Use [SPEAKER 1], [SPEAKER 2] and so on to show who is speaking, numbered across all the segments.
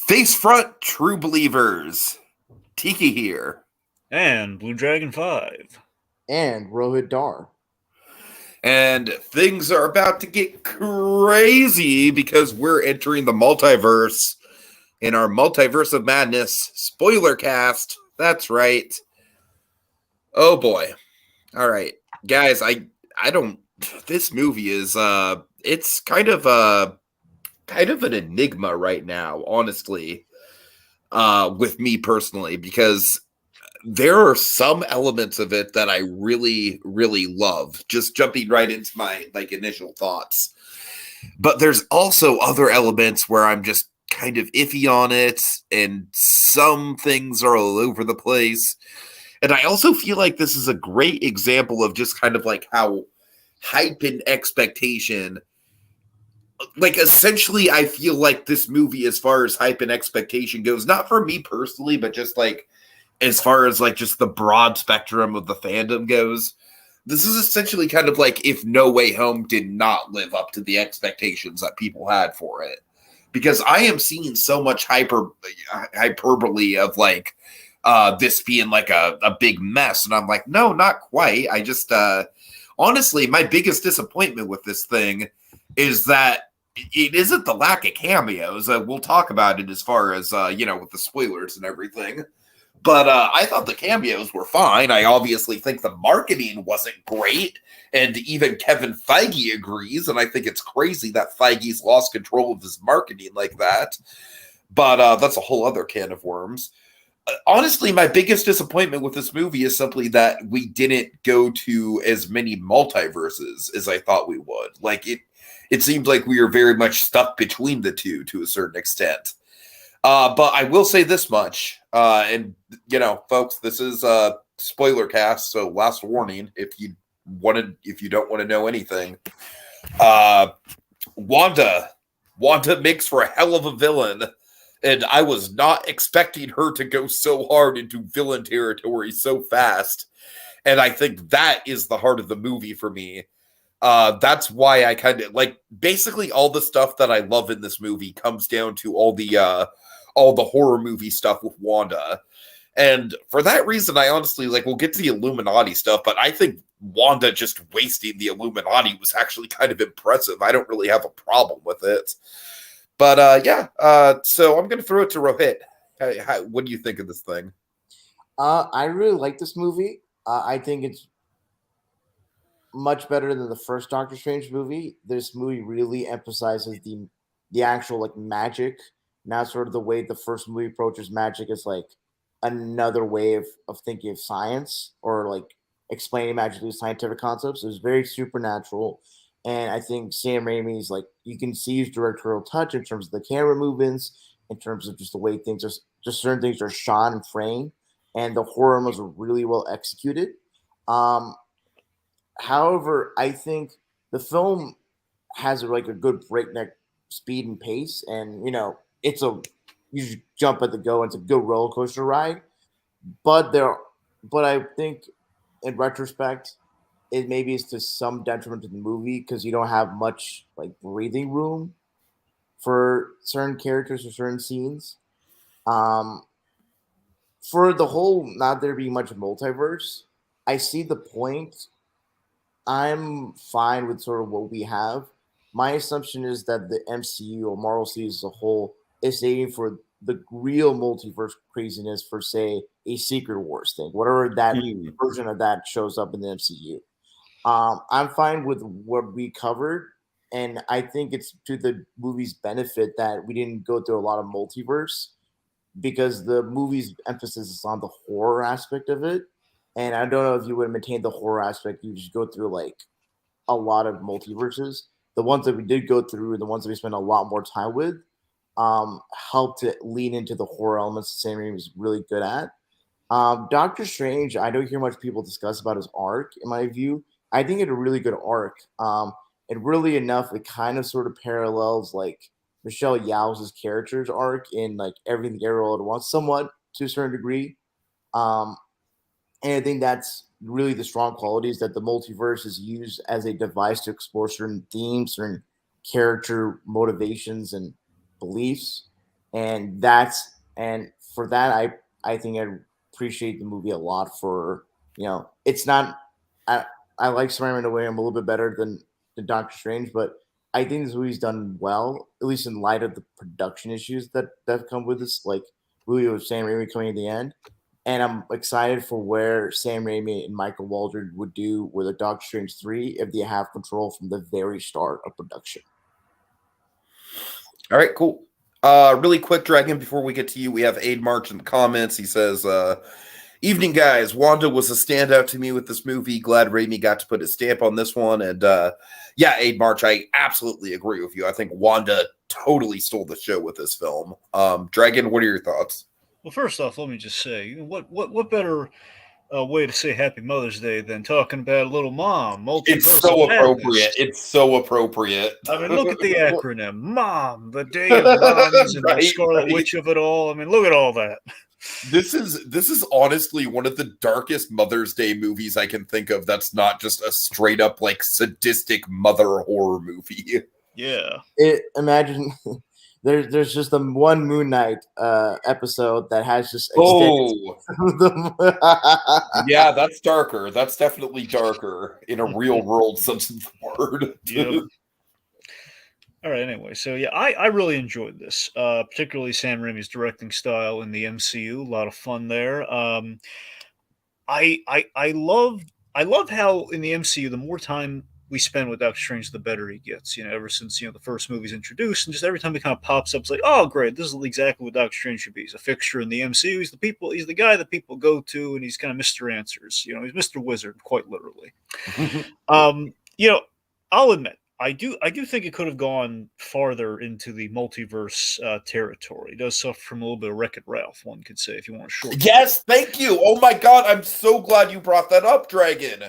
[SPEAKER 1] Face front, true believers. Tiki here.
[SPEAKER 2] And Blue Dragon 5.
[SPEAKER 3] And Rohith Dharr.
[SPEAKER 1] And things are about to get crazy because we're entering the multiverse in our Multiverse of Madness SpoilerCast. That's right. Oh boy. All right. Guys, I don't this movie is it's kind of an enigma right now, honestly. With me personally, because there are some elements of it that I really, really love. Just jumping right into my initial thoughts. But there's also other elements where I'm just kind of iffy on it, and some things are all over the place. And I also feel like this is a great example of just kind of like how hype and expectation, essentially I feel like this movie, as far as hype and expectation goes, not for me personally, but just as far as just the broad spectrum of the fandom goes, this is essentially kind of like if No Way Home did not live up to the expectations that people had for it. Because I am seeing so much hyperbole of this being a big mess, and I'm like, no, not quite. I just honestly, my biggest disappointment with this thing is that it isn't the lack of cameos. We'll talk about it as far as with the spoilers and everything. But I thought the cameos were fine. I obviously think the marketing wasn't great, and even Kevin Feige agrees. And I think it's crazy that Feige's lost control of his marketing like that. But that's a whole other can of worms. Honestly, my biggest disappointment with this movie is simply that we didn't go to as many multiverses as I thought we would. It seems like we are very much stuck between the two to a certain extent. But I will say this much, and folks, this is a spoiler cast, so last warning: if you don't want to know anything, Wanda makes for a hell of a villain, and I was not expecting her to go so hard into villain territory so fast, and I think that is the heart of the movie for me. That's why I kind of basically all the stuff that I love in this movie comes down to all the horror movie stuff with Wanda. And for that reason, I honestly we'll get to the Illuminati stuff, but I think Wanda just wasting the Illuminati was actually kind of impressive. I don't really have a problem with it. But so I'm going to throw it to Rohit. What do you think of this thing?
[SPEAKER 3] I really like this movie. I think it's much better than the first Doctor Strange movie. This movie really emphasizes the actual magic, not sort of the way the first movie approaches magic is another way of thinking of science or explaining magic through scientific concepts. It was very supernatural. And I think Sam Raimi's you can see his directorial touch in terms of the camera movements, in terms of just the way things are, just certain things are shot and framed, and the horror was really well executed. However, I think the film has a good breakneck speed and pace, and you just jump at the go. It's a good roller coaster ride, but I think in retrospect, it maybe is to some detriment to the movie because you don't have much breathing room for certain characters or certain scenes. For the whole not there being much multiverse, I see the point. I'm fine with sort of what we have. My assumption is that the MCU or Marvel series as a whole is aiming for the real multiverse craziness for, say, a Secret Wars thing, whatever that version of that shows up in the MCU. I'm fine with what we covered, and I think it's to the movie's benefit that we didn't go through a lot of multiverse because the movie's emphasis is on the horror aspect of it. And I don't know if you would maintain the horror aspect. You just go through a lot of multiverses. The ones that we did go through, and the ones that we spent a lot more time with, helped to lean into the horror elements the Sam Raimi was really good at. Doctor Strange, I don't hear much people discuss about his arc, in my view. I think it's a really good arc. And really enough, it kind of sort of parallels Michelle Yeoh's character's arc in Everything Everywhere All at Once, somewhat to a certain degree. And I think that's really the strong qualities that the multiverse is used as a device to explore certain themes, certain character motivations and beliefs. and for that I think I appreciate the movie a lot. For it's not I like Spider-Man Away. I'm a little bit better than Doctor Strange, but I think this movie's done well, at least in light of the production issues that come with this, like movie with Sam Raimi coming at the end. And I'm excited for where Sam Raimi and Michael Waldron would do with a Doctor Strange 3 if they have control from the very start of production.
[SPEAKER 1] All right, cool. Really quick, Dragon, before we get to you, we have Aid March in the comments. He says, evening, guys. Wanda was a standout to me with this movie. Glad Raimi got to put his stamp on this one. And yeah, Aid March, I absolutely agree with you. I think Wanda totally stole the show with this film. Dragon, what are your thoughts?
[SPEAKER 2] Well, first off, let me just say, what better way to say Happy Mother's Day than talking about Little Mom? Multiverse
[SPEAKER 1] It's so
[SPEAKER 2] of Madness.
[SPEAKER 1] appropriate. It's so appropriate.
[SPEAKER 2] I mean, look at the acronym, Mom, the Day of Moms, and the Scarlet Witch of it all. I mean, look at all that.
[SPEAKER 1] This is honestly one of the darkest Mother's Day movies I can think of. That's not just a straight up like sadistic mother horror movie.
[SPEAKER 2] Yeah.
[SPEAKER 3] Imagine there's just the one Moon Knight episode that has just
[SPEAKER 1] yeah, that's darker. That's definitely darker in a real world sense of the word.
[SPEAKER 2] Yep. All right. Anyway, so yeah, I really enjoyed this, particularly Sam Raimi's directing style in the MCU. A lot of fun there. I love how in the MCU, the more time we spend with Doctor Strange, the better he gets. Ever since the first movie's introduced, and just every time he kind of pops up, it's like, oh great, this is exactly what Doctor Strange should be. He's a fixture in the MCU. He's the guy that people go to, and he's kind of Mr. Answers. He's Mr. Wizard, quite literally. I'll admit, I do think it could have gone farther into the multiverse territory. It does suffer from a little bit of Wreck-It Ralph, one could say, if you want to short.
[SPEAKER 1] Yes, thank you. Oh my god, I'm so glad you brought that up, Dragon.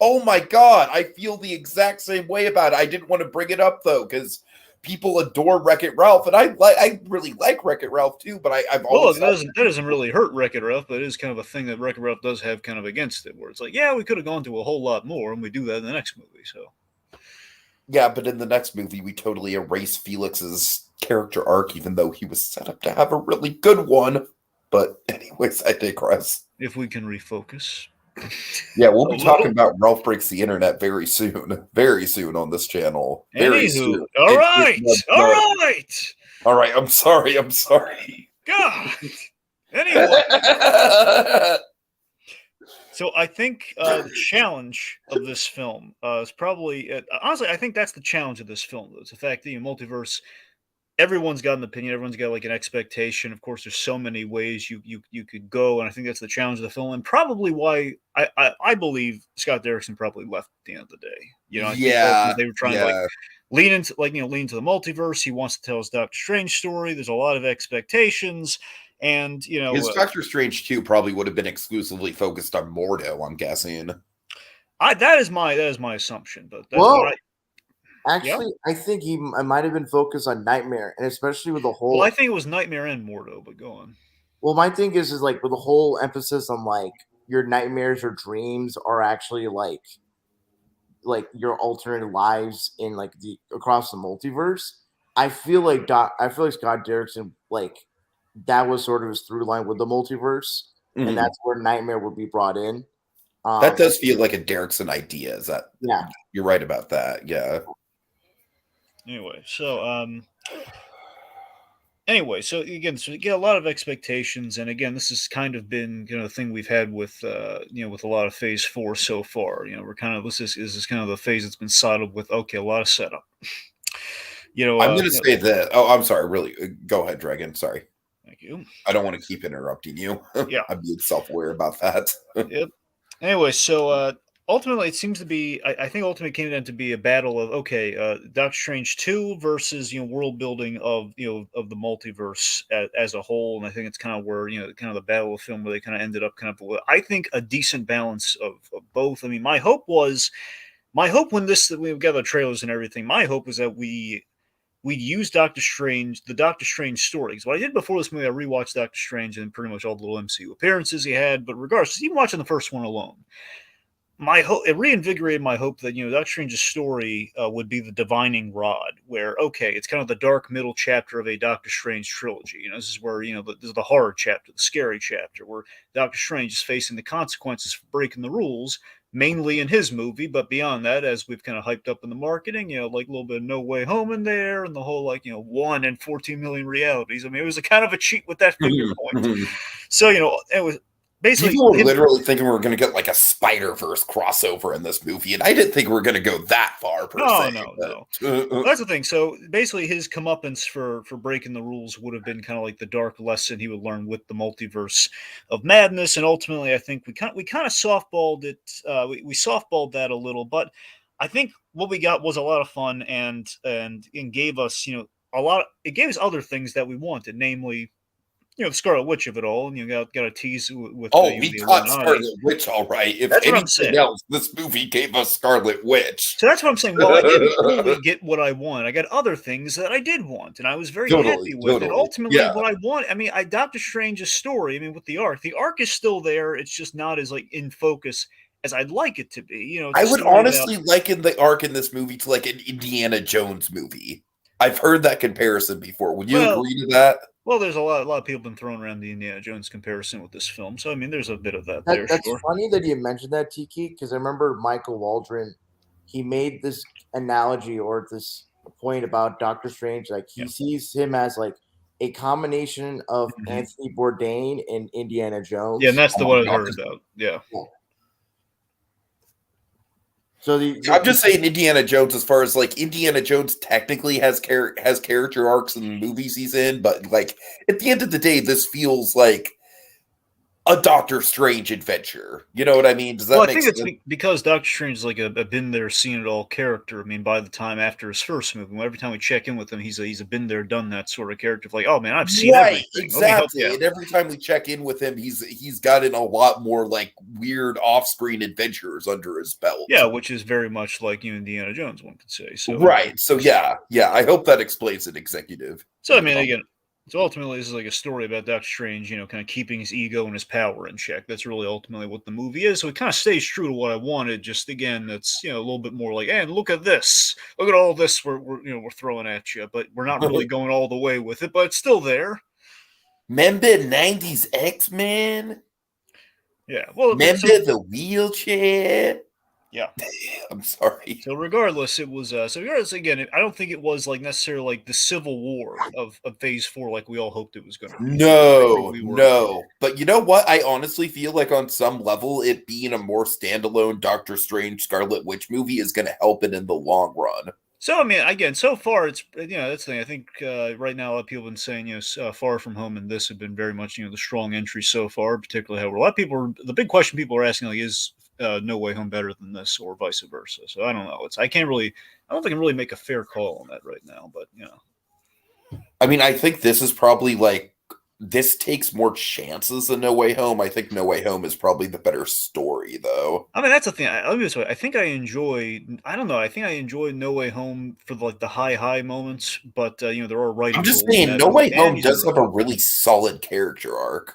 [SPEAKER 1] Oh my god, I feel the exact same way about it. I didn't want to bring it up though, because people adore Wreck-It Ralph, and I really like Wreck-It Ralph too. But I've always
[SPEAKER 2] that doesn't really hurt Wreck-It Ralph, but it is kind of a thing that Wreck-It Ralph does have kind of against it, where it's like, yeah, we could have gone to a whole lot more, and we do that in the next movie. So
[SPEAKER 1] yeah, but in the next movie, we totally erase Felix's character arc, even though he was set up to have a really good one. But anyways, I digress.
[SPEAKER 2] If we can refocus.
[SPEAKER 1] Yeah, we'll be talking about Ralph Breaks the Internet very soon on this channel. Very soon.
[SPEAKER 2] All right.
[SPEAKER 1] I'm sorry.
[SPEAKER 2] God. Anyway. So I think the challenge of this film is probably, honestly, I think that's the challenge of this film, though. It's the fact that multiverse, everyone's got an opinion, everyone's got like an expectation. Of course, there's so many ways you could go, and I think that's the challenge of the film, and probably why I believe Scott Derrickson probably left at the end of the day. I think they were trying to like lean into the multiverse. He wants to tell his Doctor Strange story. There's a lot of expectations. And
[SPEAKER 1] his Doctor Strange 2 probably would have been exclusively focused on Mordo, I'm guessing.
[SPEAKER 2] That is my assumption, but that's
[SPEAKER 3] I think he might have been focused on Nightmare, and especially with the whole.
[SPEAKER 2] Well, I think it was Nightmare and Mordo, but go on.
[SPEAKER 3] Well, my thing is like with the whole emphasis on like your nightmares or dreams are actually like your alternate lives in like across the multiverse. I feel like Scott Derrickson that was sort of his through line with the multiverse, and that's where Nightmare would be brought in.
[SPEAKER 1] That does feel like a Derrickson idea. Is that?
[SPEAKER 3] Yeah,
[SPEAKER 1] you're right about that. Yeah.
[SPEAKER 2] Anyway, so again, so you get a lot of expectations, and again, this has kind of been the thing we've had with with a lot of Phase 4 so far. We're kind of this is kind of the phase that's been saddled with a lot of setup.
[SPEAKER 1] I'm going to say that. Oh, I'm sorry. Really, go ahead, Dragon. Sorry.
[SPEAKER 2] Thank you.
[SPEAKER 1] I don't want to keep interrupting you.
[SPEAKER 2] Yeah,
[SPEAKER 1] I'm being self-aware about that.
[SPEAKER 2] Yep. Anyway, so ultimately, it seems to be. I think ultimately came down to be a battle of Doctor Strange 2 versus world building of of the multiverse as a whole, and I think it's kind of where kind of the battle of film where they kind of ended up kind of with, I think, a decent balance of both. I mean, my hope when we got the trailers and everything, my hope was that we'd use the Doctor Strange story. Because what I did before this movie, I rewatched Doctor Strange and pretty much all the little MCU appearances he had. But regardless, even watching the first one alone, my hope, it reinvigorated my hope that Doctor Strange's story would be the divining rod, where okay, it's kind of the dark middle chapter of a Doctor Strange trilogy. This is where this is the horror chapter, the scary chapter, where Doctor Strange is facing the consequences for breaking the rules, mainly in his movie, but beyond that, as we've kind of hyped up in the marketing, like a little bit of No Way Home in there, and the whole 1 in 14 million realities. I mean, it was a kind of a cheat with that finger point. So it was. Basically,
[SPEAKER 1] people were literally thinking we were going to get like a Spider-Verse crossover in this movie, and I didn't think we were going to go that far per se.
[SPEAKER 2] No. That's the thing. So basically, his comeuppance for breaking the rules would have been kind of like the dark lesson he would learn with the multiverse of madness, and ultimately, I think we kind of softballed it. We softballed that a little, but I think what we got was a lot of fun and gave us a lot. It gave us other things that we wanted, namely, the Scarlet Witch of it all, and you got a tease with.
[SPEAKER 1] We got Scarlet Witch, all right. If
[SPEAKER 2] that's
[SPEAKER 1] anything else, this movie gave us Scarlet Witch.
[SPEAKER 2] So that's what I'm saying. Well, I didn't fully get what I want. I got other things that I did want, and I was very happy with. And ultimately, what I want, Doctor Strange's story. With the arc is still there. It's just not as in focus as I'd like it to be.
[SPEAKER 1] I would honestly liken the arc in this movie to like an Indiana Jones movie. I've heard that comparison before. Would you agree to that?
[SPEAKER 2] Well, there's a lot of people been throwing around the Indiana Jones comparison with this film, so there's a bit of that there.
[SPEAKER 3] That's funny that you mentioned that, Tiki, because I remember Michael Waldron. He made this analogy or this point about Doctor Strange, like he sees him as like a combination of Anthony Bourdain and Indiana Jones.
[SPEAKER 2] Yeah, and that's the one I heard about. Yeah.
[SPEAKER 3] So
[SPEAKER 1] I'm just saying Indiana Jones, as far as like Indiana Jones technically has character arcs in the movies he's in, but like at the end of the day, this feels like a Doctor Strange adventure. You know what I mean? Does that make sense?
[SPEAKER 2] It's because Doctor Strange is like a been there, seen it all character. By the time after his first movie, every time we check in with him, he's a been there, done that sort of character. Like, oh man, I've seen everything.
[SPEAKER 1] Exactly. And every time we check in with him, he's gotten a lot more like weird off-screen adventures under his belt.
[SPEAKER 2] Yeah, which is very much like Indiana Jones, one could say. So
[SPEAKER 1] right. So yeah. I hope that explains it, executive.
[SPEAKER 2] So again. So ultimately, this is like a story about Doctor Strange, kind of keeping his ego and his power in check. That's really ultimately what the movie is. So it kind of stays true to what I wanted. Just again, that's a little bit more like, and look at this, look at all this we're throwing at you, but we're not really going all the way with it. But it's still there.
[SPEAKER 1] Remember 90s X-Men?
[SPEAKER 2] Yeah. Well,
[SPEAKER 1] remember the wheelchair?
[SPEAKER 2] Yeah.
[SPEAKER 1] I'm sorry.
[SPEAKER 2] So regardless, it was again, I don't think it was like necessarily like the Civil War of Phase 4 like we all hoped it was going to be.
[SPEAKER 1] No. But you know what? I honestly feel like on some level, it being a more standalone Doctor Strange Scarlet Witch movie is going to help it in the long run.
[SPEAKER 2] So again, so far it's that's the thing. I think right now a lot of people have been saying Far From Home and this have been very much the strong entry so far. Particularly how a lot of people the big question people are asking is No Way Home better than this or vice versa. So I don't know. I don't think I can really make a fair call on that right now. But
[SPEAKER 1] I think this is probably like this takes more chances than No Way Home. I think No Way Home is probably the better story, though.
[SPEAKER 2] That's the thing. I think I enjoy. I don't know. I think I enjoy No Way Home for like the high moments, but there are writing.
[SPEAKER 1] I'm just saying, No Way Home does have a really solid character arc.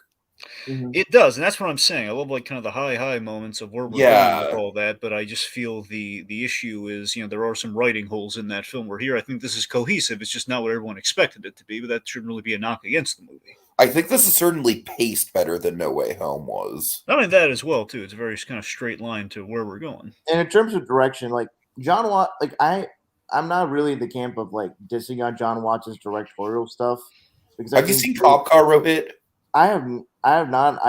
[SPEAKER 2] Mm-hmm. It does, and that's what I'm saying. I love like kind of the high moments of where we're going with all that, but I just feel the issue is there are some writing holes in that film. Where here I think this is cohesive. It's just not what everyone expected it to be, but that shouldn't really be a knock against the movie.
[SPEAKER 1] I think this is certainly paced better than No Way Home was.
[SPEAKER 2] That as well too. It's a very kind of straight line to where we're going.
[SPEAKER 3] And in terms of direction, like John Watt, like I'm not really in the camp of like dissing on John Watts' directorial stuff. Because
[SPEAKER 1] have you seen Cop Car, Rohith?
[SPEAKER 3] I have not.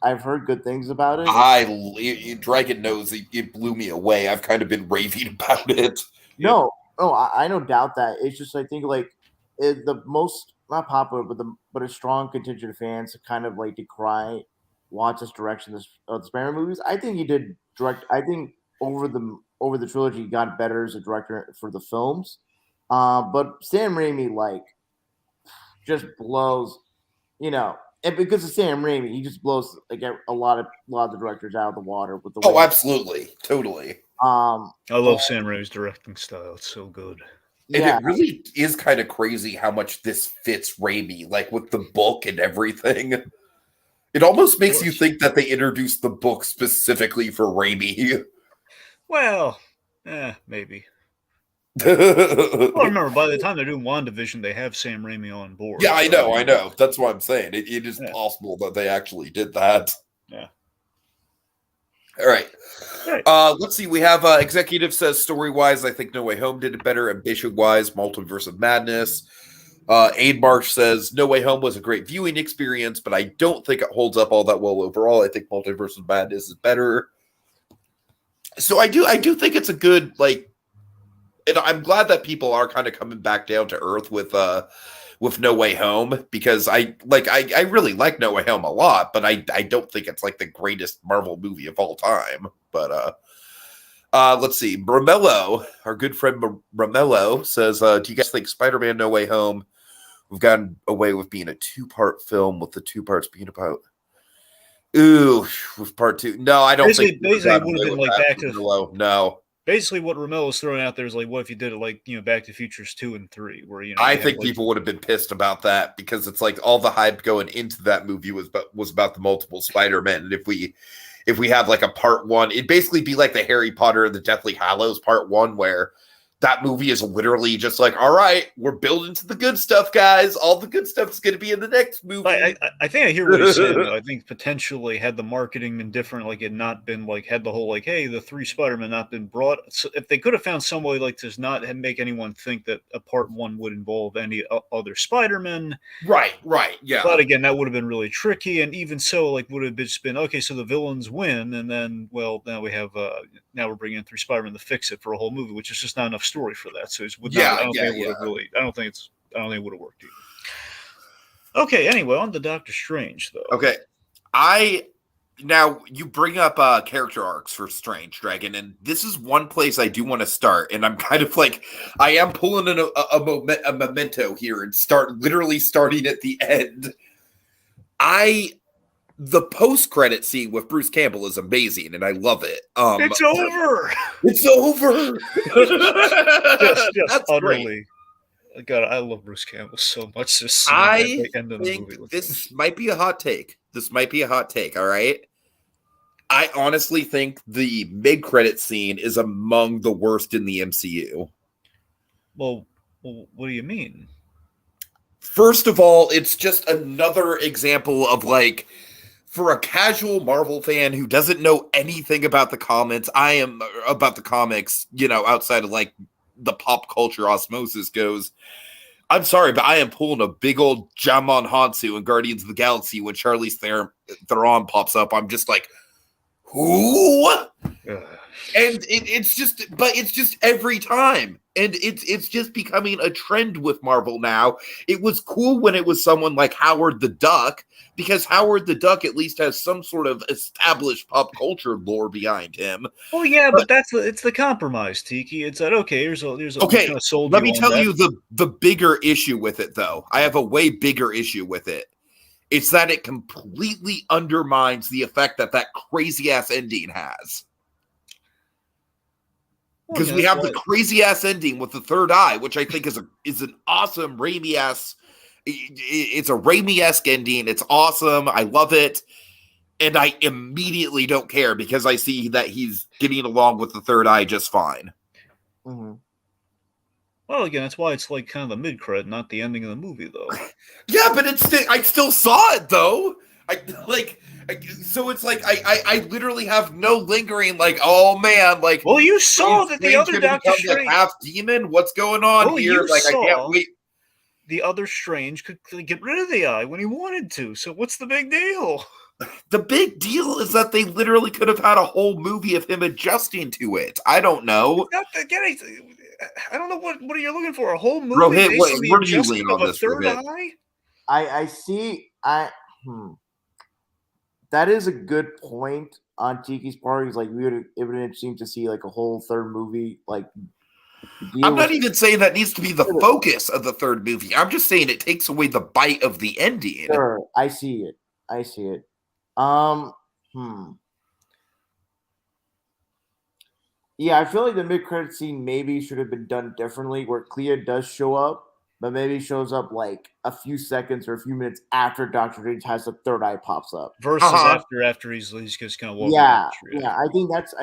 [SPEAKER 3] I've heard good things about it.
[SPEAKER 1] Dragon knows it blew me away. I've kind of been raving about it.
[SPEAKER 3] No, I don't doubt that. It's just I think like the most not popular, but a strong contingent of fans kind of like decry Watts' direction of the Spider-Man movies. I think he did direct. I think over the trilogy, he got better as a director for the films. But Sam Raimi like just blows, and because of Sam Raimi, he just blows like a lot of the directors out of the water with the.
[SPEAKER 1] Absolutely, totally.
[SPEAKER 2] I love Sam Raimi's directing style. It's so good.
[SPEAKER 1] And it really is kind of crazy how much this fits Raimi, like with the book and everything. It almost makes you think that they introduced the book specifically for Raimi.
[SPEAKER 2] Well, maybe. Well, remember, by the time they're doing WandaVision, they have Sam Raimi on board.
[SPEAKER 1] Yeah, I know. That's what I'm saying. It is possible that they actually did that.
[SPEAKER 2] Yeah.
[SPEAKER 1] All right. Let's see. We have executive says story-wise, I think No Way Home did it better. Ambition-wise, Multiverse of Madness. Aid Marsh says No Way Home was a great viewing experience, but I don't think it holds up all that well overall. I think Multiverse of Madness is better. So I do think it's a good, like, and I'm glad that people are kind of coming back down to earth with No Way Home, because I really like No Way Home a lot, but I don't think it's like the greatest Marvel movie of all time. But let's see. Bramello, our good friend Bramello says, do you guys think Spider-Man No Way Home, we've gotten away with being a 2-part film with the 2 parts being about with part 2? No, I don't think
[SPEAKER 2] basically it would have been like back to
[SPEAKER 1] Bramello. No.
[SPEAKER 2] Basically, what Romelo's throwing out there is like, what if you did it like, Back to Futures 2 and 3, where
[SPEAKER 1] I think people would have been pissed about that, because it's like all the hype going into that movie was about the multiple Spider-Men, and if we have like a part 1, it'd basically be like the Harry Potter and the Deathly Hallows part 1, where that movie is literally just like, all right, we're building to the good stuff, guys. All the good stuff is going to be in the next movie.
[SPEAKER 2] I think I hear what he's saying, though. I think potentially had the marketing been different, like it not been like, had the whole like, hey, the 3 Spider-Men not been brought. So if they could have found some way like to not make anyone think that a part 1 would involve any other Spider-Men.
[SPEAKER 1] Right, yeah.
[SPEAKER 2] But again, that would have been really tricky. And even so, like, would have just been, okay, so the villains win. And then, well, now we have, now we're bringing in 3 Spider-Men to fix it for a whole movie, which is just not enough story for that. So I don't think it would have worked either. Okay, anyway, on to Doctor Strange, though.
[SPEAKER 1] Okay. Now you bring up character arcs for Strange Dragon, and this is one place I do want to start, and I'm kind of like, I am pulling in a memento here and literally starting at the end. The post-credit scene with Bruce Campbell is amazing, and I love it.
[SPEAKER 2] It's over!
[SPEAKER 1] It's over!
[SPEAKER 2] Just utterly. God, I love Bruce Campbell so much.
[SPEAKER 1] I think this might be a hot take. All right? I honestly think the mid-credit scene is among the worst in the MCU.
[SPEAKER 2] Well, what do you mean?
[SPEAKER 1] First of all, it's just another example of, like, for a casual Marvel fan who doesn't know anything about the comics, outside of like the pop culture osmosis goes. I'm sorry, but I am pulling a big old Jamon Hansu in Guardians of the Galaxy when Charlize Theron pops up. I'm just like, who? And it's just every time. And it's just becoming a trend with Marvel now. It was cool when it was someone like Howard the Duck, because Howard the Duck at least has some sort of established pop culture lore behind him.
[SPEAKER 2] Well, yeah, but it's the compromise, Tiki. It's that, okay, here's a
[SPEAKER 1] okay,
[SPEAKER 2] kind of sold
[SPEAKER 1] let me tell you the bigger issue with it, though. I have a way bigger issue with it. It's that it completely undermines the effect that crazy-ass ending has. Because we have the crazy-ass ending with the third eye, which I think is an awesome Raimi-ass... It's a Raimi-esque ending. It's awesome. I love it. And I immediately don't care, because I see that he's getting along with the third eye just fine.
[SPEAKER 3] Mm-hmm.
[SPEAKER 2] Well, again, that's why it's like kind of the mid-credit, not the ending of the movie, though.
[SPEAKER 1] Yeah, but I still saw it, though. So it's like I literally have no lingering, like, oh man, like,
[SPEAKER 2] well, you saw that the other Doctor Strange,
[SPEAKER 1] like half demon. What's going on here? Like, I can't wait.
[SPEAKER 2] The other Strange could get rid of the eye when he wanted to. So what's the big deal?
[SPEAKER 1] The big deal is that they literally could have had a whole movie of him adjusting to it. I don't know.
[SPEAKER 2] I don't know what are you looking for? A whole movie?
[SPEAKER 1] Rohith, where do you lean on this?
[SPEAKER 2] Third eye?
[SPEAKER 3] I see. That is a good point on Tiki's part. He's like, it would have been interesting to see like a whole third movie. Like,
[SPEAKER 1] I'm not even saying that needs to be the focus of the third movie. I'm just saying it takes away the bite of the ending.
[SPEAKER 3] Sure, I see it. Yeah, I feel like the mid-credit scene maybe should have been done differently, where Clea does show up but maybe shows up like a few seconds or a few minutes after Doctor Strange has the third eye pops up.
[SPEAKER 2] Versus after he's just kind of walking down the street.
[SPEAKER 3] Yeah. I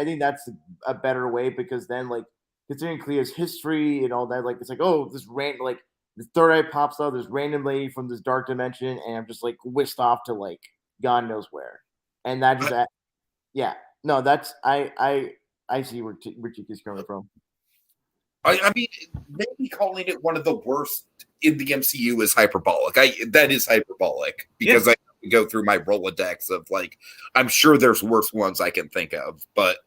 [SPEAKER 3] think that's a better way, because then like considering Cleo's history and all that, like it's like, oh, this random like the third eye pops out, this random lady from this dark dimension, and I'm just like whisked off to like God knows where, and that just yeah, no, that's I see where Tiki's coming from.
[SPEAKER 1] I mean, maybe calling it one of the worst in the MCU is hyperbolic. That is hyperbolic, because I go through my Rolodex of like, I'm sure there's worse ones I can think of, but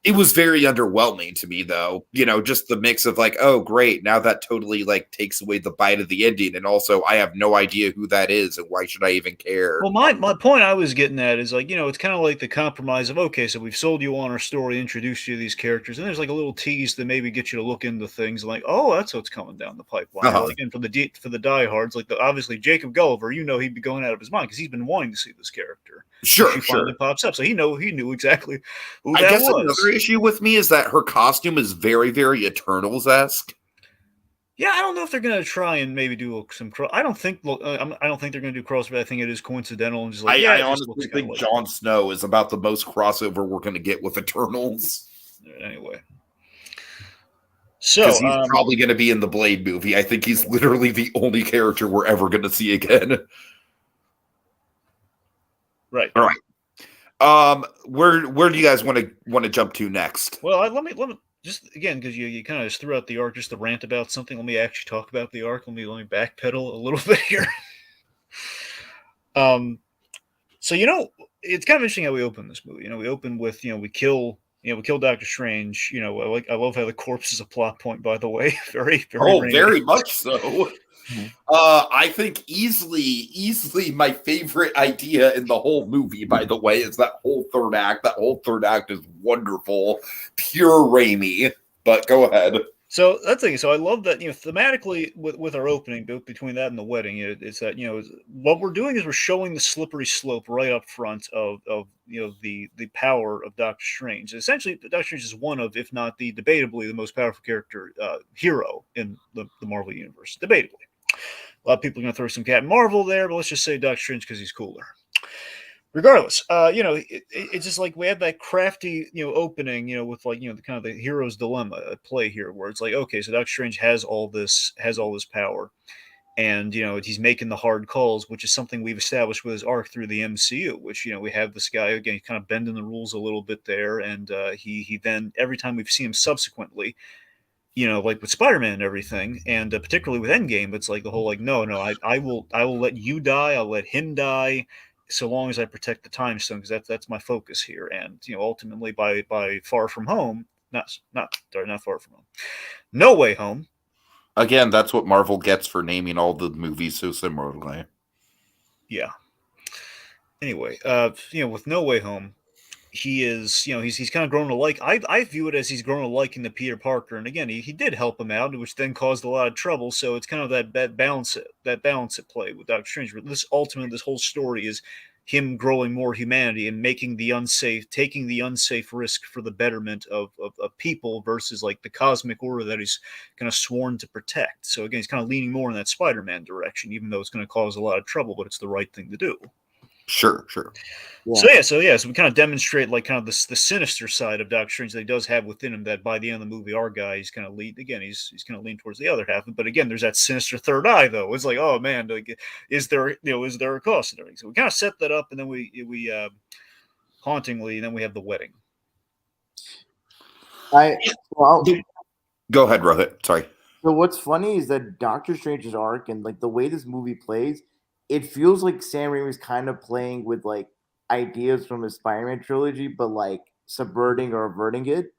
[SPEAKER 1] it was very underwhelming to me, though. You know, just the mix of like, oh, great, now that totally like takes away the bite of the ending, and also I have no idea who that is, and why should I even care?
[SPEAKER 2] Well, my point I was getting at is like, you know, it's kind of like the compromise of, okay, so we've sold you on our story, introduced you to these characters, and there's like a little tease to maybe get you to look into things like, oh, that's what's coming down the pipeline. Like, and for the diehards, like obviously Jacob Gulliver, you know, he'd be going out of his mind because he's been wanting to see this character.
[SPEAKER 1] Sure,
[SPEAKER 2] she finally pops up, so he knew exactly who
[SPEAKER 1] I
[SPEAKER 2] that
[SPEAKER 1] guess
[SPEAKER 2] was.
[SPEAKER 1] another issue with me is that her costume is very, very Eternals-esque.
[SPEAKER 2] Yeah, I don't know if they're going to try and maybe do some. I don't think. I don't think they're going to do crossover. I think it is coincidental and just like. I
[SPEAKER 1] honestly think like Jon Snow is about the most crossover we're going to get with Eternals.
[SPEAKER 2] Anyway, so
[SPEAKER 1] because he's probably going to be in the Blade movie. I think he's literally the only character we're ever going to see again.
[SPEAKER 2] Right.
[SPEAKER 1] All right. Where do you guys want to jump to next?
[SPEAKER 2] Well, let me just again, because you kind of just threw out the arc just to rant about something. Let me actually talk about the arc. Let me backpedal a little bit here. So you know, it's kind of interesting how we open this movie. You know, we open with we kill Doctor Strange. You know, I love how the corpse is a plot point. By the way, very
[SPEAKER 1] much so. I think easily my favorite idea in the whole movie, by the way, is that whole third act. That whole third act is wonderful. Pure Raimi. But go ahead.
[SPEAKER 2] So that's the thing. So I love that, thematically with our opening, between that and the wedding, it's that, what we're doing is we're showing the slippery slope right up front of the power of Doctor Strange. Essentially, Doctor Strange is one of, if not debatably the most powerful character, hero in the Marvel universe. Debatably. A lot of people are going to throw some Captain Marvel there, but let's just say Doctor Strange because he's cooler. Regardless, it's just like we have that crafty, opening, with like, the kind of the hero's dilemma at play here, where it's like, okay, so Doctor Strange has all this power, and he's making the hard calls, which is something we've established with his arc through the MCU. Which we have this guy again, kind of bending the rules a little bit there, and he then every time we've seen him subsequently, like with Spider-Man and everything, and particularly with Endgame, it's like the whole like, no, I will let you die, I'll let him die, so long as I protect the Time Stone, because that's my focus here. And ultimately by Far From Home, not Far From Home, No Way Home.
[SPEAKER 1] Again, that's what Marvel gets for naming all the movies so similarly.
[SPEAKER 2] Yeah. Anyway, with No Way Home, he is, he's kind of grown to like. I view it as he's grown to liking the Peter Parker, and again, he did help him out, which then caused a lot of trouble. So it's kind of that balance at play with Doctor Strange. This whole story is him growing more humanity and taking the unsafe risk for the betterment of people versus like the cosmic order that he's kind of sworn to protect. So again, he's kind of leaning more in that Spider-Man direction, even though it's going to cause a lot of trouble, but it's the right thing to do.
[SPEAKER 1] Sure.
[SPEAKER 2] Yeah. So we kind of demonstrate like kind of the sinister side of Doctor Strange that he does have within him, that by the end of the movie, our guy, he's kind of lean towards the other half. But again, there's that sinister third eye though. It's like, oh man, like, is there a cost and everything? So we kind of set that up, and then we hauntingly, then we have the wedding.
[SPEAKER 1] Go ahead, Rohit. Sorry.
[SPEAKER 3] So what's funny is that Doctor Strange's arc and like the way this movie plays, it feels like Sam Raimi's kind of playing with like ideas from his Spider-Man trilogy, but like subverting or averting it.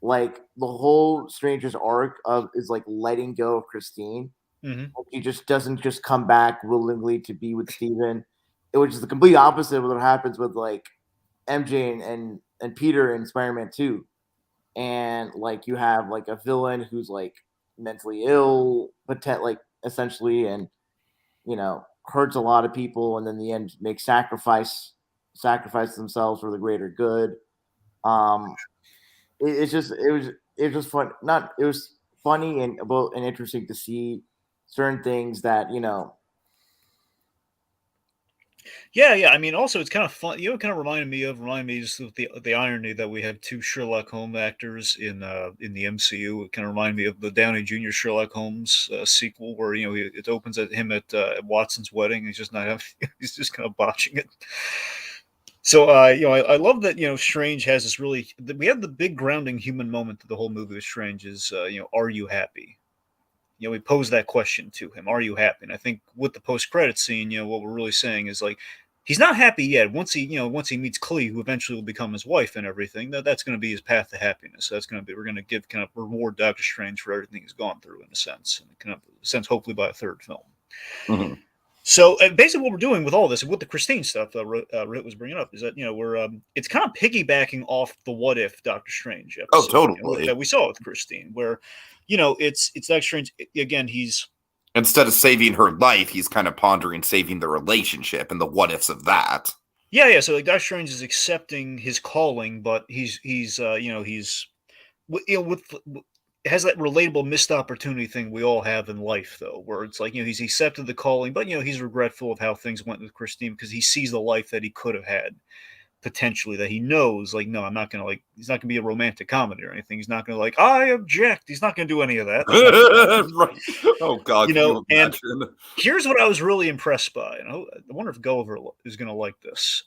[SPEAKER 3] Like the whole Strange's arc is like letting go of Christine.
[SPEAKER 2] Mm-hmm.
[SPEAKER 3] He just doesn't just come back willingly to be with Steven, which is the complete opposite of what happens with like MJ and Peter in Spider-Man 2. And like you have like a villain who's like mentally ill, like essentially, and hurts a lot of people, and then in the end makes sacrifice themselves for the greater good. It was just fun. It was funny and interesting to see certain things that
[SPEAKER 2] Yeah. I mean, also it's kind of fun. It kind of reminded me just of the irony that we have two Sherlock Holmes actors in the MCU. It kind of reminded me of the Downey Jr. Sherlock Holmes sequel, where it opens at him at Watson's wedding. He's just not he's just kind of botching it. So I love that Strange has this really. We have the big grounding human moment to the whole movie with Strange is are you happy? We pose that question to him. Are you happy? And I think with the post-credit scene, what we're really saying is like, he's not happy yet. Once he meets Clee, who eventually will become his wife and everything, that's going to be his path to happiness. We're going to give kind of reward Doctor Strange for everything he's gone through in a sense, hopefully by a third film.
[SPEAKER 1] Mm-hmm.
[SPEAKER 2] So basically, what we're doing with all this, and with the Christine stuff Rohith was bringing up, is that we're it's kind of piggybacking off the What If Doctor Strange episode.
[SPEAKER 1] Oh, totally.
[SPEAKER 2] That we saw with Christine, where it's Doctor Strange again. He's
[SPEAKER 1] instead of saving her life, he's kind of pondering saving the relationship and the what ifs of that.
[SPEAKER 2] Yeah. So like Doctor Strange is accepting his calling, but he's with it has that relatable missed opportunity thing we all have in life, though, where it's like, he's accepted the calling, but, he's regretful of how things went with Christine because he sees the life that he could have had potentially, that he knows, like, no, I'm not going to, he's not going to be a romantic comedy or anything. He's not going to, like, I object. He's not going to do any of that.
[SPEAKER 1] Right. Oh, God.
[SPEAKER 2] And here's what I was really impressed by. And I wonder if Gulliver is going to like this.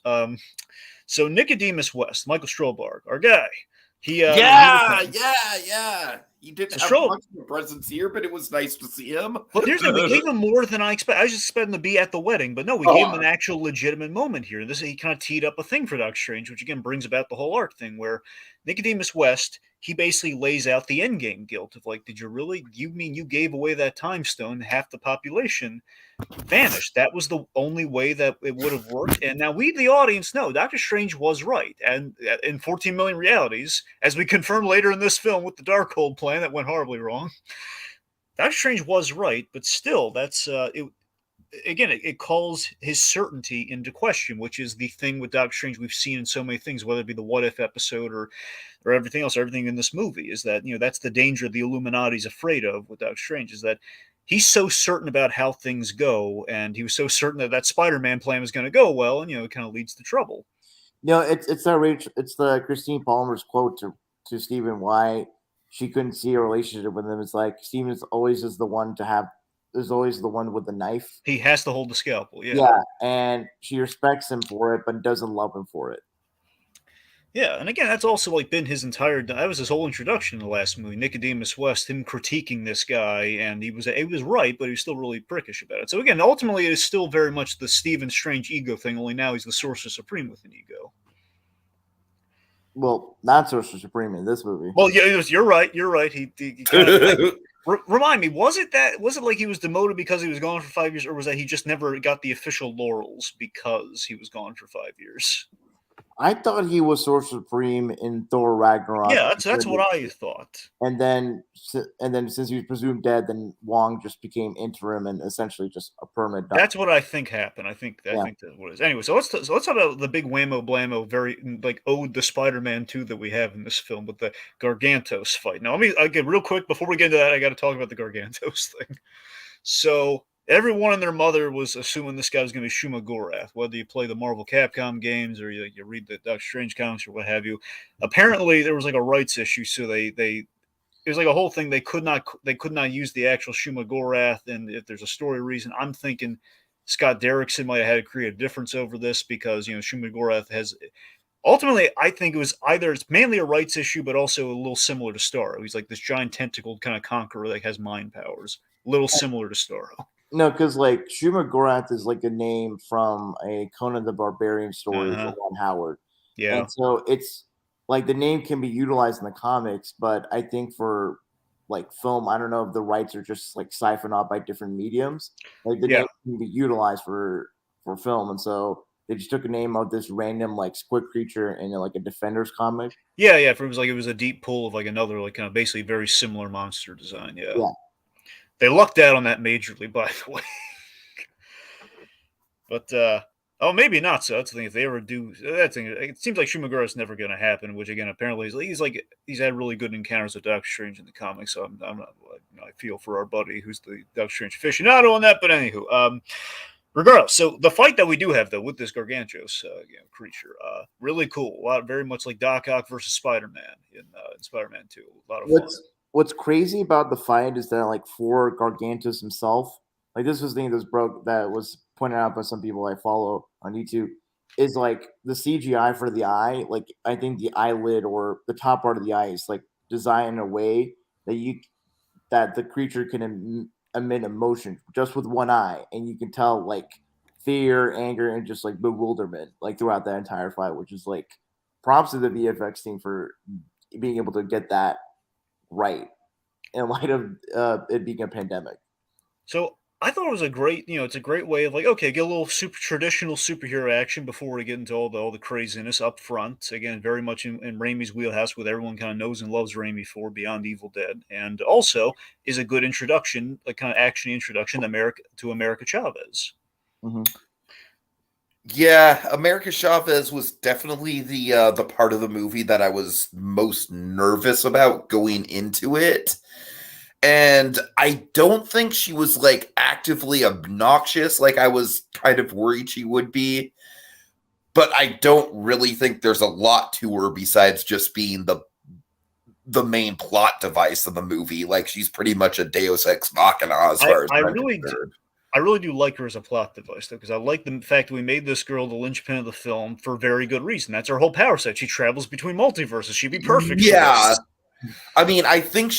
[SPEAKER 2] So Nicodemus West, Michael Strohlbarg, our guy. He
[SPEAKER 1] He didn't have much of a presence here, but it was nice to see him.
[SPEAKER 2] But here's we gave him more than I expected. I was just expecting to be at the wedding, but no, we gave him an actual legitimate moment here. He kind of teed up a thing for Doctor Strange, which again brings about the whole arc thing where Nicodemus West, he basically lays out the endgame guilt of like, did you really, you mean you gave away that time stone, half the population vanished? That was the only way that it would have worked. And now we, the audience, know Doctor Strange was right. And in 14 million realities, as we confirm later in this film with the Darkhold plan that went horribly wrong, Doctor Strange was right, but still, that's it calls his certainty into question, which is the thing with Doctor Strange we've seen in so many things, whether it be the What If episode or everything else, everything in this movie, is that that's the danger the Illuminati's afraid of with Doctor Strange, is that he's so certain about how things go, and he was so certain that Spider-Man plan was going to go well, and it kind of leads to trouble.
[SPEAKER 3] It's the Christine Palmer's quote to Stephen why she couldn't see a relationship with him. It's like Stephen is always the one with the knife.
[SPEAKER 2] He has to hold the scalpel.
[SPEAKER 3] Yeah, and she respects him for it, but doesn't love him for it.
[SPEAKER 2] Yeah, and again, that's also like been his entire. That was his whole introduction in the last movie. Nicodemus West, him critiquing this guy, and he was right, but he was still really prickish about it. So again, ultimately, it is still very much the Stephen Strange ego thing. Only now he's the Sorcerer Supreme with an ego.
[SPEAKER 3] Well, not Sorcerer Supreme in this movie.
[SPEAKER 2] Well, yeah, you're right. You're right. He kind of, remind me, was it like he was demoted because he was gone for 5 years, or was that he just never got the official laurels because he was gone for 5 years?
[SPEAKER 3] I thought he was Sorcerer Supreme in Thor Ragnarok.
[SPEAKER 2] Yeah, that's what I thought.
[SPEAKER 3] And then since he was presumed dead, then Wong just became interim and essentially just a permanent.
[SPEAKER 2] That's what I think happened. I think that's what it is. Anyway, so let's talk about the big whammo blammo, very like ode the Spider-Man 2 that we have in this film with the Gargantos fight. Now, again, real quick before we get into that, I got to talk about the Gargantos thing. So everyone and their mother was assuming this guy was going to be Shuma Gorath, whether you play the Marvel Capcom games or you read the Doctor Strange comics or what have you. Apparently, there was like a rights issue, so it was like a whole thing. They could not use the actual Shuma Gorath, and if there's a story reason, I'm thinking Scott Derrickson might have had to create a difference over this because Shuma Gorath has. Ultimately, I think it was either it's mainly a rights issue, but also a little similar to Starro. He's like this giant tentacled kind of conqueror that has mind powers, a little similar to Starro.
[SPEAKER 3] No, because like Shuma Gorath is like a name from a Conan the Barbarian story from Ron Howard.
[SPEAKER 2] Yeah.
[SPEAKER 3] And so it's like the name can be utilized in the comics, but I think for like film, I don't know if the rights are just like siphoned off by different mediums. Like the name can be utilized for film. And so they just took a name of this random like squid creature in like a Defenders comic.
[SPEAKER 2] Yeah. It was a deep pull of like another like kind of basically very similar monster design. Yeah. They lucked out on that majorly, by the way. But Oh, maybe not. So that's the thing. If they ever do that thing, it seems like Shumagura is never going to happen. Which again, apparently, he's had really good encounters with Doctor Strange in the comics. So I'm not. I feel for our buddy who's the Doctor Strange aficionado on that. But anywho, regardless, so the fight that we do have though with this Gargantuos creature, really cool. Very much like Doc Ock versus Spider-Man in Spider-Man 2. A lot of fun.
[SPEAKER 3] What's crazy about the fight is that like for Gargantuos himself, like this was the thing that was pointed out by some people I follow on YouTube, is like the CGI for the eye. Like I think the eyelid or the top part of the eye is like designed in a way that the creature can emit emotion just with one eye, and you can tell like fear, anger, and just like bewilderment like throughout that entire fight, which is like props to the VFX team for being able to get that right in light of it being a pandemic.
[SPEAKER 2] So I thought it was a great, it's a great way of like, okay, get a little traditional superhero action before we get into all the craziness up front. Again, very much in Raimi's wheelhouse, what everyone kind of knows and loves Raimi for, Beyond Evil Dead, and also is a good introduction, like kind of action introduction to America Chavez.
[SPEAKER 3] Mm-hmm.
[SPEAKER 1] Yeah, America Chavez was definitely the part of the movie that I was most nervous about going into it. And I don't think she was like actively obnoxious like I was kind of worried she would be. But I don't really think there's a lot to her besides just being the main plot device of the movie. Like she's pretty much a Deus Ex Machina as far as I'm concerned.
[SPEAKER 2] I really do like her as a plot device, though, because I like the fact that we made this girl the linchpin of the film for very good reason. That's her whole power set. She travels between multiverses. She'd be perfect.
[SPEAKER 1] Yeah. I mean, I think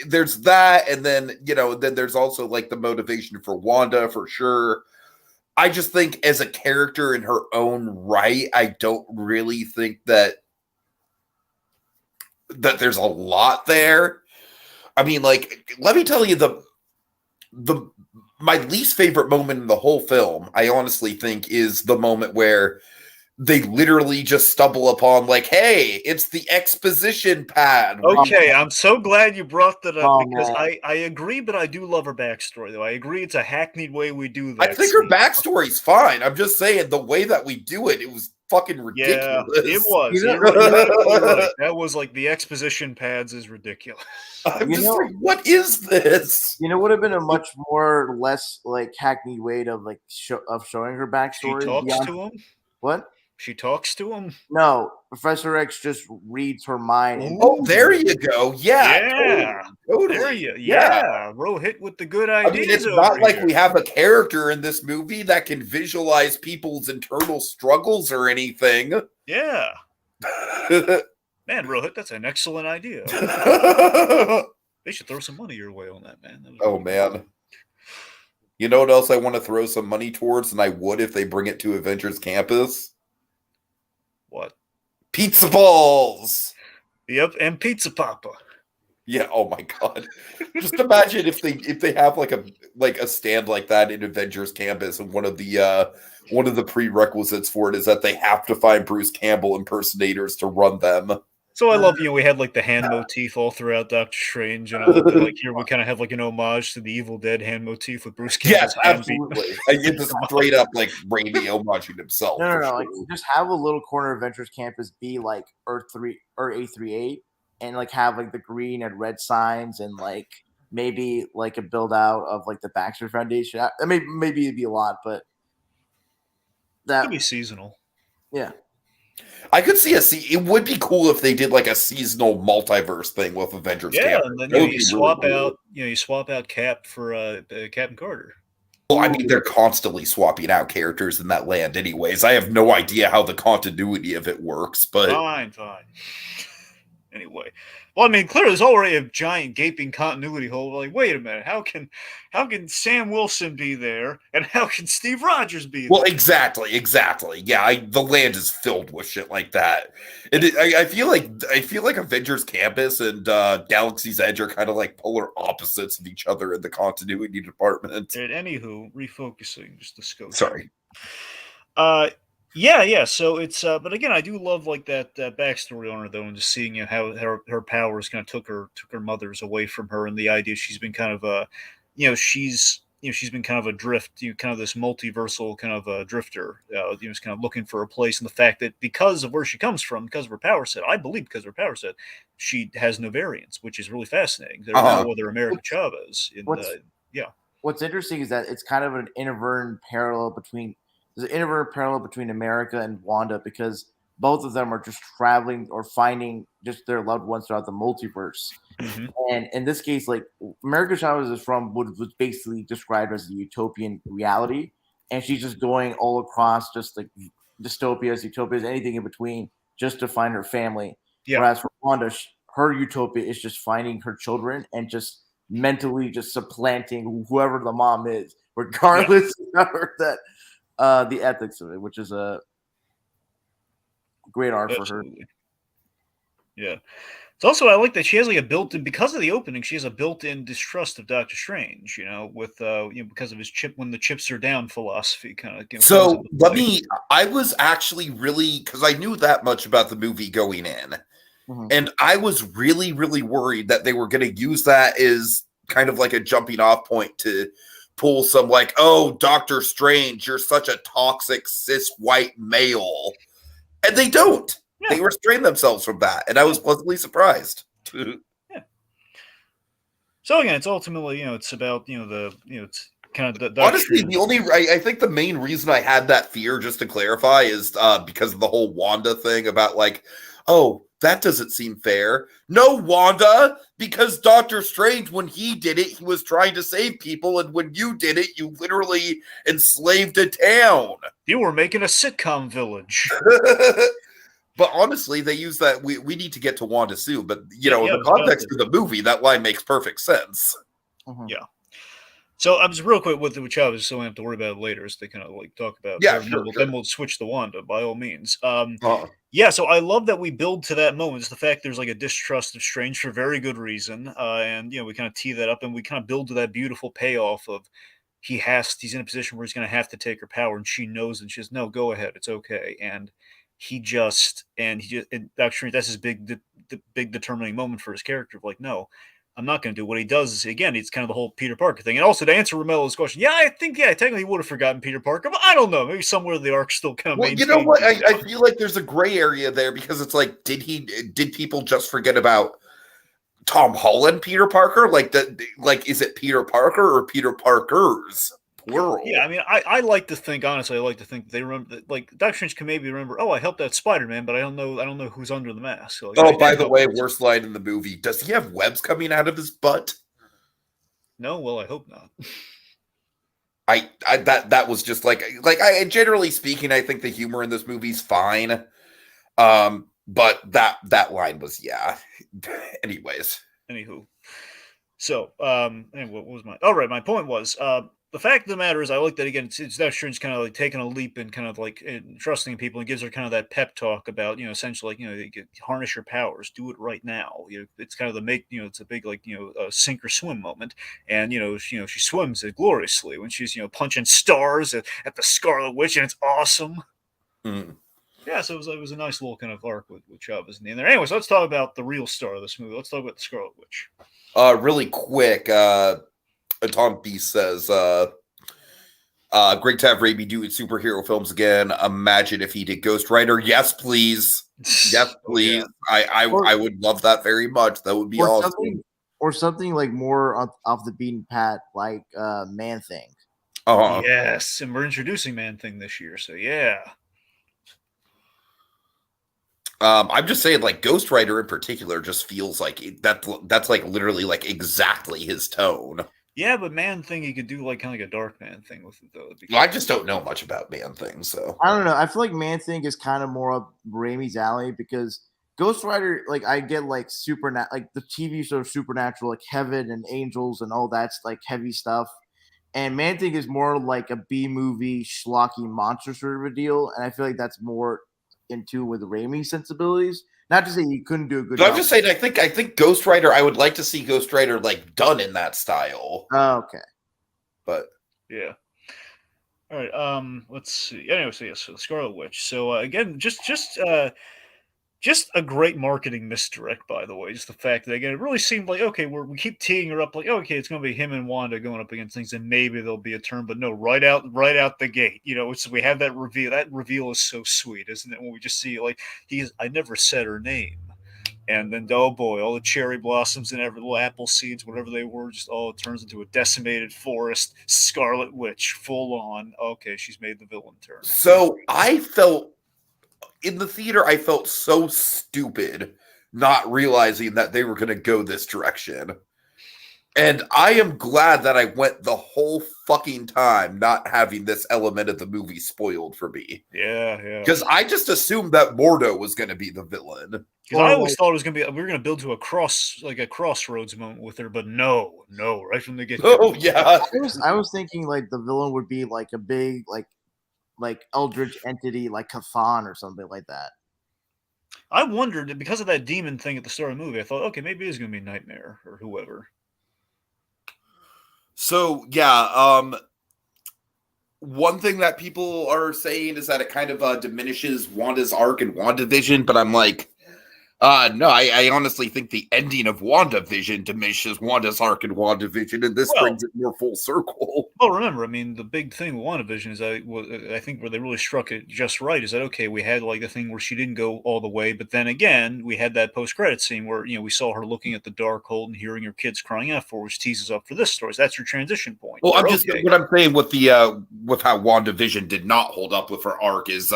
[SPEAKER 1] there's that, and then, then there's also like the motivation for Wanda for sure. I just think as a character in her own right, I don't really think that there's a lot there. I mean, like, let me tell you my least favorite moment in the whole film, I honestly think, is the moment where they literally just stumble upon, like, hey, it's the exposition pad.
[SPEAKER 2] Okay, I'm so glad you brought that up because I agree, but I do love her backstory, though. I agree it's a hackneyed way we do that.
[SPEAKER 1] I think her backstory's fine. I'm just saying the way that we do it, it was fucking ridiculous.
[SPEAKER 2] Yeah, it was. You're right. That was like the exposition pads is ridiculous.
[SPEAKER 1] I'm just like, what is this?
[SPEAKER 3] Would have been a much more less like hackneyed way of like of showing her backstory.
[SPEAKER 2] She talks to him.
[SPEAKER 3] What?
[SPEAKER 2] She talks to him?
[SPEAKER 3] No, Professor X just reads her mind.
[SPEAKER 1] Oh, there you go.
[SPEAKER 2] Yeah.
[SPEAKER 1] Totally.
[SPEAKER 2] There you Yeah. Rohith with the good ideas.
[SPEAKER 1] I mean, it's not like we have a character in this movie that can visualize people's internal struggles or anything.
[SPEAKER 2] Yeah. Man, Rohith, that's an excellent idea. They should throw some money your way on that, man.
[SPEAKER 1] Man. You know what else I want to throw some money towards, and I would if they bring it to Avengers Campus?
[SPEAKER 2] What?
[SPEAKER 1] Pizza balls.
[SPEAKER 2] Yep, and Pizza Papa.
[SPEAKER 1] Yeah. Oh my God. Just imagine if they have like a stand like that in Avengers Campus, and one of the prerequisites for it is that they have to find Bruce Campbell impersonators to run them.
[SPEAKER 2] So I love, we had like the hand motif all throughout Doctor Strange, and like here we kind of have like an homage to the Evil Dead hand motif with Bruce Campbell.
[SPEAKER 1] Yes, absolutely. It's straight up like Raimi homaging himself.
[SPEAKER 3] No. Like, just have a little corner of Avengers Campus be like Earth 3 or A38, and like have like the green and red signs, and like maybe like a build out of like the Baxter Foundation. I mean, maybe it'd be a lot, but that
[SPEAKER 2] could be seasonal.
[SPEAKER 3] Yeah.
[SPEAKER 1] I could see it would be cool if they did like a seasonal multiverse thing with Avengers.
[SPEAKER 2] Yeah, and then you swap out, you swap out Cap for Captain Carter.
[SPEAKER 1] Well, I mean, they're constantly swapping out characters in that land, anyways. I have no idea how the continuity of it works, but
[SPEAKER 2] fine. Anyway, well, I mean, clearly there's already a giant gaping continuity hole. Like, wait a minute, how can Sam Wilson be there, and how can Steve Rogers be there?
[SPEAKER 1] Well, exactly. Yeah, the land is filled with shit like that. And I feel like Avengers Campus and Galaxy's Edge are kind of like polar opposites of each other in the continuity department.
[SPEAKER 2] And anywho, refocusing just the scope.
[SPEAKER 1] Sorry.
[SPEAKER 2] Yeah. So it's, but again, I do love like that backstory on her though, and just seeing how her powers kind of took her mothers away from her, and the idea she's been kind of, she's she's been kind of adrift, kind of this multiversal kind of drifter, just kind of looking for a place. And the fact that because of where she comes from, because of her power set, I believe because of her power set, she has no variants, which is really fascinating. There are no other American Chavez.
[SPEAKER 3] What's interesting is that it's kind of an inadvertent parallel between America and Wanda, because both of them are just traveling or finding just their loved ones throughout the multiverse.
[SPEAKER 2] Mm-hmm.
[SPEAKER 3] And in this case, like America Chavez is from what was basically described as a utopian reality, and she's just going all across just like dystopias, utopias, anything in between, just to find her family.
[SPEAKER 2] Yeah.
[SPEAKER 3] Whereas for Wanda, her utopia is just finding her children and just mentally just supplanting whoever the mom is, regardless of that the ethics of it, which is a great art for her.
[SPEAKER 2] Yeah. It's also, I like that she has like a built-in, because of the opening, she has a built-in distrust of Doctor Strange, with because of his when the chips are down philosophy kind of.
[SPEAKER 1] So I was actually really, because I knew that much about the movie going in, and I was really, really worried that they were going to use that as kind of like a jumping off point to pull some like, oh, Doctor Strange, you're such a toxic cis white male. And they don't. Yeah. They restrain themselves from that. And I was pleasantly surprised.
[SPEAKER 2] Yeah. So again, it's ultimately, it's about, it's kind of
[SPEAKER 1] honestly, I think the main reason I had that fear, just to clarify, is because of the whole Wanda thing about like, oh, that doesn't seem fair. No, Wanda, because Doctor Strange, when he did it, he was trying to save people, and when you did it, you literally enslaved a town.
[SPEAKER 2] You were making a sitcom village.
[SPEAKER 1] But honestly, they use that. We need to get to Wanda soon, but in the context of the movie, that line makes perfect sense.
[SPEAKER 2] Yeah. So I was real quick with Chavez, so we don't have to worry about it later as they kind of like talk about.
[SPEAKER 1] Yeah, sure.
[SPEAKER 2] Then we'll switch to Wanda by all means. Yeah, so I love that we build to that moment. It's the fact there's like a distrust of Strange for very good reason, and we kind of tee that up, and we kind of build to that beautiful payoff of he's in a position where he's going to have to take her power, and she knows, and she says, "No, go ahead, it's okay." And Doctor Strange, that's his big determining moment for his character of like, no, I'm not going to do. What he does is, again, it's kind of the whole Peter Parker thing. And also to answer Romelo's question, I think, technically he would have forgotten Peter Parker, but I don't know. Maybe somewhere the arc still kind of
[SPEAKER 1] well, you know what? I feel like there's a gray area there, because it's like, did people just forget about Tom Holland Peter Parker? Is it Peter Parker or Peter Parkers? Plural.
[SPEAKER 2] Yeah, I mean, I like to think, honestly, they remember, like, Doctor Strange can maybe remember, oh, I helped out Spider-Man, but I don't know who's under the mask. So,
[SPEAKER 1] like, by the way, worst line in the movie, does he have webs coming out of his butt?
[SPEAKER 2] No, well, I hope not.
[SPEAKER 1] That was just generally speaking, I think the humor in this movie's fine. But that line was, Anyways.
[SPEAKER 2] Anywho. So, what was my point was, the fact of the matter is, I like that again. It's Doctor Strange kind of like taking a leap and kind of like trusting people, and gives her kind of that pep talk about essentially you harness your powers, do it right now. It's kind of it's a big sink or swim moment, and she swims it gloriously when she's punching stars at the Scarlet Witch, and it's awesome.
[SPEAKER 1] Mm.
[SPEAKER 2] Yeah, so it was a nice little kind of arc with Chavez in the end there. Anyways, let's talk about the real star of this movie. Let's talk about the Scarlet Witch.
[SPEAKER 1] Really quick. Tom Beast says, great to have Raimi do superhero films again. Imagine if he did Ghost Rider. Yes, please. Yes, please. Yeah. I would love that very much. That would be awesome.
[SPEAKER 3] Or something like more off the beaten path, like Man-Thing.
[SPEAKER 2] Yes, and we're introducing Man-Thing this year, so yeah.
[SPEAKER 1] I'm just saying, like, Ghost Rider in particular just feels like that's like literally like exactly his tone.
[SPEAKER 2] Yeah, but Man-Thing, he could do like kind of like a Dark Man thing with it though.
[SPEAKER 1] Well, I just don't know much about Man-Thing, so
[SPEAKER 3] I don't know. I feel like Man-Thing is kind of more up Raimi's alley, because Ghost Rider, like, I get like like the TV show Supernatural, like Heaven and Angels and all that's like heavy stuff. And Man-Thing is more like a B movie schlocky monster sort of a deal, and I feel like that's more in tune with Raimi's sensibilities. Not to say he couldn't do a good job.
[SPEAKER 1] I'm just saying, I think Ghost Rider, I would like to see Ghost Rider like done in that style.
[SPEAKER 3] Oh, okay.
[SPEAKER 1] But
[SPEAKER 2] yeah. All right. Let's see. Anyway, so Scarlet Witch. So again, just Just a great marketing misdirect, by the way. Just the fact that, again, it really seemed like, okay, we keep teeing her up like, okay, it's going to be him and Wanda going up against things, and maybe there'll be a turn. But no, right out the gate, we have that reveal. That reveal is so sweet, isn't it? When we just see like I never said her name, and then oh boy, all the cherry blossoms and every little apple seeds, whatever they were, just it turns into a decimated forest, Scarlet Witch, full on. Okay, she's made the villain turn.
[SPEAKER 1] So I felt. In the theater, I felt so stupid not realizing that they were going to go this direction. And I am glad that I went the whole fucking time not having this element of the movie spoiled for me.
[SPEAKER 2] Yeah.
[SPEAKER 1] Because I just assumed that Mordo was going to be the villain.
[SPEAKER 2] Because I always thought it was going to be, we were going to build to a crossroads moment with her, but no, right from the get-go.
[SPEAKER 1] Oh, yeah.
[SPEAKER 3] I was thinking like the villain would be like a big, like eldritch entity like Kathan or something like that.
[SPEAKER 2] I wondered, because of that demon thing at the start of the movie, I thought, okay, maybe it's going to be Nightmare or whoever.
[SPEAKER 1] So, yeah, one thing that people are saying is that it kind of diminishes Wanda's arc in WandaVision, but I'm like, no, I honestly think the ending of WandaVision diminishes Wanda's arc in WandaVision, and this brings it more full circle.
[SPEAKER 2] Well, remember, I mean, the big thing with WandaVision is I think where they really struck it just right is that, okay, we had like the thing where she didn't go all the way, but then again, we had that post-credit scene where, we saw her looking at the Darkhold and hearing her kids crying out for, which teases up for this story. So that's your transition point.
[SPEAKER 1] Well, what I'm saying with with how WandaVision did not hold up with her arc is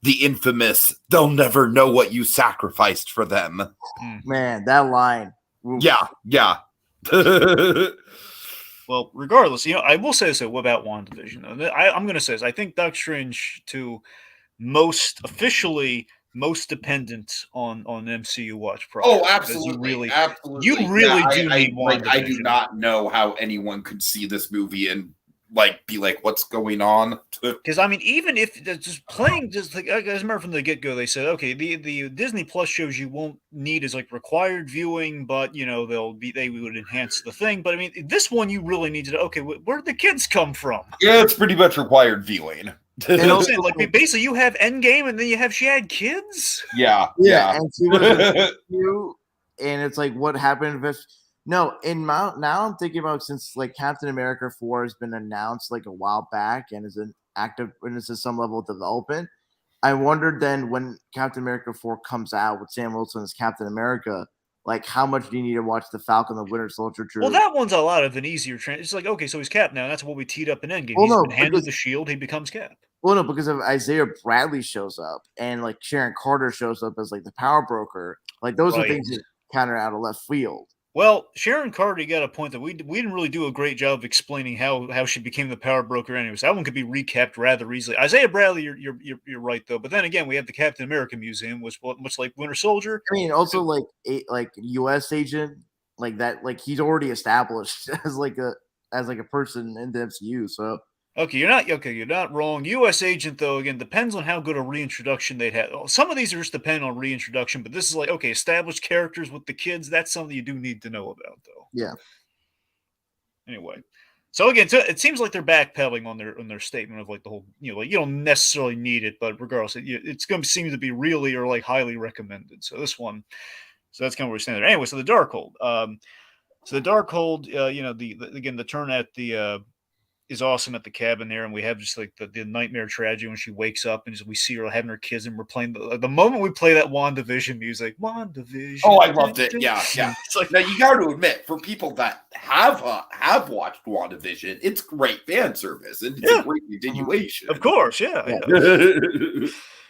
[SPEAKER 1] the infamous, they'll never know what you sacrificed for them.
[SPEAKER 3] Man, that line.
[SPEAKER 1] Oof. Yeah.
[SPEAKER 2] Well, regardless, I will say this about WandaVision. I'm going to say this. I think Doctor Strange 2 most dependent on MCU Watch Project.
[SPEAKER 1] Oh, absolutely. Absolutely.
[SPEAKER 2] You really do need WandaVision.
[SPEAKER 1] I do not know how anyone could see this movie and be like, what's going on?
[SPEAKER 2] Because I mean, even if just playing, I remember from the get-go, they said, okay, the Disney Plus shows you won't need as like required viewing, but they would enhance the thing. But I mean, this one you really need to know, okay, where did the kids come from?
[SPEAKER 1] Yeah, it's pretty much required viewing.
[SPEAKER 2] And also, basically, you have Endgame, and then she had kids.
[SPEAKER 1] Yeah.
[SPEAKER 3] And she was and it's like, what happened if? No, now I'm thinking about, since like Captain America 4 has been announced like a while back and is an active and is at some level of development. I wondered then when Captain America 4 comes out with Sam Wilson as Captain America, like how much do you need to watch the Falcon the Winter Soldier?
[SPEAKER 2] Well, that one's a lot of an easier transition. It's like, okay, so he's Cap now. That's what we teed up in Endgame.
[SPEAKER 3] Well,
[SPEAKER 2] He's been handed the shield. He becomes Cap.
[SPEAKER 3] Well, no, because of Isaiah Bradley shows up and like Sharon Carter shows up as like the power broker. Like those are things that counter out of left field.
[SPEAKER 2] Well, Sharon Carter got a point that we didn't really do a great job of explaining how she became the power broker. Anyways, that one could be recapped rather easily. Isaiah Bradley, you're right though. But then again, we have the Captain America Museum, which much like Winter Soldier.
[SPEAKER 3] I mean, also like U.S. agent like that. Like he's already established as like a person in the MCU. So.
[SPEAKER 2] Okay, you're not wrong. U.S. agent, though, again, depends on how good a reintroduction they'd have. Some of these are just dependent on reintroduction, but this is like, okay, established characters with the kids. That's something you do need to know about, though.
[SPEAKER 3] Yeah.
[SPEAKER 2] Anyway, so again, it seems like they're backpedaling on their statement of like the whole, like you don't necessarily need it, but regardless, it's going to seem to be really or like highly recommended. So this one, that's kind of where we stand there. Anyway, so the Darkhold. So the Darkhold, the turn at the is awesome at the cabin there, and we have just like the nightmare tragedy when she wakes up and we see her having her kids, and we're playing the moment we play that WandaVision music. WandaVision.
[SPEAKER 1] Oh, I loved it. Yeah. It's like, now you got to admit, for people that have watched WandaVision, it's great fan service and it's a great continuation.
[SPEAKER 2] Of course, yeah.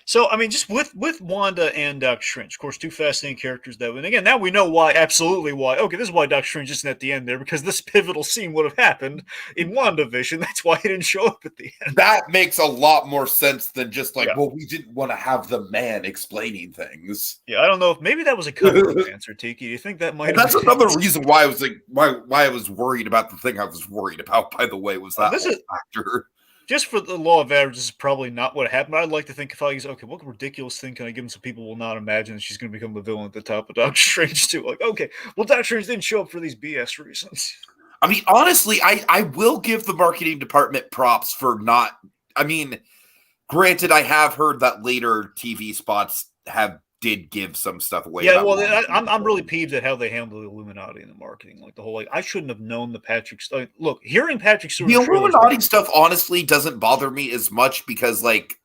[SPEAKER 2] So, I mean, just with Wanda and Doctor Strange, of course, two fascinating characters, though. And again, now we know absolutely why. Okay, this is why Doctor Strange isn't at the end there, because this pivotal scene would have happened in WandaVision. That's why he didn't show up at the end.
[SPEAKER 1] That makes a lot more sense than just like, well, we didn't want to have the man explaining things.
[SPEAKER 2] Yeah, I don't know if maybe that was a cover answer, Tiki. Do you think that might have
[SPEAKER 1] That's another reason why I was like, why I was worried about the thing I was worried about, by the way, was that factor.
[SPEAKER 2] Just for the law of averages, is probably not what happened. I'd like to think if I was, okay, what ridiculous thing can I give him so people will not imagine that she's going to become the villain at the top of Doctor Strange too? Like, okay, well, Doctor Strange didn't show up for these BS reasons.
[SPEAKER 1] I mean, honestly, I will give the marketing department props for not. I mean, granted, I have heard that later TV spots have did give some stuff away.
[SPEAKER 2] Yeah,
[SPEAKER 1] about
[SPEAKER 2] well,
[SPEAKER 1] WandaVision.
[SPEAKER 2] I'm really peeved at how they handle the Illuminati in the marketing, like the whole I shouldn't have known the Patrick Stewart. Look, hearing Patrick Stewart
[SPEAKER 1] The
[SPEAKER 2] trailers,
[SPEAKER 1] Illuminati stuff honestly doesn't bother me as much because, like,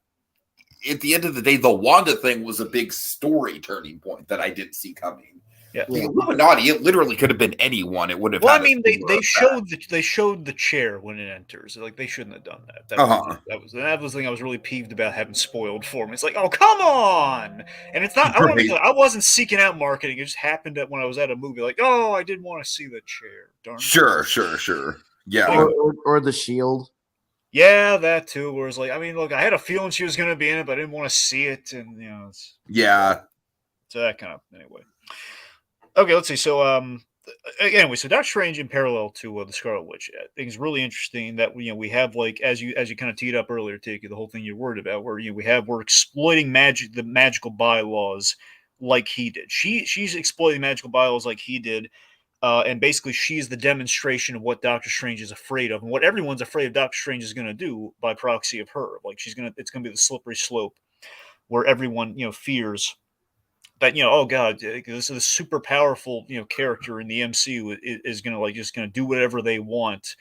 [SPEAKER 1] at the end of the day, the Wanda thing was a big story turning point that I didn't see coming.
[SPEAKER 2] Yeah.
[SPEAKER 1] The Illuminati, it literally could have been anyone. It would have.
[SPEAKER 2] Well,
[SPEAKER 1] had
[SPEAKER 2] I mean, they showed the chair when it enters. Like they shouldn't have done that. That was the thing I was really peeved about having spoiled for me. It's like, oh come on! And it's not. I wasn't seeking out marketing. It just happened that when I was at a movie, like, oh, I did want to see the chair. Darn.
[SPEAKER 1] Sure. Yeah.
[SPEAKER 3] Or the Shield.
[SPEAKER 2] Yeah, that too. Whereas, like, I mean, look, I had a feeling she was going to be in it, but I didn't want to see it, and so that kind of anyway. Okay, let's see. So, anyway, so Doctor Strange in parallel to the Scarlet Witch, I think is really interesting that we have, like, as you kind of teed up earlier, Tiki, the whole thing you're worried about, where we're exploiting the magical bylaws like he did. She's exploiting magical bylaws like he did. And basically, she's the demonstration of what Doctor Strange is afraid of, and what everyone's afraid of Doctor Strange is going to do by proxy of her. Like it's going to be the slippery slope where everyone fears that oh god, this is a super powerful character in the MCU is going to just going to do whatever they want,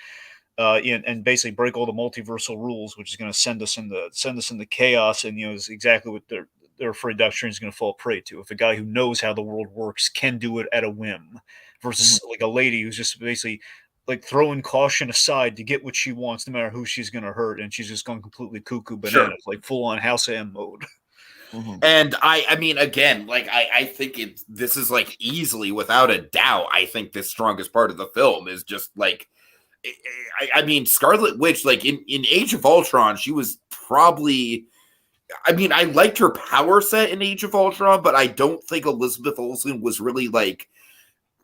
[SPEAKER 2] and basically break all the multiversal rules, which is going to send us into chaos, and is exactly what they're afraid Doctor Strange is going to fall prey to. If a guy who knows how the world works can do it at a whim. Versus like a lady who's just basically like throwing caution aside to get what she wants, no matter who she's going to hurt, and she's just gone completely cuckoo bananas, like full on House M mode.
[SPEAKER 1] And I mean, again, like I think this is like easily, without a doubt, I think the strongest part of the film is just like, I mean, Scarlet Witch, like in Age of Ultron, she was probably. I mean, I liked her power set in Age of Ultron, but I don't think Elizabeth Olsen was really like.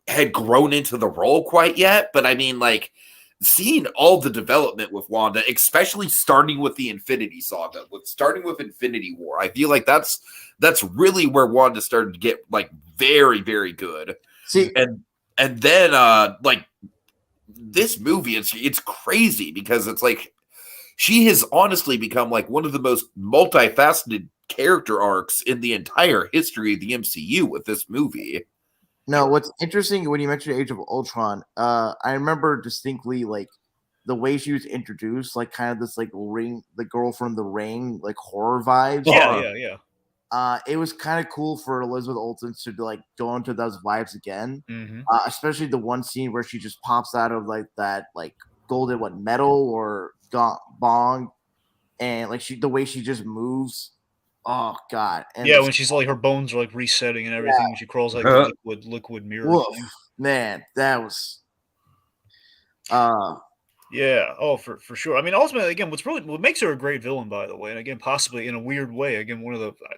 [SPEAKER 1] Had grown into the role quite yet, but I mean, like, seeing all the development with Wanda, especially starting with the Infinity Saga, starting with Infinity War, I feel like that's really where Wanda started to get like very, very good.
[SPEAKER 3] See,
[SPEAKER 1] and then like this movie, it's crazy because it's like she has honestly become like one of the most multifaceted character arcs in the entire history of the MCU with this movie.
[SPEAKER 3] No, what's interesting when you mentioned Age of Ultron, I remember distinctly like the way she was introduced, like kind of this like Ring, the girl from The Ring, like horror vibes.
[SPEAKER 2] Yeah.
[SPEAKER 3] It was kind of cool for Elizabeth Olsen to like go into those vibes again, especially the one scene where she just pops out of like that like golden metal or bong, and like the way she just moves. Oh god! And
[SPEAKER 2] when she's like her bones are like resetting and everything, when she crawls like liquid mirror thing.
[SPEAKER 3] Man, that was
[SPEAKER 2] yeah, for sure. I mean, ultimately, again, what makes her a great villain, by the way, and again, possibly in a weird way, again,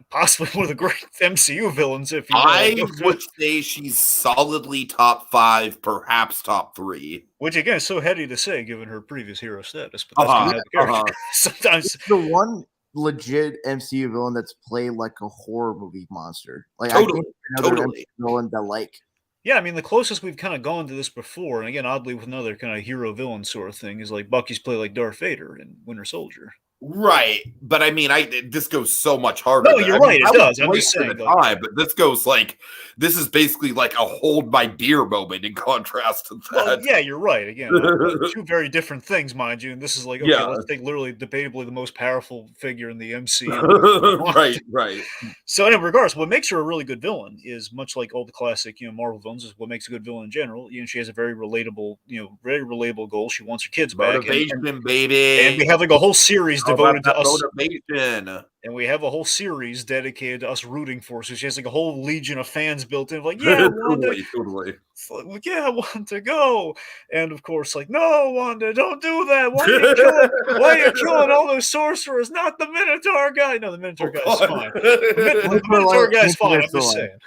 [SPEAKER 2] possibly one of the great MCU villains. If you
[SPEAKER 1] I would say she's solidly top 5, perhaps top 3.
[SPEAKER 2] Which again is so heady to say, given her previous hero status. But that's kind of the character. Sometimes
[SPEAKER 3] it's the one legit MCU villain that's played like a horror movie monster. Like
[SPEAKER 1] totally.
[SPEAKER 3] MCU villain that like.
[SPEAKER 2] Yeah, I mean the closest we've kind of gone to this before, and again, oddly with another kind of hero villain sort of thing, is like Bucky's play like Darth Vader in Winter Soldier.
[SPEAKER 1] Right, but I mean, this goes so much harder.
[SPEAKER 2] No, you're right. It does. I'm just saying,
[SPEAKER 1] but this goes like this is basically like a hold my beer moment in contrast to that.
[SPEAKER 2] Well, yeah, you're right. Again, two very different things, mind you. And this is like, okay, let's take literally debatably the most powerful figure in the MCU.
[SPEAKER 1] Right.
[SPEAKER 2] So, anyway, regardless, what makes her a really good villain is much like all the classic, Marvel villains. Is what makes a good villain in general. She has a very relatable goal. She wants her kids back.
[SPEAKER 1] Motivation, baby.
[SPEAKER 2] And we have like a whole series devoted to us.
[SPEAKER 1] Motivation.
[SPEAKER 2] And we have a whole series dedicated to us rooting for her. So she has like a whole legion of fans built in. Like, yeah, Wanda.
[SPEAKER 1] Totally.
[SPEAKER 2] Like, yeah, Wanda, go. And of course, like, no, Wanda, don't do that. Why are you killing all those sorcerers? Not the Minotaur guy. No, the Minotaur guy is fine. The Minotaur guy is fine. I'm just saying.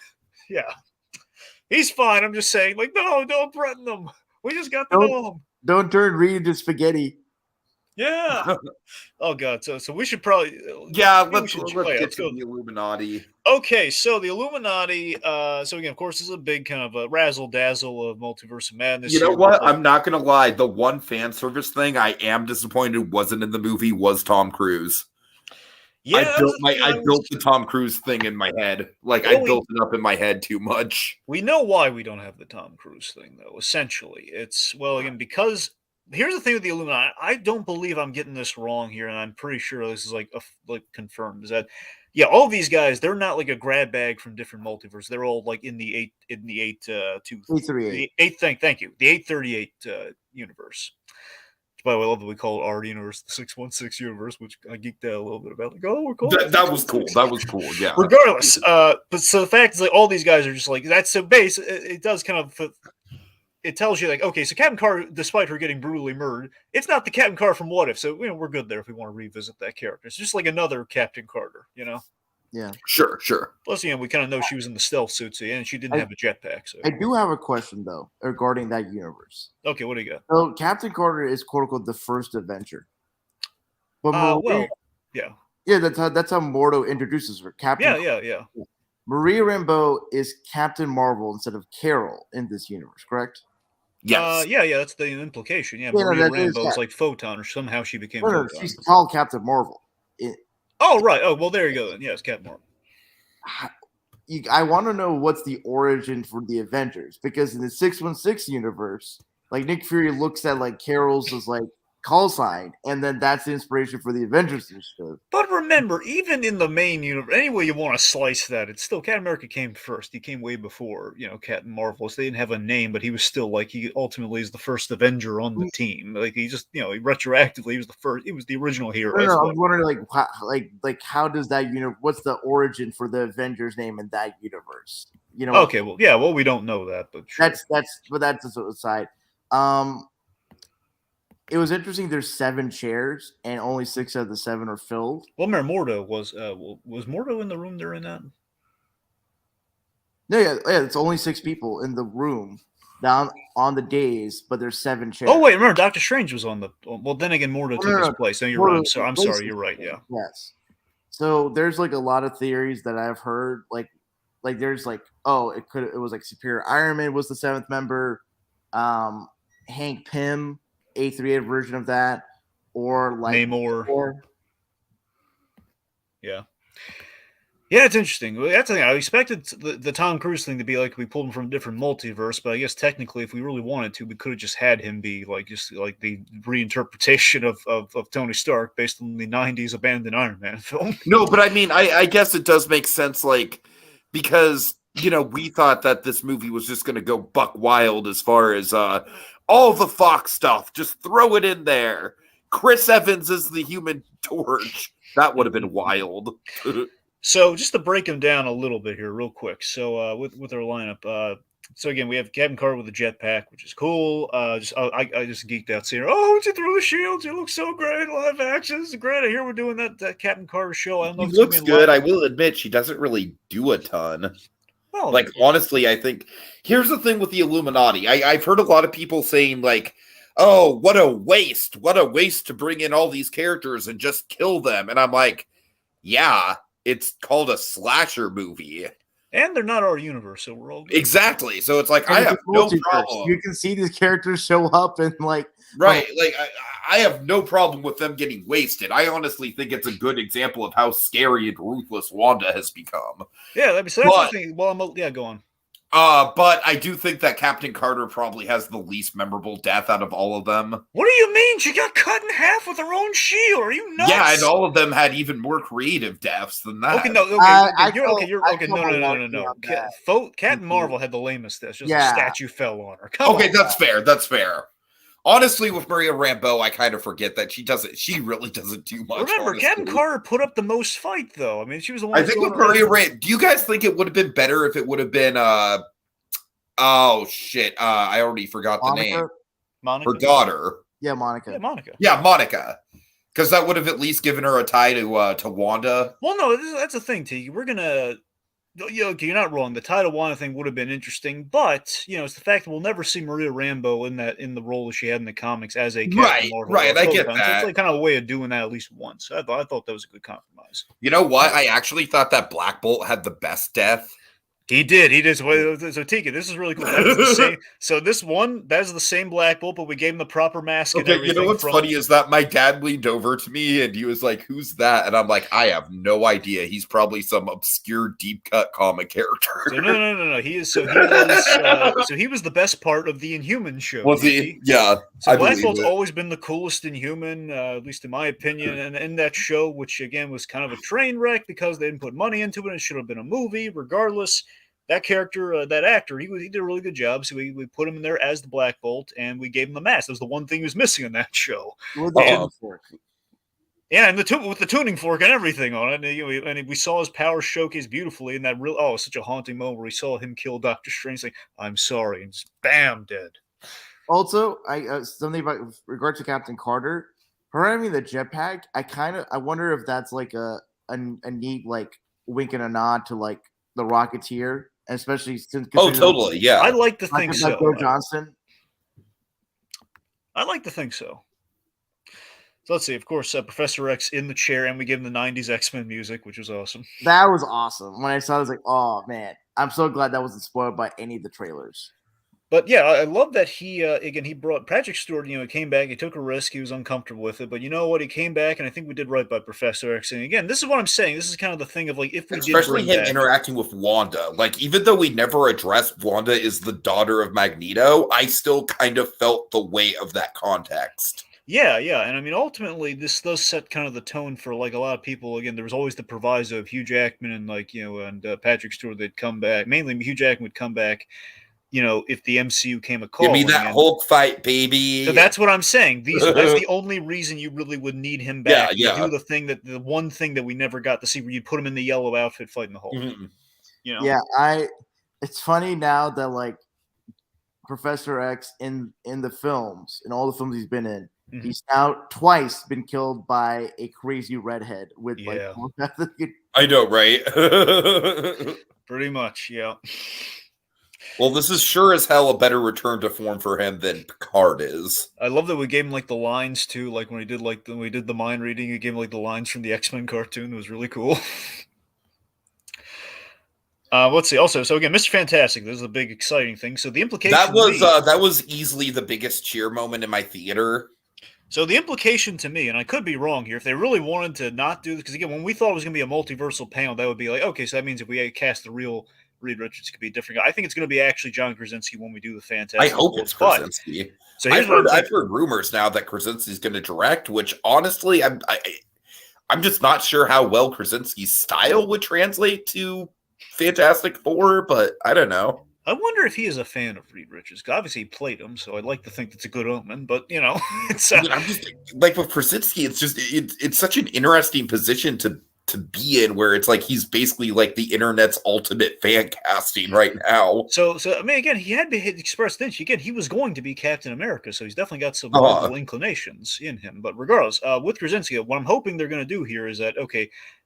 [SPEAKER 2] Yeah. He's fine. I'm just saying, like, no, don't threaten them. We just got to know him.
[SPEAKER 3] Don't turn Reed into spaghetti.
[SPEAKER 2] Yeah. Oh god. So we should probably
[SPEAKER 1] let's get to the Illuminati.
[SPEAKER 2] Okay, so the Illuminati. So again, of course, this is a big kind of a razzle dazzle of Multiverse of Madness.
[SPEAKER 1] You know what? I'm not gonna lie. The one fan service thing I am disappointed wasn't in the movie was Tom Cruise.
[SPEAKER 2] Yeah,
[SPEAKER 1] I built the Tom Cruise thing in my head. Like I built it up in my head too much.
[SPEAKER 2] We know why we don't have the Tom Cruise thing, though. Essentially, it's again because here's the thing with the Illuminati. I don't believe I'm getting this wrong here, and I'm pretty sure this is like confirmed. Is that all these guys? They're not like a grab bag from different multiverses. They're all like in the 838. Thank you. The 838 universe. By the way, I love that we call it our universe, the 616 universe, which I geeked out a little bit about. Like, we're calling
[SPEAKER 1] that was cool. That was cool. Yeah.
[SPEAKER 2] Regardless, but so the fact is, like, all these guys are just like that's so base. It does kind of it tells you like, okay, so Captain Carter, despite her getting brutally murdered, it's not the Captain Carter from What If. So we're good there if we want to revisit that character. It's just like another Captain Carter,
[SPEAKER 3] Yeah.
[SPEAKER 1] Sure.
[SPEAKER 2] Plus, we kind of know she was in the stealth suit, and she didn't have a jetpack. So
[SPEAKER 3] I do have a question though regarding that universe.
[SPEAKER 2] Okay, what do you got?
[SPEAKER 3] So Captain Carter is quote unquote the first Avenger. But that's how Mordo introduces her. Captain.
[SPEAKER 2] Yeah.
[SPEAKER 3] Maria Rambeau is Captain Marvel instead of Carol in this universe, correct?
[SPEAKER 1] Yes.
[SPEAKER 2] That's the implication. Yeah, Maria Rambeau is like Photon, or somehow she became.
[SPEAKER 3] No, she's called Captain Marvel.
[SPEAKER 2] Oh, right. Oh, well, there you go then. Yes, Captain Marvel.
[SPEAKER 3] I want to know what's the origin for the Avengers, because in the 616 universe, like Nick Fury looks at like Carol's as like call sign, and then that's the inspiration for the Avengers initiative.
[SPEAKER 2] But remember, even in the main universe, any way you want to slice that, it's still Captain America came first. He came way before, Captain Marvel. So they didn't have a name, but he was still like he ultimately is the first Avenger on the team. Like he just, retroactively he was the first. He was the original hero.
[SPEAKER 3] No, I'm wondering how does that what's the origin for the Avengers name in that universe?
[SPEAKER 2] Okay, well, we don't know that, but sure.
[SPEAKER 3] that's aside. It was interesting. There's 7 chairs, and only 6 out of the 7 are filled.
[SPEAKER 2] Well, Mordo was Mordo in the room during that?
[SPEAKER 3] No, yeah, it's only 6 people in the room down on the days, but there's 7 chairs.
[SPEAKER 2] Oh wait, remember Doctor Strange was on the. Well, then again, Mordo took his place. No, you're right. I'm sorry. You're right. Yeah.
[SPEAKER 3] Yes. So there's like a lot of theories that I've heard. Like there's like, it was like Superior Iron Man was the 7th member. Hank Pym. 838 version of that, or like
[SPEAKER 2] Namor. Yeah, it's interesting. That's the thing. I expected the Tom Cruise thing to be like we pulled him from a different multiverse, but I guess technically, if we really wanted to, we could have just had him be like just like the reinterpretation of Tony Stark based on the '90s abandoned Iron Man film.
[SPEAKER 1] No, but I mean, I guess it does make sense, like because we thought that this movie was just going to go buck wild as far as all the Fox stuff. Just throw it in there. Chris Evans is the Human Torch. That would have been wild.
[SPEAKER 2] So just to break them down a little bit here real quick. So with our lineup, so again, we have Captain Carter with a jetpack, which is cool. I just geeked out seeing her. Oh, she threw the shields. You look so great. Live action. This is great. I hear we're doing that Captain Carter show. I don't know.
[SPEAKER 1] She looks good. I will admit she doesn't really do a ton.
[SPEAKER 2] Well,
[SPEAKER 1] like, honestly, I think here's the thing with the Illuminati. I've heard a lot of people saying, like, oh, what a waste. What a waste to bring in all these characters and just kill them. And I'm like, yeah, it's called a slasher movie.
[SPEAKER 2] And they're not our universe, so we're all good.
[SPEAKER 1] Exactly. So it's like, I have no problem.
[SPEAKER 3] You can see these characters show up and, like...
[SPEAKER 1] Right. Like, I have no problem with them getting wasted. I honestly think it's a good example of how scary and ruthless Wanda has become.
[SPEAKER 2] Yeah, that's the thing. Well, go on.
[SPEAKER 1] But I do think that Captain Carter probably has the least memorable death out of all of them.
[SPEAKER 2] What do you mean? She got cut in half with her own shield. Are you nuts?
[SPEAKER 1] Yeah, and all of them had even more creative deaths than that.
[SPEAKER 2] Okay, no. Captain Marvel had the lamest death. Just a statue fell on her.
[SPEAKER 1] That's fair. That's fair. Honestly, with Maria Rambeau, I kind of forget that she really doesn't do much.
[SPEAKER 2] Remember, honestly. Captain Carter put up the most fight, though. I mean, she was the one.
[SPEAKER 1] I think with Maria Rambeau, do you guys think it would have been better if it would have been oh shit, I already forgot the name.
[SPEAKER 2] Monica?
[SPEAKER 1] Her daughter.
[SPEAKER 3] Yeah, Monica.
[SPEAKER 2] Yeah,
[SPEAKER 1] Monica. Because that would have at least given her a tie to Wanda.
[SPEAKER 2] Well, no, that's the thing, Tiki. We're gonna. You're not wrong. The title Wanda thing would have been interesting, but it's the fact that we'll never see Maria Rambeau in the role that she had in the comics as a Captain Marvel.
[SPEAKER 1] Right. I get that.
[SPEAKER 2] So it's like kind of a way of doing that at least once. I thought that was a good compromise.
[SPEAKER 1] You know what? I actually thought that Black Bolt had the best death.
[SPEAKER 2] He did. He did. So Tiki, this is really cool. That is the same. So that is the same Black Bolt, but we gave him the proper mask and everything.
[SPEAKER 1] You know what's funny is that my dad leaned over to me and he was like, "Who's that?" And I'm like, "I have no idea. He's probably some obscure deep cut comic character."
[SPEAKER 2] So no. He is. So he was. So he was the best part of the Inhuman show.
[SPEAKER 1] Was he? Yeah.
[SPEAKER 2] So Black Bolt's always been the coolest Inhuman, at least in my opinion. And in that show, which again was kind of a train wreck because they didn't put money into it, it should have been a movie. Regardless. That character, that actor, he did a really good job. So we put him in there as the Black Bolt, and we gave him the mask. That was the one thing he was missing in that show.
[SPEAKER 3] With the tuning fork.
[SPEAKER 2] Yeah, and with the tuning fork and everything on it. And we saw his power showcase beautifully in that such a haunting moment where we saw him kill Doctor Strange, saying, "I'm sorry," and just bam, dead.
[SPEAKER 3] Also, something about regard to Captain Carter, her having the jetpack. I wonder if that's like a neat like wink and a nod to like the Rocketeer. Especially since
[SPEAKER 1] totally, yeah.
[SPEAKER 2] I like to think so.
[SPEAKER 3] Joe Johnson.
[SPEAKER 2] I like to think so. So let's see. Of course, Professor X in the chair, and we give him the '90s X-Men music, which was awesome.
[SPEAKER 3] That was awesome. When I saw it, I was like, "Oh man, I'm so glad that wasn't spoiled by any of the trailers."
[SPEAKER 2] But yeah, I love that he brought Patrick Stewart. He came back. He took a risk. He was uncomfortable with it, but you know what? He came back, and I think we did right by Professor X. And again, this is what I'm saying. This is kind of the thing of like if we
[SPEAKER 1] especially
[SPEAKER 2] did
[SPEAKER 1] him interacting with Wanda. Like even though we never addressed Wanda is the daughter of Magneto, I still kind of felt the weight of that context.
[SPEAKER 2] Yeah, and I mean, ultimately, this does set kind of the tone for like a lot of people. Again, there was always the proviso of Hugh Jackman and Patrick Stewart. They'd come back. Mainly, Hugh Jackman would come back. If the MCU came a call.
[SPEAKER 1] Give me that Hulk fight, baby.
[SPEAKER 2] So that's what I'm saying. That's the only reason you really would need him back.
[SPEAKER 1] Yeah.
[SPEAKER 2] To do the one thing that we never got to see, where you put him in the yellow outfit fighting the Hulk.
[SPEAKER 1] Mm-hmm.
[SPEAKER 3] Yeah, it's funny now that like Professor X in the films, in all the films he's been in, he's now twice been killed by a crazy redhead with like.
[SPEAKER 1] I know, right?
[SPEAKER 2] Pretty much, yeah.
[SPEAKER 1] Well, this is sure as hell a better return to form for him than Picard is.
[SPEAKER 2] I love that we gave him like the lines too, like when we did the mind reading, we gave him like the lines from the X-Men cartoon. It was really cool. Let's see. Also, so again, Mr. Fantastic. This is a big exciting thing. So the implication
[SPEAKER 1] that was easily the biggest cheer moment in my theater.
[SPEAKER 2] So the implication to me, and I could be wrong here, if they really wanted to not do this, because again, when we thought it was going to be a multiversal panel, that would be like, okay, so that means if we cast the real Reed Richards, could be a different guy. I think it's going to be actually John Krasinski when we do the Fantastic.
[SPEAKER 1] I hope it's Krasinski.
[SPEAKER 2] So
[SPEAKER 1] I've heard rumors now that Krasinski's going to direct, which honestly, I'm just not sure how well Krasinski's style would translate to Fantastic Four, but I don't know.
[SPEAKER 2] I wonder if he is a fan of Reed Richards. Obviously, he played him, so I'd like to think that's a good omen. But it's.
[SPEAKER 1] I'm just like with Krasinski. It's just it's such an interesting position to be in, where it's like he's basically like the internet's ultimate fan casting right now.
[SPEAKER 2] So I mean, again, he had expressed this. Again, he was going to be Captain America, so he's definitely got some Marvel inclinations in him. But regardless, with Krasinski, what I'm hoping they're going to do here is that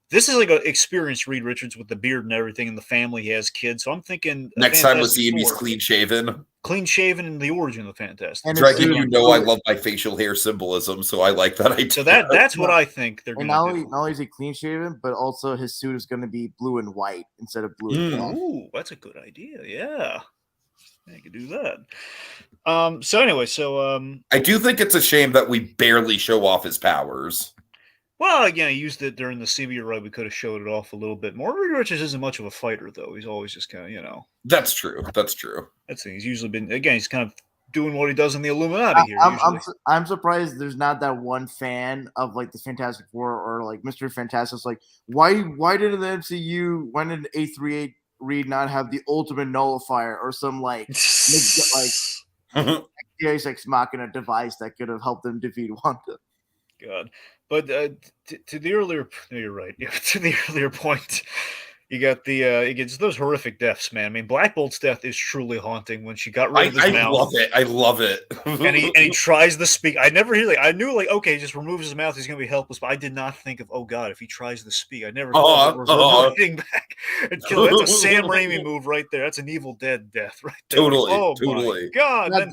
[SPEAKER 2] this is like an experienced Reed Richards with the beard and everything, and the family. He has kids, so I'm thinking
[SPEAKER 1] next time we see him, he's clean shaven in the origin of the Fantastic. And Dragon, I love my facial hair symbolism, so I like that idea.
[SPEAKER 2] So that's what I think they're going to do.
[SPEAKER 3] Not only is he clean shaven, but also his suit is going to be blue and white instead of blue and black.
[SPEAKER 2] Ooh, that's a good idea. Yeah, you could do that. So anyway,
[SPEAKER 1] I do think it's a shame that we barely show off his powers.
[SPEAKER 2] Well, again, he used it during the scene. You're right. We could have showed it off a little bit more. Reed Richards isn't much of a fighter, though. He's always just kind of,
[SPEAKER 1] That's true. That's
[SPEAKER 2] he's usually been, again, he's kind of doing what he does in the Illuminati here.
[SPEAKER 3] I'm surprised there's not that one fan of like the Fantastic Four or like Mr. Fantastic's like, why didn't the MCU, why didn't A38 Reed not have the ultimate nullifier or some like Deus Ex Machina device that could have helped them defeat Wanda?
[SPEAKER 2] God. But to the earlier, no, you're right. Yeah, to the earlier point, you got you get those horrific deaths, man. I mean, Black Bolt's death is truly haunting when she got rid of his mouth.
[SPEAKER 1] I love it.
[SPEAKER 2] and he tries to speak. I never really, I knew okay, he just removes his mouth, he's gonna be helpless. But I did not think of, oh God, if he tries to speak, I never thought of reverberating back and kill. That's a Sam Raimi move right there. That's an Evil Dead death right there.
[SPEAKER 1] Totally.
[SPEAKER 2] My God.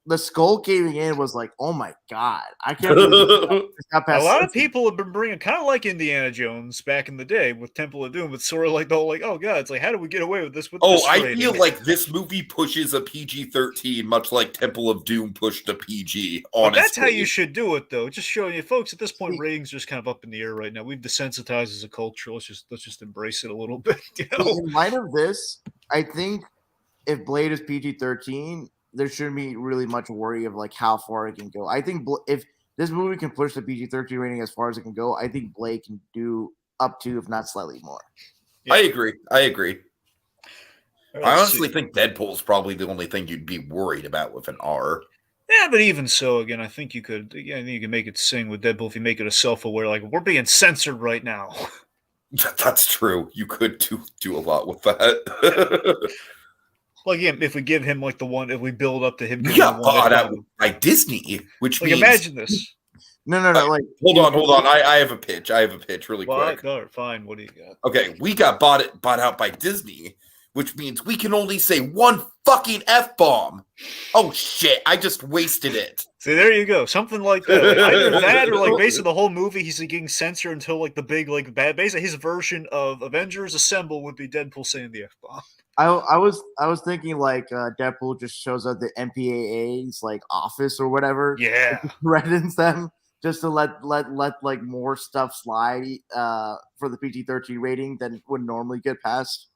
[SPEAKER 3] the skull caving in was like, oh my god, I can't believe it's got
[SPEAKER 2] A
[SPEAKER 3] past
[SPEAKER 2] lot of
[SPEAKER 3] Simpsons.
[SPEAKER 2] people have been bringing, kind of like Indiana Jones back in the day with Temple of Doom. It's sort of like the whole, like, oh god, it's like, how do we get away with this? With
[SPEAKER 1] Oh,
[SPEAKER 2] this
[SPEAKER 1] I
[SPEAKER 2] rating?
[SPEAKER 1] feel like this movie pushes a PG-13, much like Temple of Doom pushed a PG.
[SPEAKER 2] But
[SPEAKER 1] Honestly,
[SPEAKER 2] that's how you should do it, though. Just showing you, folks. At this point,
[SPEAKER 3] See-
[SPEAKER 2] ratings are just kind of up in the air right now. We've desensitized as a culture. Let's just embrace it a little bit. You
[SPEAKER 3] See,
[SPEAKER 2] know?
[SPEAKER 3] in light of this, I think if Blade is PG-13, there shouldn't be really much worry of like how far it can go. I think if this movie can push the PG-13 rating as far as it can go, I think Blade can do up to, if not slightly more.
[SPEAKER 2] Yeah.
[SPEAKER 1] I agree.
[SPEAKER 2] All right,
[SPEAKER 1] I
[SPEAKER 2] let's
[SPEAKER 1] honestly
[SPEAKER 2] see.
[SPEAKER 1] think Deadpool's probably the only thing you'd be worried about with an R.
[SPEAKER 2] Yeah, but even so, again, I think you could. Yeah, I think you can make it sing with Deadpool if you make it a self-aware. Like, we're being censored right now.
[SPEAKER 1] That's true. You could do a lot with that.
[SPEAKER 2] Like, yeah, if we give him like the one, if we build up to him,
[SPEAKER 1] We
[SPEAKER 2] giving
[SPEAKER 1] got
[SPEAKER 2] the one
[SPEAKER 1] bought out
[SPEAKER 2] F-bomb.
[SPEAKER 1] by Disney, which
[SPEAKER 2] Like,
[SPEAKER 1] means
[SPEAKER 2] imagine this.
[SPEAKER 3] No, like
[SPEAKER 1] hold on. I have a pitch. Really
[SPEAKER 2] What?
[SPEAKER 1] quick.
[SPEAKER 2] No, fine. What do you got?
[SPEAKER 1] Okay, we got bought out by Disney, which means we can only say one fucking F-bomb. Oh shit, I just wasted it.
[SPEAKER 2] See, there you go. Something like that. Like, either that or like basically the whole movie he's like, getting censored until like the big like bad. Basically, his version of Avengers Assemble would be Deadpool saying the F-bomb.
[SPEAKER 3] I was thinking like Deadpool just shows up at the MPAA's like office or whatever.
[SPEAKER 2] Yeah.
[SPEAKER 3] Threatens them just to let like more stuff slide for the PG-13 rating than would normally get passed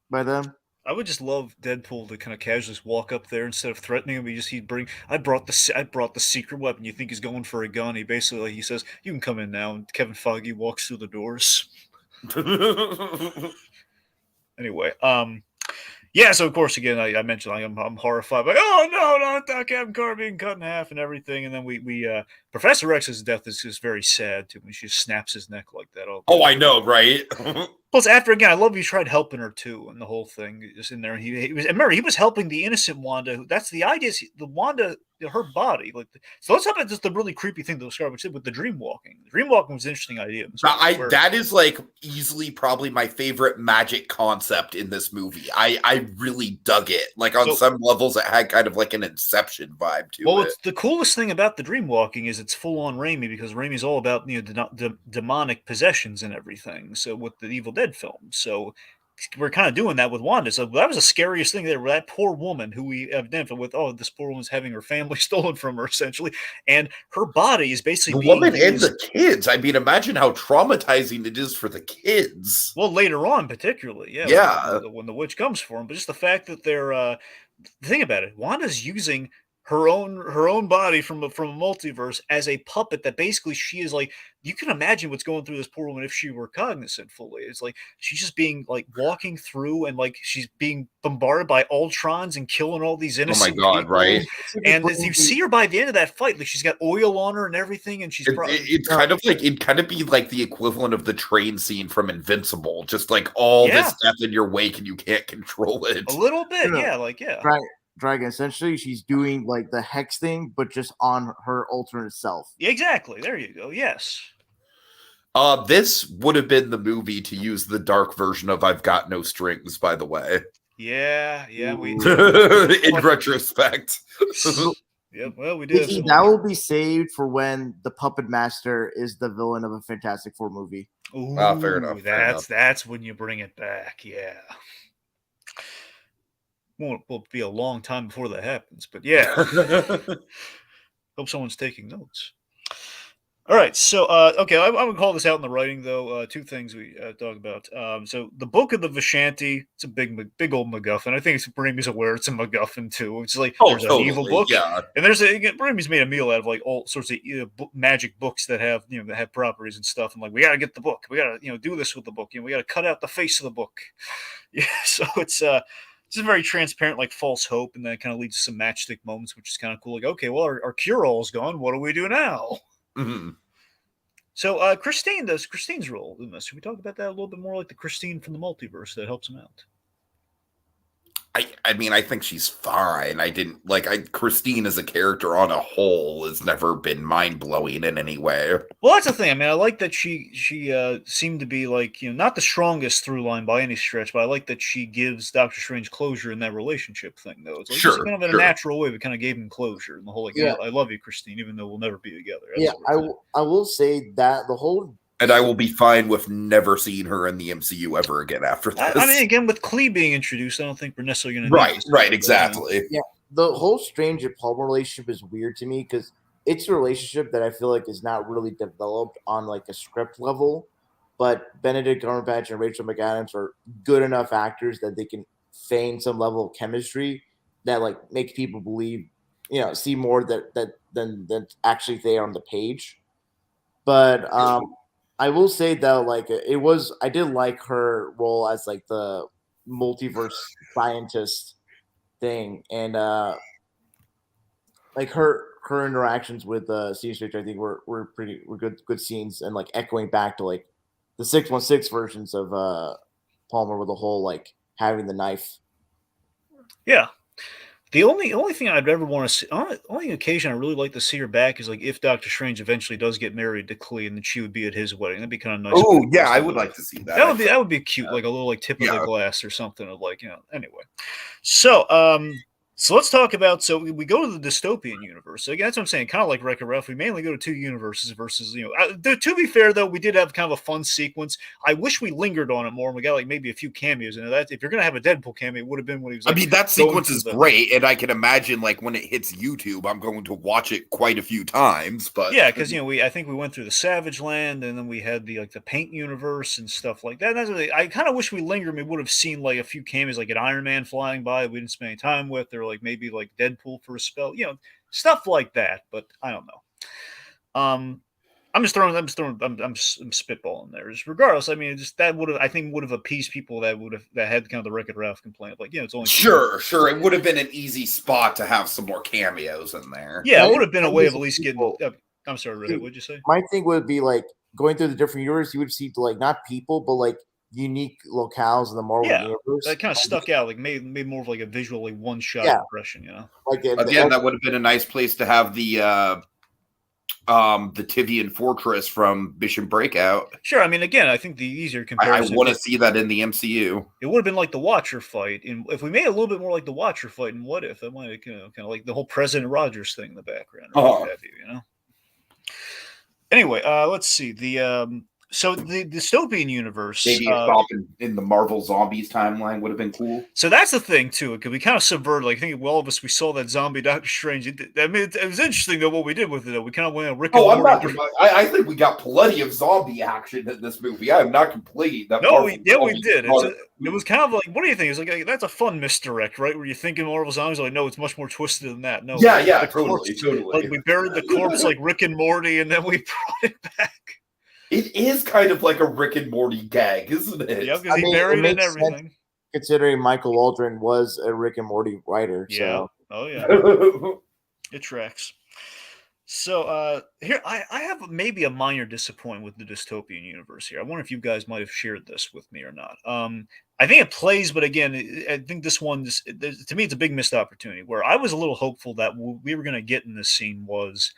[SPEAKER 3] by them.
[SPEAKER 2] I would just love Deadpool to kind of casually just walk up there instead of threatening him. He'd bring. I brought the secret weapon. You think he's going for a gun? He basically he says, "You can come in now." And Kevin Feige walks through the doors. Anyway, yeah. So of course, again, I mentioned I'm horrified. Like, oh no, not Captain Carter being cut in half and everything. And then we Professor X's death is just very sad too when she just snaps his neck like that.
[SPEAKER 1] Oh, I know, right?
[SPEAKER 2] Plus, after again, I love he tried helping her too, and the whole thing just in there. He was, and remember, he was helping the innocent Wanda. That's the idea. Is the Wanda, her body, like. So let's talk about just the really creepy thing that Scarlett said with the dream walking. The dream walking was an interesting idea.
[SPEAKER 1] That is like easily probably my favorite magic concept in this movie. I really dug it. Like on some levels, it had kind of like an Inception vibe to it.
[SPEAKER 2] Well, the coolest thing about the dream walking is it's full on Raimi because Raimi's all about demonic possessions and everything. So with the Evil Dead film, so we're kind of doing that with Wanda. So that was the scariest thing there. That poor woman who we identified with. Oh, this poor woman's having her family stolen from her essentially, and her body is basically
[SPEAKER 1] the woman and the kids. I mean, imagine how traumatizing it is for the kids.
[SPEAKER 2] Well, later on, particularly,
[SPEAKER 1] yeah,
[SPEAKER 2] when the witch comes for them. But just the fact that they're think about it. Wanda's using her own body from a multiverse as a puppet that basically she is like, you can imagine what's going through this poor woman if she were cognizant fully. It's like she's just being like walking through and like she's being bombarded by Ultrons and killing all these innocent people.
[SPEAKER 1] Right?
[SPEAKER 2] And as you see her by the end of that fight, like she's got oil on her and everything, and she's
[SPEAKER 1] it'd kind of be like the equivalent of the train scene from Invincible, just like all this death in your wake and you can't control it.
[SPEAKER 2] A little bit,
[SPEAKER 3] Right. Dragon. Essentially, she's doing like the hex thing, but just on her alternate self.
[SPEAKER 2] Exactly. There you go. Yes.
[SPEAKER 1] This would have been the movie to use the dark version of "I've Got No Strings." By the way.
[SPEAKER 2] Yeah. We
[SPEAKER 1] in retrospect.
[SPEAKER 2] Yeah, well, we did.
[SPEAKER 3] That will be saved for when the Puppet Master is the villain of a Fantastic Four movie.
[SPEAKER 2] Ooh,
[SPEAKER 1] fair enough.
[SPEAKER 2] That's when you bring it back. Yeah. Will be a long time before that happens, but yeah. Hope someone's taking notes. All right, so okay, I'm gonna call this out in the writing though. Two things we talk about. So the book of the Vishanti, it's a big old MacGuffin. I think Raimi's aware it's a MacGuffin too. It's like there's an evil book, and Raimi's made a meal out of like all sorts of magic books that have that have properties and stuff. And like we gotta get the book, we gotta do this with the book. We gotta cut out the face of the book. Yeah, so it's a very transparent, like false hope, and then it kind of leads to some matchstick moments, which is kind of cool. Like, okay, well, our cure-all is gone. What do we do now?
[SPEAKER 1] Mm-hmm.
[SPEAKER 2] So Christine's role in this. Should we talk about that a little bit more, like the Christine from the multiverse that helps him out?
[SPEAKER 1] I mean, I think she's fine. Christine as a character on a whole has never been mind-blowing in any way.
[SPEAKER 2] Well, that's the thing. I mean, I like that she seemed to be like, not the strongest through line by any stretch, but I like that she gives Doctor Strange closure in that relationship thing, though. It's like,
[SPEAKER 1] Sure,
[SPEAKER 2] just kind of in a natural way, but kind of gave him closure. And the whole, I love you, Christine, even though we'll never be together.
[SPEAKER 3] I will say that the whole...
[SPEAKER 1] And I will be fine with never seeing her in the MCU ever again after this.
[SPEAKER 2] I mean, again, with Klee being introduced, I don't think we're necessarily going
[SPEAKER 1] to... Right, exactly.
[SPEAKER 3] Yeah, the whole Strange and Palmer relationship is weird to me because it's a relationship that I feel like is not really developed on like a script level, but Benedict Cumberbatch and Rachel McAdams are good enough actors that they can feign some level of chemistry that like makes people believe, see more than actually they are on the page. But I will say though, like I did like her role as like the multiverse scientist thing, and like her interactions with Steve Stitch, I think were good scenes, and like echoing back to like the 616 versions of Palmer with the whole like having the knife.
[SPEAKER 2] Yeah. The only thing I'd ever want to see, only occasion I really like to see her back is like if Doctor Strange eventually does get married to Klee, and then she would be at his wedding. That'd be kind of nice.
[SPEAKER 1] Oh yeah, I would like to see that.
[SPEAKER 2] That would be cute, like a little like tip of the glass or something of like Anyway, so let's talk about. So we go to the dystopian universe. So again, that's what I'm saying. Kind of like Wreck-It Ralph, we mainly go to two universes versus to be fair though, we did have kind of a fun sequence. I wish we lingered on it more, and we got like maybe a few cameos in it. That if you're gonna have a Deadpool cameo, it would have been when he was. Like,
[SPEAKER 1] I mean, that sequence is great, and I can imagine like when it hits YouTube, I'm going to watch it quite a few times. But
[SPEAKER 2] yeah, because I think we went through the Savage Land, and then we had the Paint universe and stuff like that. That's really, I kind of wish we lingered. We would have seen like a few cameos, like an Iron Man flying by. We didn't spend any time with, or like maybe like Deadpool for a spell, stuff like that. But I don't know. I'm spitballing there. Just regardless, I mean, that would have appeased people that had kind of the Wreck-It Ralph complaint. Like, it's only
[SPEAKER 1] sure. It would have been an easy spot to have some more cameos in there.
[SPEAKER 2] Yeah, it would have been a way of at least getting. I'm sorry, Rohith, what'd you say?
[SPEAKER 3] My thing would be like going through the different universes. You would see like not people, but like unique locales in the Marvel universe.
[SPEAKER 2] That kind of stuck out, like made more of like a visually one-shot impression,
[SPEAKER 3] Like
[SPEAKER 1] again, that would have been a nice place to have the Tivian Fortress from Mission Breakout.
[SPEAKER 2] Sure, I mean, again, I think the easier comparison.
[SPEAKER 1] I want to see that in the MCU.
[SPEAKER 2] It would have been like the Watcher fight, and if we made it a little bit more like the Watcher fight, and What If, that might have kind of like the whole President Rogers thing in the background, or what have you, Anyway, let's see so the dystopian universe.
[SPEAKER 1] Maybe a stop in the Marvel Zombies timeline would have been cool.
[SPEAKER 2] So that's the thing too, because we kind of subverted. Like I think all of us, we saw that zombie Doctor Strange. It was interesting though what we did with it. Though. We kind of went a Rick and Morty.
[SPEAKER 1] I think we got plenty of zombie action in this movie. I am not complete.
[SPEAKER 2] We did. It was kind of like, what do you think? It's like that's a fun misdirect, right? Where you're thinking Marvel Zombies, like no, it's much more twisted than that. No,
[SPEAKER 1] totally.
[SPEAKER 2] Like we buried the corpse like Rick and Morty, and then we brought it back.
[SPEAKER 1] It is kind of like a Rick and Morty gag, isn't it?
[SPEAKER 2] Yeah, because he buried it and everything.
[SPEAKER 3] Sense, considering Michael Waldron was a Rick and Morty writer.
[SPEAKER 2] Yeah.
[SPEAKER 3] So.
[SPEAKER 2] Oh, yeah. It tracks. So here, I have maybe a minor disappointment with the dystopian universe here. I wonder if you guys might have shared this with me or not. I think it plays, but again, I think this one, to me, it's a big missed opportunity. Where I was a little hopeful that what we were going to get in this scene was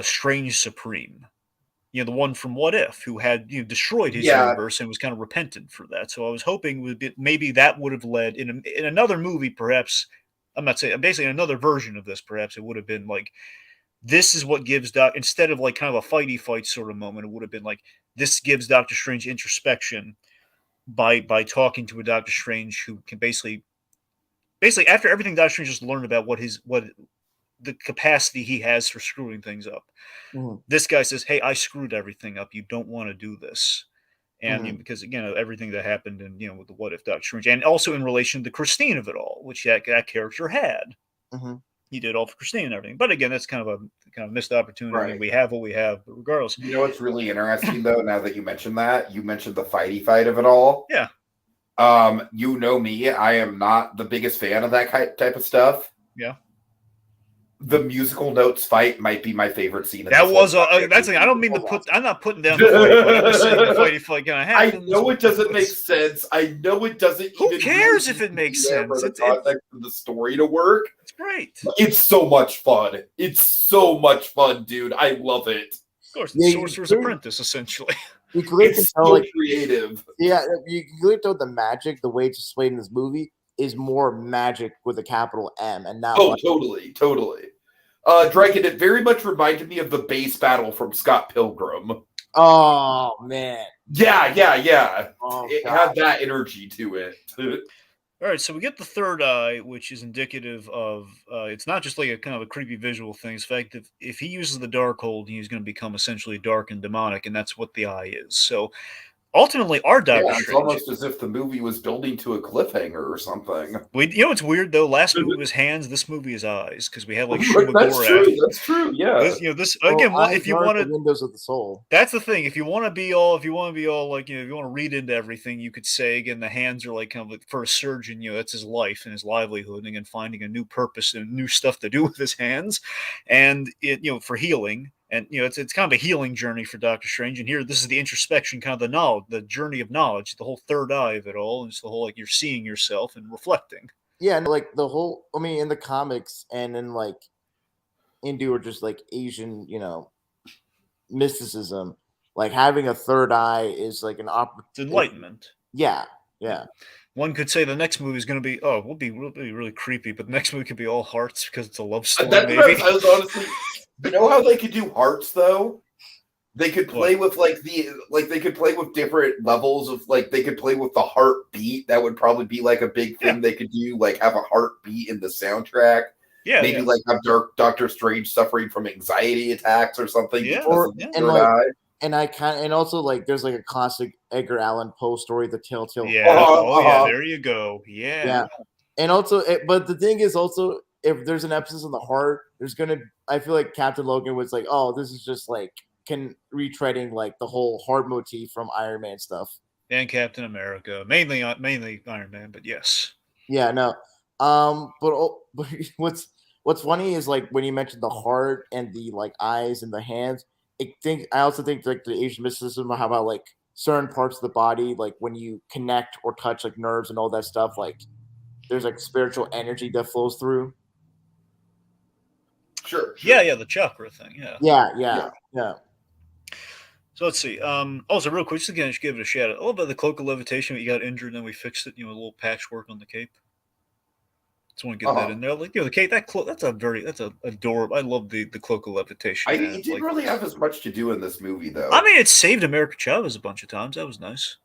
[SPEAKER 2] Strange Supreme. The one from What If, who had destroyed his universe and was kind of repentant for that. So I was hoping maybe that would have led in another movie, perhaps. I'm not saying basically another version of this. Perhaps it would have been like, this is what gives instead of like kind of a fighty fight sort of moment. It would have been like, this gives Doctor Strange introspection by talking to a Doctor Strange who can basically after everything Doctor Strange just learned about what the capacity he has for screwing things up. Mm-hmm. This guy says, hey, I screwed everything up. You don't want to do this. And because, again, everything that happened and, with the What If Doctor Strange, and also in relation to Christine of it all, which that character had. Mm-hmm. He did all for Christine and everything. But again, that's kind of a missed opportunity. Right. We have what we have, but regardless.
[SPEAKER 1] What's really interesting, though, now that you mentioned that, you mentioned the fighty fight of it all.
[SPEAKER 2] Yeah.
[SPEAKER 1] Me, I am not the biggest fan of that type of stuff.
[SPEAKER 2] Yeah.
[SPEAKER 1] the musical notes fight might be my favorite scene.
[SPEAKER 2] That was that's the, I don't mean to put. I'm not putting down the fight. I'm just saying the fight gonna happen.
[SPEAKER 1] I know it doesn't make sense. I know it doesn't.
[SPEAKER 2] Who
[SPEAKER 1] even
[SPEAKER 2] cares
[SPEAKER 1] really
[SPEAKER 2] if it makes
[SPEAKER 1] there
[SPEAKER 2] sense?
[SPEAKER 1] for the context of the story to work.
[SPEAKER 2] It's great.
[SPEAKER 1] It's so much fun. It's so much fun, dude. I love it.
[SPEAKER 2] Of course, the Sorcerer's Apprentice, essentially.
[SPEAKER 3] You clearly can
[SPEAKER 1] It's
[SPEAKER 3] tell,
[SPEAKER 1] so
[SPEAKER 3] like,
[SPEAKER 1] creative.
[SPEAKER 3] yeah, you can clearly tell the magic, the way it's displayed in this movie, is more magic with a capital M, and not.
[SPEAKER 1] Oh, totally. Draken, it very much reminded me of the base battle from Scott Pilgrim.
[SPEAKER 3] Oh man.
[SPEAKER 1] Yeah.
[SPEAKER 3] Oh,
[SPEAKER 1] It
[SPEAKER 3] God.
[SPEAKER 1] had that energy to it.
[SPEAKER 2] All right, so we get the third eye, which is indicative of it's not just like a kind of a creepy visual thing. It's the fact that if he uses the Darkhold, he's going to become essentially dark and demonic, and that's what the eye is. So ultimately, our Doctor
[SPEAKER 1] It's
[SPEAKER 2] Strange.
[SPEAKER 1] almost as if the movie was building to a cliffhanger or something.
[SPEAKER 2] You know what's weird though? Last movie was hands. This movie is eyes because we have like
[SPEAKER 1] That's true. Yeah.
[SPEAKER 2] This again. If you want
[SPEAKER 3] the windows of the soul.
[SPEAKER 2] that's the thing. If you want to be all like, if you want to read into everything, you could say again the hands are like kind of like for a surgeon, that's his life and his livelihood, and again finding a new purpose and new stuff to do with his hands, and for healing. And it's kind of a healing journey for Doctor Strange. And here, this is the introspection, kind of the knowledge, the journey of knowledge, the whole third eye of it all. And it's the whole like you're seeing yourself and reflecting.
[SPEAKER 3] Yeah, and like the whole. I mean, in the comics and in like Hindu or just like Asian, mysticism, like having a third eye is like an opportunity.
[SPEAKER 2] It's enlightenment.
[SPEAKER 3] Yeah.
[SPEAKER 2] One could say the next movie is going to be will be really creepy, but the next movie could be all hearts because it's a love story. Maybe.
[SPEAKER 1] I was honestly. You know how they could do hearts though? They could play with they could play with different levels of they could play with the heartbeat. That would probably be like a big thing they could do, like have a heartbeat in the soundtrack.
[SPEAKER 2] Yeah.
[SPEAKER 1] Maybe like have Doctor Strange suffering from anxiety attacks or something.
[SPEAKER 2] Yeah.
[SPEAKER 3] And also like there's like a classic Edgar Allan Poe story, The Telltale.
[SPEAKER 2] Yeah. There you go. Yeah.
[SPEAKER 3] And also, but the thing is also, if there's an emphasis on the heart, I feel like Captain Logan was like, oh, this is just like retreading like the whole heart motif from Iron Man stuff.
[SPEAKER 2] And Captain America, mainly Iron Man, but yes.
[SPEAKER 3] Yeah, no. But what's funny is like when you mentioned the heart and the like eyes and the hands, I also think like the Asian mysticism, how about like certain parts of the body, like when you connect or touch like nerves and all that stuff, like there's like spiritual energy that flows through.
[SPEAKER 1] Sure.
[SPEAKER 2] Yeah, the chakra thing.
[SPEAKER 3] Yeah.
[SPEAKER 2] So let's see. Also, real quick, just again, just give it a shout out. A little bit of the cloak of levitation. You got injured, and then we fixed it. A little patchwork on the cape. Just want to get that in there. Like the cape, that's adorable. I love the cloak of levitation.
[SPEAKER 1] It didn't really have as much to do in this movie, though.
[SPEAKER 2] I mean, it saved America Chavez a bunch of times. That was nice.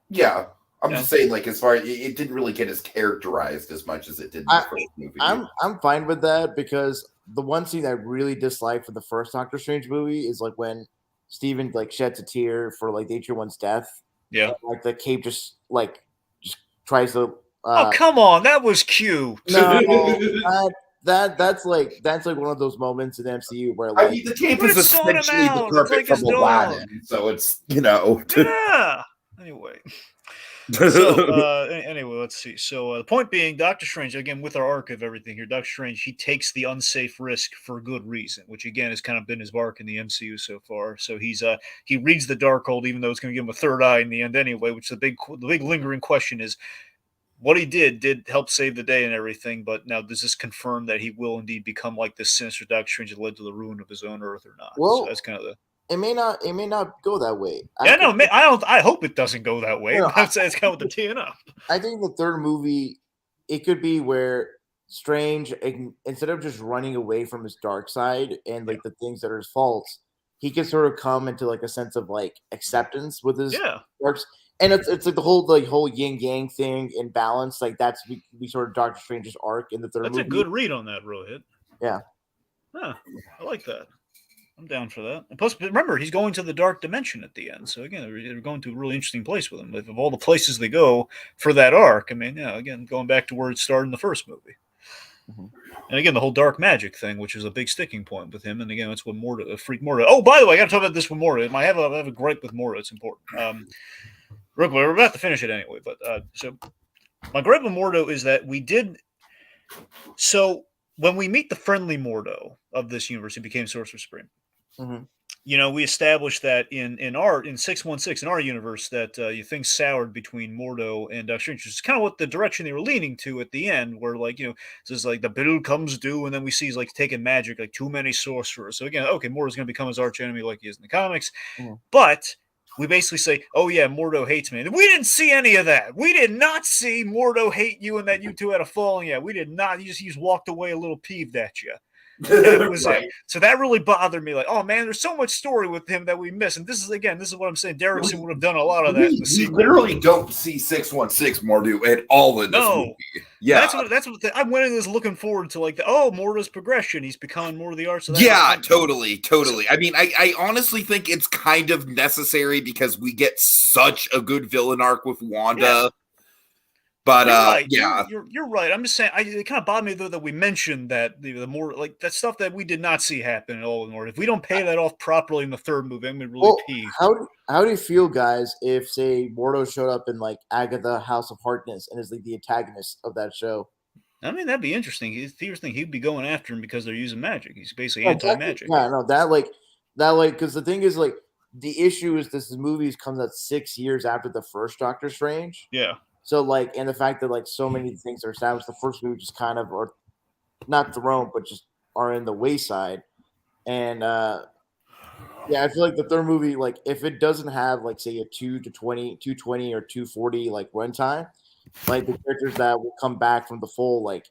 [SPEAKER 1] Yeah. I'm just saying, like, as far it didn't really get as characterized as much as it did in the first movie.
[SPEAKER 3] I'm fine with that because the one scene I really dislike for the first Doctor Strange movie is like when Stephen like sheds a tear for like the H1's death.
[SPEAKER 2] Yeah,
[SPEAKER 3] and, like the cape just tries to.
[SPEAKER 2] Oh come on, that was cute.
[SPEAKER 3] No, that's like one of those moments in the MCU where like
[SPEAKER 1] the cape is essentially the carpet from Aladdin, so it's
[SPEAKER 2] Yeah. Anyway. Anyway, let's see. So the point being, Doctor Strange, again, with our arc of everything here, Doctor Strange, he takes the unsafe risk for a good reason, which again has kind of been his mark in the MCU so far. So he reads the Darkhold, even though it's going to give him a third eye in the end anyway. Which the big lingering question is, what he did help save the day and everything. But now, does this confirm that he will indeed become like this sinister Doctor Strange that led to the ruin of his own Earth or not?
[SPEAKER 3] Well,
[SPEAKER 2] so that's kind of the.
[SPEAKER 3] It may not go that way.
[SPEAKER 2] I hope it doesn't go that way. That's kind of what the teeing up.
[SPEAKER 3] I think the third movie, it could be where Strange, instead of just running away from his dark side and like the things that are his faults, he can sort of come into like a sense of like acceptance with his darks. And it's like the whole yin yang thing in balance. Like that's we sort of Doctor Strange's arc in the third movie.
[SPEAKER 2] That's a good read on that, Rohith.
[SPEAKER 3] Yeah.
[SPEAKER 2] Huh, I like that. I'm down for that. And plus, remember, he's going to the dark dimension at the end. So again, they're going to a really interesting place with him. Of all the places they go for that arc, I mean, again, going back to where it started in the first movie. Mm-hmm. And again, the whole dark magic thing, which is a big sticking point with him. And again, that's what freak Morta. Oh, by the way, I got to talk about this with Morta. I have a gripe with Morta. It's important. We're about to finish it anyway. But so my gripe with Morta is that we did. So when we meet the friendly Mordo of this universe who became Sorcerer Supreme,
[SPEAKER 3] Mm-hmm.
[SPEAKER 2] we established that in 616 in our universe that things soured between Mordo and Doctor Strange, which is kind of what the direction they were leaning to at the end, where this is like the bill comes due, and then we see he's like taking magic, like too many sorcerers. So again, okay, Mordo's going to become his arch enemy like he is in the comics, but we basically say, oh yeah, Mordo hates me. And we didn't see any of that. We did not see Mordo hate you and that you two had a falling out. We did not. He just walked away a little peeved at you. That was
[SPEAKER 1] Right.
[SPEAKER 2] it. So that really bothered me. Like, oh man, there's so much story with him that we miss. And this is what I'm saying. Derrickson would have done a lot of that in the
[SPEAKER 1] We
[SPEAKER 2] sequel.
[SPEAKER 1] literally don't see 616 Mordo at all in this movie. Yeah,
[SPEAKER 2] that's what I went in this looking forward to, like, Mordo's progression. He's becoming more of the arts.
[SPEAKER 1] Totally. I mean, I honestly think it's kind of necessary because we get such a good villain arc with Wanda.
[SPEAKER 2] Yeah.
[SPEAKER 1] But
[SPEAKER 2] you're right.
[SPEAKER 1] yeah,
[SPEAKER 2] you're right. I'm just saying, it kind of bothered me though that we mentioned that the more like that stuff that we did not see happen at all. Or if we don't pay that off properly in the third movie, I'm gonna really peeved.
[SPEAKER 3] How do you feel, guys, if say Mordo showed up in like Agatha House of Harkness and is like the antagonist of that show?
[SPEAKER 2] I mean, that'd be interesting. He'd be going after him because they're using magic. He's basically anti-magic.
[SPEAKER 3] Yeah, no, that because the thing is, like, the issue is this movie comes out 6 years after the first Doctor Strange.
[SPEAKER 2] Yeah.
[SPEAKER 3] So, like, and the fact that, like, so many things are established, the first movie just kind of are not thrown, but just are in the wayside. And, yeah, I feel like the third movie, like, if it doesn't have, like, say, a 220 or 240, like, runtime, like, the characters that will come back from the full, like,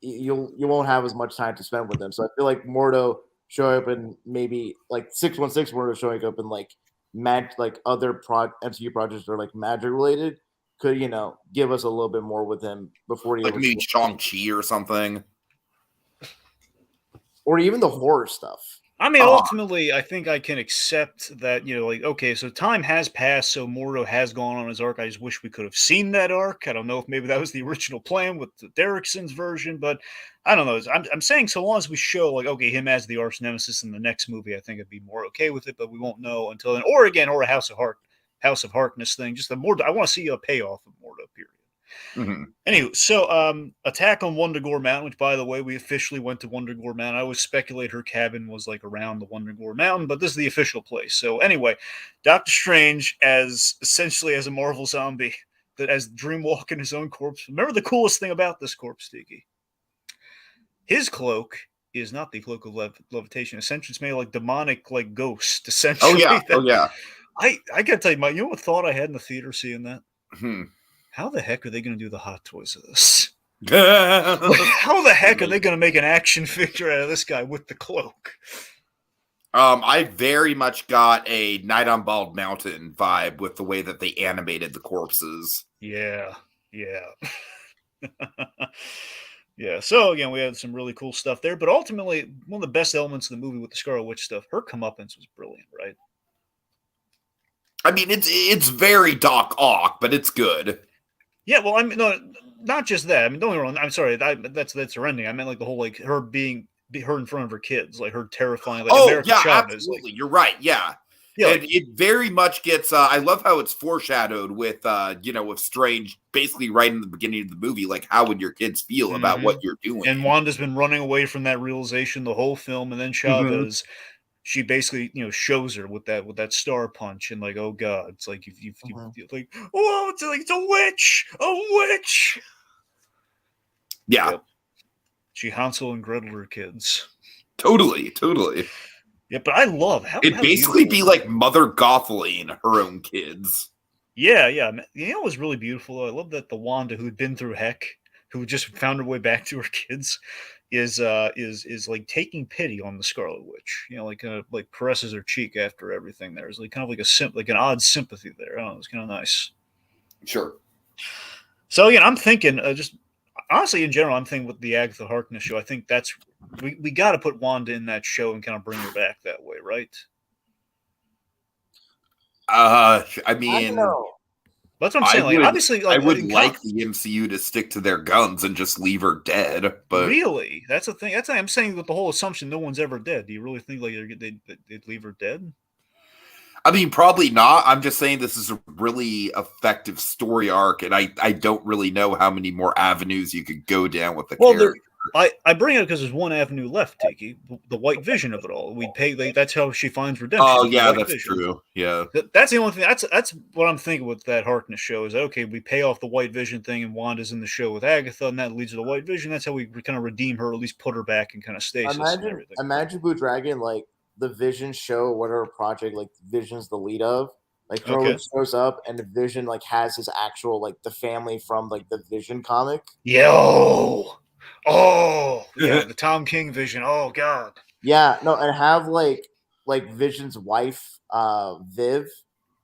[SPEAKER 3] you won't have as much time to spend with them. So I feel like Mordo showing up in maybe, like, 616 Mordo showing up in, like, other MCU projects that are, like, magic related could, give us a little bit more with him before he
[SPEAKER 1] like maybe Shang-Chi or something.
[SPEAKER 3] Or even the horror stuff.
[SPEAKER 2] I mean, ultimately, I think I can accept that, okay, so time has passed, so Mordo has gone on his arc. I just wish we could have seen that arc. I don't know if maybe that was the original plan with Derrickson's version, but I don't know. I'm saying so long as we show, like, okay, him as the arch nemesis in the next movie, I think I'd be more okay with it, but we won't know until then. Or a House of Harkness thing. Just the Mordo. I want to see a payoff of Mordo, period.
[SPEAKER 1] Mm-hmm.
[SPEAKER 2] Anyway, so attack on Wundagore Mountain, which, by the way, we officially went to Wundagore Mountain. I always speculate her cabin was like around the Wundagore Mountain, but this is the official place. So anyway, Doctor Strange essentially as a Marvel zombie that as dreamwalking his own corpse. Remember the coolest thing about this corpse, Tiki? His cloak is not the cloak of levitation. Essentially, it's made like demonic, like ghost. Essentially,
[SPEAKER 1] oh yeah.
[SPEAKER 2] I gotta tell you, you know what thought I had in the theater seeing that?
[SPEAKER 1] Hmm.
[SPEAKER 2] How the heck are they going to do the Hot Toys of this? How the heck are they going to make an action figure out of this guy with the cloak?
[SPEAKER 1] I very much got a Night on Bald Mountain vibe with the way that they animated the corpses.
[SPEAKER 2] Yeah. Yeah, so again, we had some really cool stuff there, but ultimately, one of the best elements of the movie with the Scarlet Witch stuff, her comeuppance was brilliant, right?
[SPEAKER 1] I mean, it's very Doc Ock, but it's good.
[SPEAKER 2] Yeah, well, I mean, no, not just that. I mean, don't get me wrong. I'm sorry, that's her ending. I meant like the whole, like, her being her in front of her kids, like her terrifying, like America Chavez.
[SPEAKER 1] Absolutely, you're right. Yeah, and it very much gets. I love how it's foreshadowed with, with Strange, basically right in the beginning of the movie. Like, how would your kids feel about what you're doing?
[SPEAKER 2] And Wanda's been running away from that realization the whole film, and then Chavez. She basically, shows her with that star punch, and like, oh god, it's like you like, oh, it's like it's a witch.
[SPEAKER 1] Yeah,
[SPEAKER 2] she Hansel and Gretel her kids.
[SPEAKER 1] Totally.
[SPEAKER 2] Yeah, but I love how
[SPEAKER 1] it'd basically be like Mother Gothleen, her own kids.
[SPEAKER 2] Yeah. It was really beautiful. I love that the Wanda who'd been through heck, who just found her way back to her kids, is like taking pity on the Scarlet Witch, like caresses her cheek after everything. There's like kind of like an odd sympathy there. I don't know, it's kind of nice.
[SPEAKER 1] Sure.
[SPEAKER 2] So again, I'm thinking just honestly in general, I'm thinking with the Agatha Harkness show, I think that's we got to put Wanda in that show and kind of bring her back that way, right?
[SPEAKER 1] I mean,
[SPEAKER 3] I don't know.
[SPEAKER 2] That's what I'm saying. Obviously,
[SPEAKER 1] I would like the MCU to stick to their guns and just leave her dead. But
[SPEAKER 2] really, that's the thing. I'm saying with the whole assumption no one's ever dead. Do you really think like they'd leave her dead?
[SPEAKER 1] I mean, probably not. I'm just saying this is a really effective story arc, and I don't really know how many more avenues you could go down with the character.
[SPEAKER 2] I bring it up because there's one avenue left, Tiki, the White Vision of it all. We'd pay. That's how she finds redemption.
[SPEAKER 1] Oh yeah,
[SPEAKER 2] White
[SPEAKER 1] that's
[SPEAKER 2] Vision.
[SPEAKER 1] true. Yeah,
[SPEAKER 2] that's the only thing. That's what I'm thinking with that Harkness show. Is that okay? We pay off the White Vision thing, and Wanda's in the show with Agatha, and that leads to the White Vision. That's how we kind of redeem her, or at least put her back in kind of stasis and everything.
[SPEAKER 3] Imagine Blue Dragon, like the Vision show, whatever project, like Vision's the lead of. Like Harley shows up, and the Vision like has his actual like the family from like the Vision comic.
[SPEAKER 2] Yo, oh yeah, the Tom King Vision. Oh god.
[SPEAKER 3] Yeah, no, and have like Vision's wife, Viv,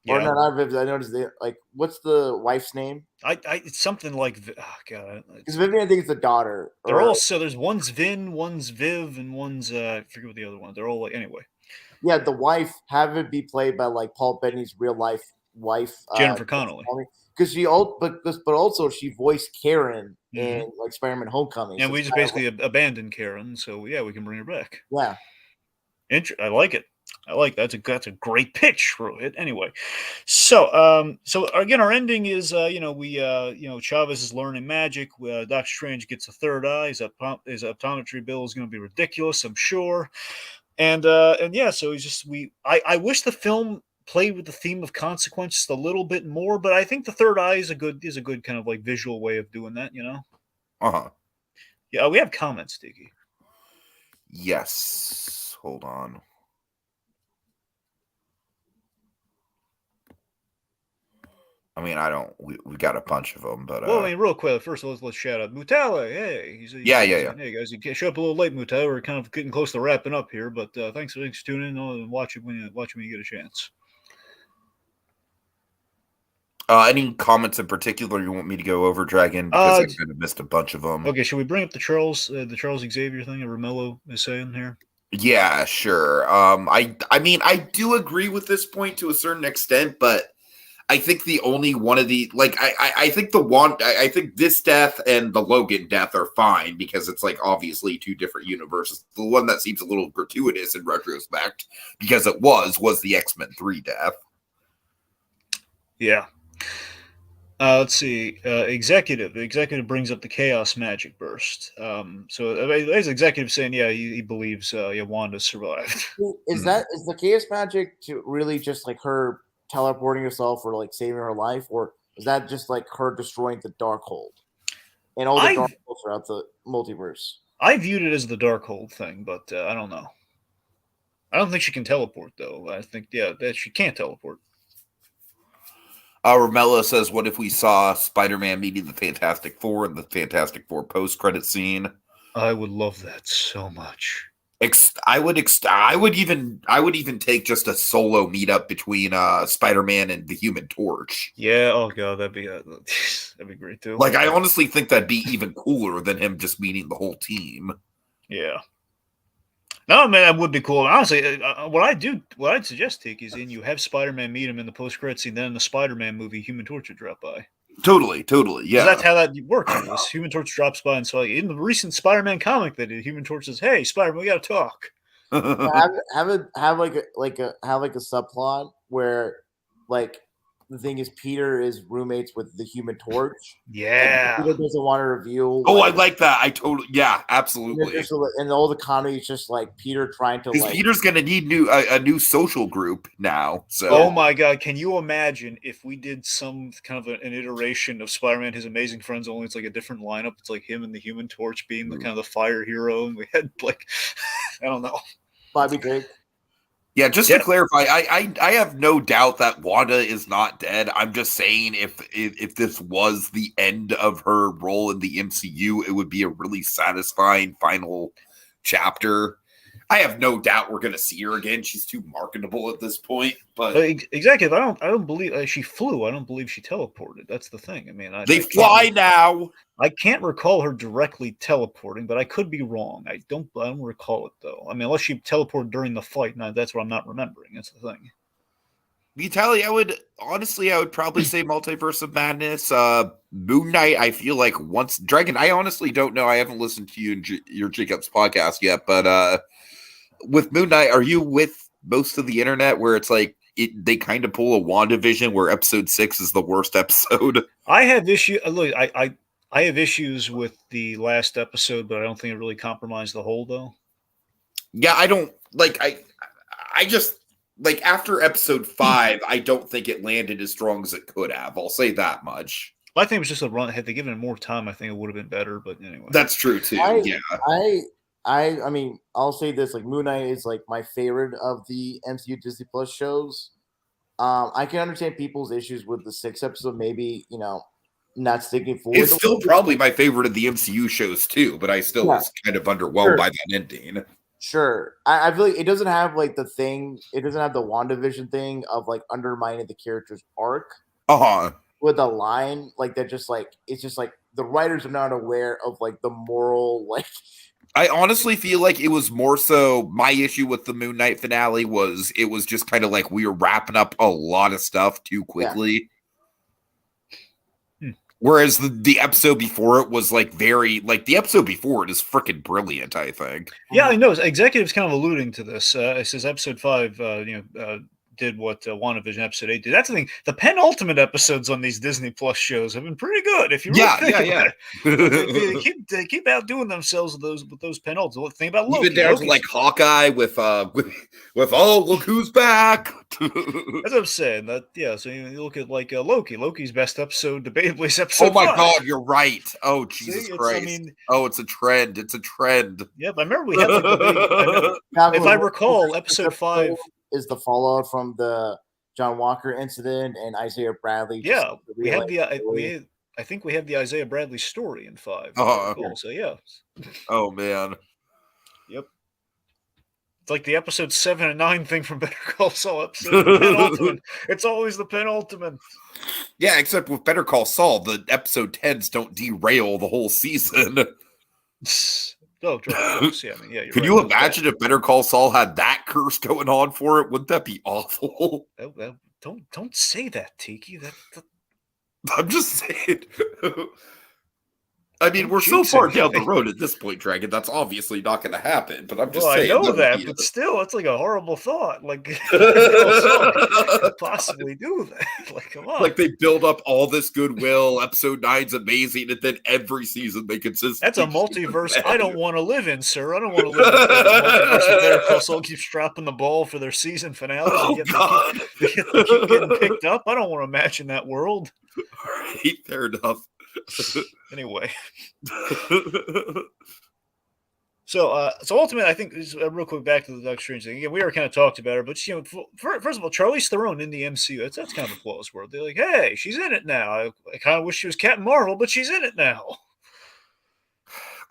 [SPEAKER 3] or no, not Viv. I noticed like what's the wife's name?
[SPEAKER 2] It's something like oh god.
[SPEAKER 3] Because Vivian, I think it's the daughter.
[SPEAKER 2] They're all so there's one's Vin, one's Viv, and one's I forget what the other one. They're all like anyway.
[SPEAKER 3] Yeah, the wife have it be played by like Paul Bettany's real life wife,
[SPEAKER 2] Jennifer Connelly,
[SPEAKER 3] because but also she voiced Karen in like Spider-Man: Homecoming,
[SPEAKER 2] and we just basically abandoned Karen, so yeah, we can bring her back.
[SPEAKER 3] Yeah,
[SPEAKER 2] I like it. I like that's a great pitch, Rohith. Anyway, so again, our ending is Chavez is learning magic. Doctor Strange gets a third eye. His optometry bill is going to be ridiculous, I'm sure. And yeah, so he's just I wish the film played with the theme of consequences a little bit more, but I think the third eye is a good kind of like visual way of doing that, Yeah, we have comments, Tiki.
[SPEAKER 1] Yes. Hold on. I mean, we got a bunch of them, but
[SPEAKER 2] well, I mean, real quick, first of all, let's shout out Mutale. Hey,
[SPEAKER 1] yeah.
[SPEAKER 2] Hey guys, you show up a little late, Mutale. We're kind of getting close to wrapping up here, but thanks for tuning in and watching when you get a chance.
[SPEAKER 1] Any comments in particular you want me to go over, Dragon? Because I kind of missed a bunch of them.
[SPEAKER 2] Okay, should we bring up the Charles Xavier thing that Romello is saying here?
[SPEAKER 1] Yeah, sure. I mean, I do agree with this point to a certain extent, but I think the only one of the I think this death and the Logan death are fine because it's like obviously two different universes. The one that seems a little gratuitous in retrospect because it was the X-Men 3 death.
[SPEAKER 2] Yeah. Let's see. The executive brings up the chaos magic burst. So there's executive saying, yeah, he believes Wanda survived.
[SPEAKER 3] Is the chaos magic to really just like her teleporting herself or like saving her life, or is that just like her destroying the Darkhold and all the Darkholds throughout the multiverse?
[SPEAKER 2] I viewed it as the Darkhold thing, but I don't know. I don't think she can teleport though. I think that she can't teleport.
[SPEAKER 1] Romello says, "What if we saw Spider-Man meeting the Fantastic Four in the Fantastic Four post-credit scene?"
[SPEAKER 2] I would love that so much.
[SPEAKER 1] I would even take just a solo meetup between Spider-Man and the Human Torch.
[SPEAKER 2] Yeah, oh god, that'd be great too.
[SPEAKER 1] Like, I honestly think that'd be even cooler than him just meeting the whole team.
[SPEAKER 2] Yeah. No, man, that would be cool. Honestly, what I'd suggest, Tiki, is you have Spider-Man meet him in the post-credit scene, then in the Spider-Man movie, Human Torch would drop by.
[SPEAKER 1] Totally, yeah.
[SPEAKER 2] That's how that works. Human Torch drops by, and so like, in the recent Spider-Man comic they did, Human Torch says, "Hey, Spider-Man, we got to talk."
[SPEAKER 3] have a subplot where like the thing is Peter is roommates with the Human Torch.
[SPEAKER 2] Yeah,
[SPEAKER 3] Peter doesn't want to reveal.
[SPEAKER 1] Oh, I like that. Absolutely.
[SPEAKER 3] And all the comedy is just like Peter trying to.
[SPEAKER 1] Because Peter's gonna need a new social group now. So.
[SPEAKER 2] Oh my god, can you imagine if we did some kind of an iteration of Spider-Man, His Amazing Friends, only it's like a different lineup. It's like him and the Human Torch being the kind of the fire hero, and we had like, I don't know,
[SPEAKER 3] Bobby Drake.
[SPEAKER 1] Yeah, just to clarify, I have no doubt that Wanda is not dead. I'm just saying if this was the end of her role in the MCU, it would be a really satisfying final chapter. I have no doubt we're going to see her again. She's too marketable at this point. But
[SPEAKER 2] exactly, I don't believe she flew. I don't believe she teleported. That's the thing. I mean,
[SPEAKER 1] they fly now.
[SPEAKER 2] I can't recall her directly teleporting, but I could be wrong. I don't recall it though. I mean, unless she teleported during the fight, now that's what I'm not remembering. That's the thing.
[SPEAKER 1] Vitaly, I would probably say Multiverse of Madness. Moon Knight, I feel like once Dragon. I honestly don't know. I haven't listened to you and your Jacob's podcast yet, but with Moon Knight, are you with most of the internet where it's like they kind of pull a WandaVision where episode 6 is the worst episode?
[SPEAKER 2] I have issue. Look, I have issues with the last episode, but I don't think it really compromised the whole, though.
[SPEAKER 1] Yeah, I don't like. I just like after episode 5, I don't think it landed as strong as it could have. I'll say that much.
[SPEAKER 2] I think it was just a run. Had they given it more time, I think it would have been better. But anyway,
[SPEAKER 1] That's true too.
[SPEAKER 3] I mean, I'll say this: like Moon Knight is like my favorite of the MCU Disney Plus shows. I can understand people's issues with the 6th episode, maybe not sticking forward.
[SPEAKER 1] It's still probably my favorite of the MCU shows too, but I still was kind of underwhelmed by that ending.
[SPEAKER 3] Sure. I feel like it doesn't have like the thing, it doesn't have the WandaVision thing of like undermining the character's arc with a line like that. Just like, it's just like the writers are not aware of like the moral, like.
[SPEAKER 1] I honestly feel like it was more so my issue with the Moon Knight finale was it was just kind of like we were wrapping up a lot of stuff too quickly. Whereas the episode before it was like very like the episode before it is freaking brilliant, I think.
[SPEAKER 2] Yeah, I know. Executives kind of alluding to this. It says episode 5, did what WandaVision episode 8 did. That's the thing. The penultimate episodes on these Disney Plus shows have been pretty good. If you really think about it. They keep outdoing themselves with those penultimates. Think about Loki.
[SPEAKER 1] Even down to like Hawkeye with oh look who's back.
[SPEAKER 2] That's what I'm saying. So you look at like Loki. Loki's best episode debatably is episode 5.
[SPEAKER 1] Oh my god, you're right. Oh Jesus Christ. It's a trend. It's a trend.
[SPEAKER 2] Yep, I remember we had like the big, if I recall, episode 5
[SPEAKER 3] is the fallout from the John Walker incident and Isaiah Bradley.
[SPEAKER 2] Yeah, we had I think we have the Isaiah Bradley story in 5. So yeah.
[SPEAKER 1] Oh man.
[SPEAKER 2] Yep. It's like the episode 7 and 9 thing from Better Call Saul episode. Penultimate. It's always the penultimate.
[SPEAKER 1] Yeah, except with Better Call Saul, the episode 10s don't derail the whole season.
[SPEAKER 2] Oh, yeah, I mean, yeah.
[SPEAKER 1] Could you imagine if Better Call Saul had that curse going on for it? Wouldn't that be awful?
[SPEAKER 2] Don't say that, Tiki.
[SPEAKER 1] I'm just saying. I mean, we're so far down the road at this point, Dragon. That's obviously not going to happen. But I'm just saying.
[SPEAKER 2] I know that, but still, it's like a horrible thought. Like, could possibly do that. Like, come on.
[SPEAKER 1] Like they build up all this goodwill. Episode 9's amazing, and then every season they consistently.
[SPEAKER 2] That's a multiverse I don't want to live in, sir. I don't want to live in a multiverse where Better Call Saul keeps dropping the ball for their season finales. They keep getting picked up. I don't want to imagine that world.
[SPEAKER 1] All right, fair enough.
[SPEAKER 2] Anyway, so ultimately, I think real quick back to the Doctor Strange thing. Again, we already kind of talked about her, but first of all, Charlize Theron in the MCU. That's kind of a plus word. They're like, hey, she's in it now. I kind of wish she was Captain Marvel, but she's in it now.